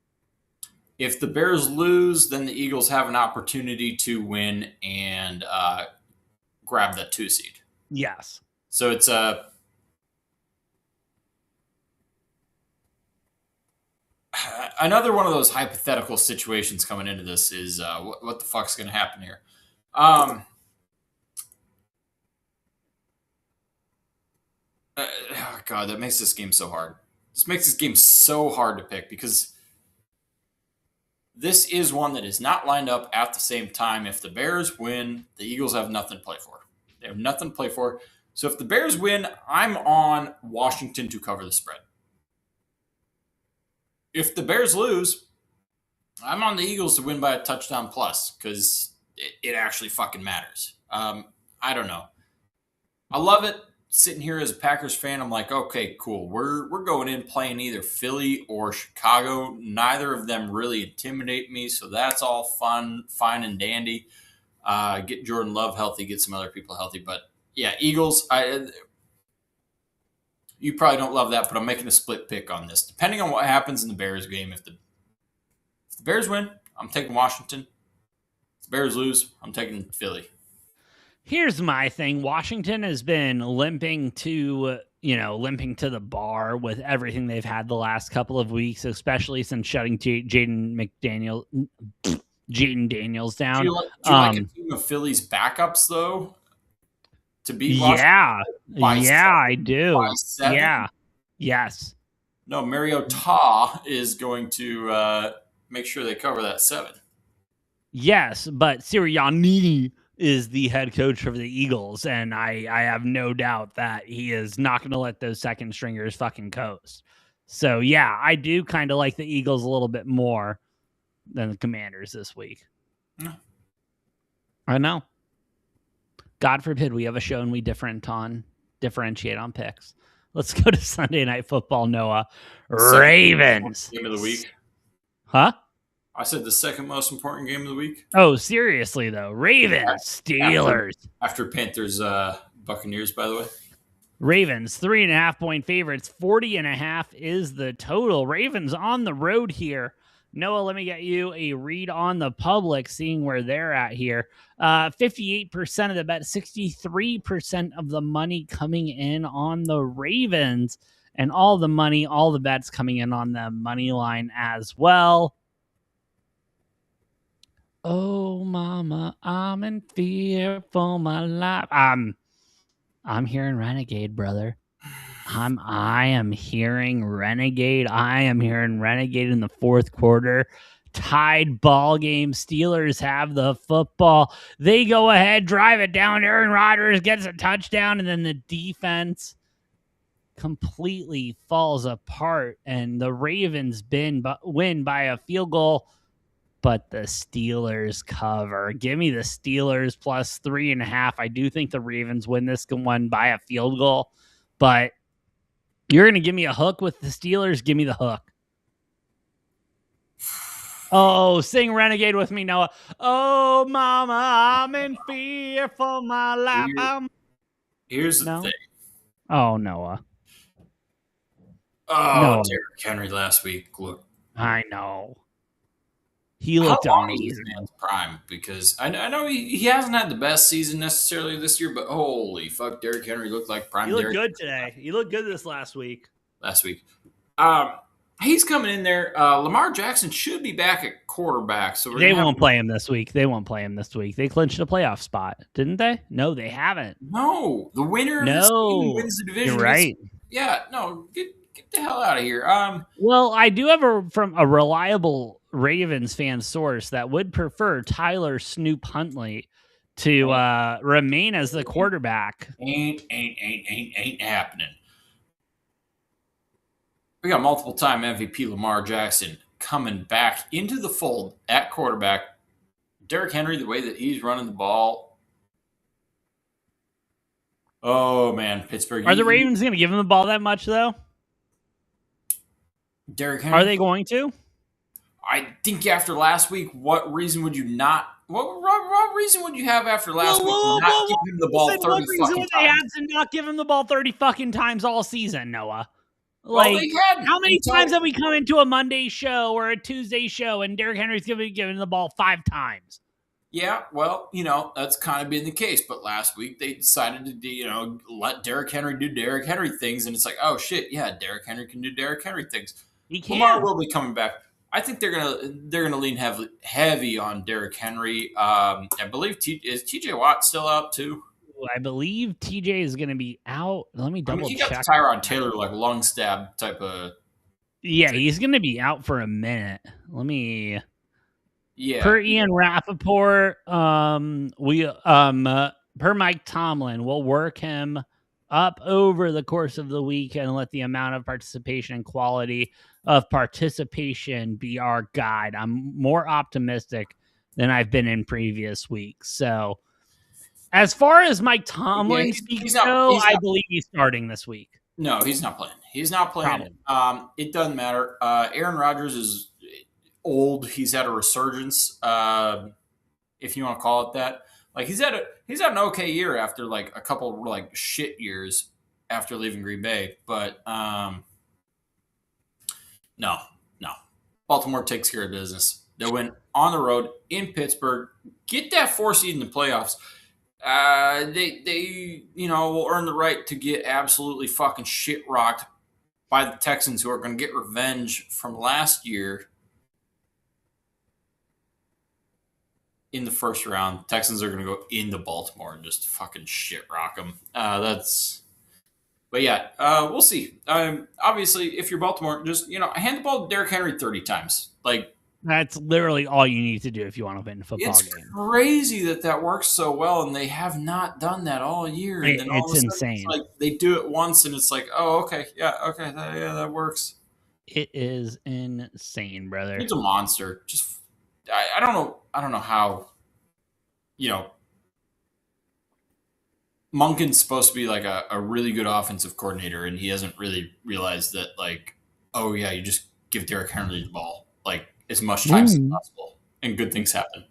If the Bears lose, then the Eagles have an opportunity to win and grab that 2 seed. Yes. So it's another one of those hypothetical situations coming into this is what the fuck's going to happen here. God, that makes this game so hard. This makes this game so hard to pick, because this is one that is not lined up at the same time. If the Bears win, the Eagles have nothing to play for. They have nothing to play for. So if the Bears win, I'm on Washington to cover the spread. If the Bears lose, I'm on the Eagles to win by a touchdown plus, because it actually fucking matters. I don't know. I love it. Sitting here as a Packers fan, I'm like, okay, cool. We're going in playing either Philly or Chicago. Neither of them really intimidate me, so that's all fine and dandy. Get Jordan Love healthy, get some other people healthy. But yeah, Eagles, you probably don't love that, but I'm making a split pick on this. Depending on what happens in the Bears game, if the Bears win, I'm taking Washington. If the Bears lose, I'm taking Philly. Here's my thing. Washington has been limping to the bar with everything they've had the last couple of weeks, especially since shutting Jaden Daniels down. Do you like a team of Philly's backups, though, to beat Washington? Yeah, I do. By 7? Yeah. Yes. No, Mariota is going to make sure they cover that 7. Yes, but Sirianni is the head coach for the Eagles, and I have no doubt that he is not going to let those second stringers fucking coast. So, yeah, I do kind of like the Eagles a little bit more than the Commanders this week. No. I know. God forbid we have a show and we differentiate on picks. Let's go to Sunday Night Football, Noah. Ravens. Game of the week. Huh? I said the second most important game of the week. Oh, seriously though, Ravens, After Steelers. Panthers Buccaneers, by the way. Ravens 3.5 point favorites. 40.5 is the total. Ravens on the road here. Noah, let me get you a read on the public, seeing where they're at here. 58% of the bet, 63% of the money coming in on the Ravens, and all the money, all the bets coming in on the money line as well. Oh, mama, I'm in fear for my life. I'm hearing Renegade, brother. I am hearing Renegade. I am hearing Renegade in the fourth quarter. Tied ball game. Steelers have the football. They go ahead, drive it down. Aaron Rodgers gets a touchdown, and then the defense completely falls apart. And the Ravens win by a field goal, but the Steelers cover. Give me the Steelers plus 3.5. I do think the Ravens win this one by a field goal, but you're going to give me a hook with the Steelers? Give me the hook. Oh, sing Renegade with me, Noah. Oh, mama, I'm in fear for my life. Here's the thing. Oh, Noah. Oh, Noah. Derrick Henry last week. Look. I know. He looked amazing. In his prime, because I know he hasn't had the best season necessarily this year, but holy fuck, Derrick Henry looked like prime. He looked Derrick good today. He looked good this last week. He's coming in there. Lamar Jackson should be back at quarterback, so they won't play him this week. They clinched a playoff spot, didn't they? No, they haven't. No, the winner of this game wins the division. You're right. Yeah, no, get the hell out of here. Well, I do have from a reliable Ravens fan source that would prefer Tyler Snoop Huntley to remain as the quarterback. Ain't happening. We got multiple-time MVP Lamar Jackson coming back into the fold at quarterback. Derrick Henry, the way that he's running the ball. Oh, man, Pittsburgh. Are the Ravens going to give him the ball that much, though? Derrick Henry? Are they going to? I think after last week, what reason would you not? What reason would you have after last week to not give him the ball 30 fucking times? What reason would they have to not give him the ball 30 fucking times all season, Noah? Like, how many times have we come into a Monday show or a Tuesday show and Derrick Henry's given the ball 5 times? Yeah, well, that's kind of been the case. But last week they decided to, let Derrick Henry do Derrick Henry things, and it's like, oh shit, yeah, Derrick Henry can do Derrick Henry things. He can. Lamar will be coming back. I think they're gonna lean heavy on Derrick Henry. I believe is TJ Watt still out too? I believe TJ is going to be out. Let me double check. He got the Tyrod Taylor lung stab type of. Yeah, he's going to be out for a minute. Let me. Yeah. Per Ian Rappaport, per Mike Tomlin, we'll work him up over the course of the week and let the amount of participation and quality of participation be our guide. I'm more optimistic than I've been in previous weeks. So, as far as Mike Tomlin speaks, I believe he's starting this week. No, he's not playing. He's not playing. It doesn't matter. Aaron Rodgers is old. He's had a resurgence, if you want to call it that. He's had an okay year after a couple shit years after leaving Green Bay. But no. Baltimore takes care of business. They went on the road in Pittsburgh, get that 4 seed in the playoffs. They will earn the right to get absolutely fucking shit rocked by the Texans, who are going to get revenge from last year in the first round. Texans are going to go into Baltimore and just fucking shit rock them. But yeah, we'll see. Obviously, if you're Baltimore, just hand the ball to Derrick Henry 30 times. That's literally all you need to do if you want to win a football game. It's crazy that works so well, and they have not done that all year. And then it's insane. It's they do it once, and it's oh, okay, that works. It is insane, brother. He's a monster. Just, I don't know how, Monken's supposed to be a really good offensive coordinator, and he hasn't really realized that, oh yeah, you just give Derrick Henry the ball. as much time as Mm. possible, and good things happen.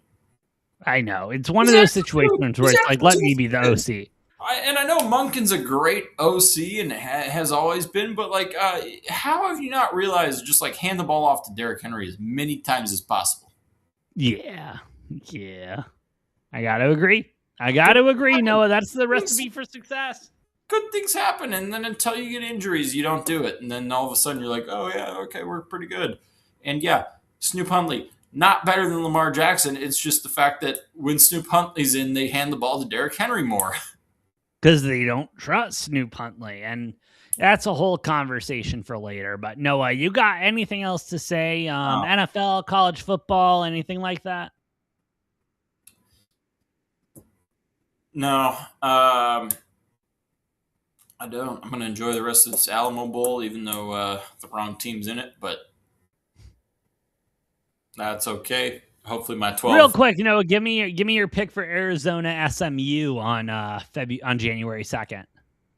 I know. It's one He's of those actually situations where he's it's like, let actually me be the OC. And I know Monken's a great OC and has always been, but like, how have you not realized just like hand the ball off to Derrick Henry as many times as possible? Yeah. Yeah. I got to agree. I got Good, to agree, things, Noah. That's the recipe for success. good things happen, and then until you get injuries, you don't do it, and then all of a sudden you're like, oh yeah, okay, we're pretty good. And yeah, Snoop Huntley, not better than Lamar Jackson. It's just the fact that when Snoop Huntley's in, they hand the ball to Derrick Henry more. Because they don't trust Snoop Huntley. And that's a whole conversation for later. But Noah, you got anything else to say? NFL, college football, anything like that? No, I don't. I'm going to enjoy the rest of this Alamo Bowl, even though the wrong team's in it, but that's okay. Hopefully, my Real 12. quick, give me your pick for Arizona SMU on January 2nd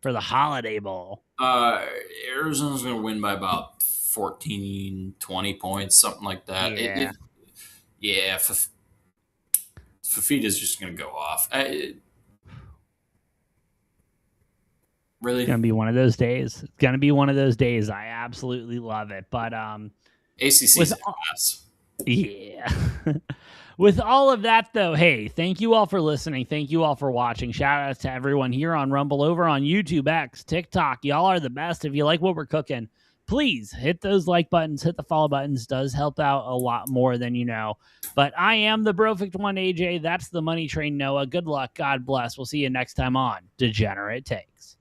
for the Holiday Bowl. Arizona's going to win by about 14, 20 points, something like that. Yeah. Yeah, Fafita's just going to go off. Really? It's gonna be one of those days. It's gonna be one of those days. I absolutely love it. But ACC's with a class. yeah. With all of that, though, hey, thank you all for listening. Thank you all for watching. Shout out to everyone here on Rumble, over on YouTube, X, TikTok. Y'all are the best. If you like what we're cooking, please hit those like buttons, hit the follow buttons. Does help out a lot more than you know. But I am the Perfect One, AJ. That's the Money Train, Noah. Good luck. God bless. We'll see you next time on Degenerate Takes.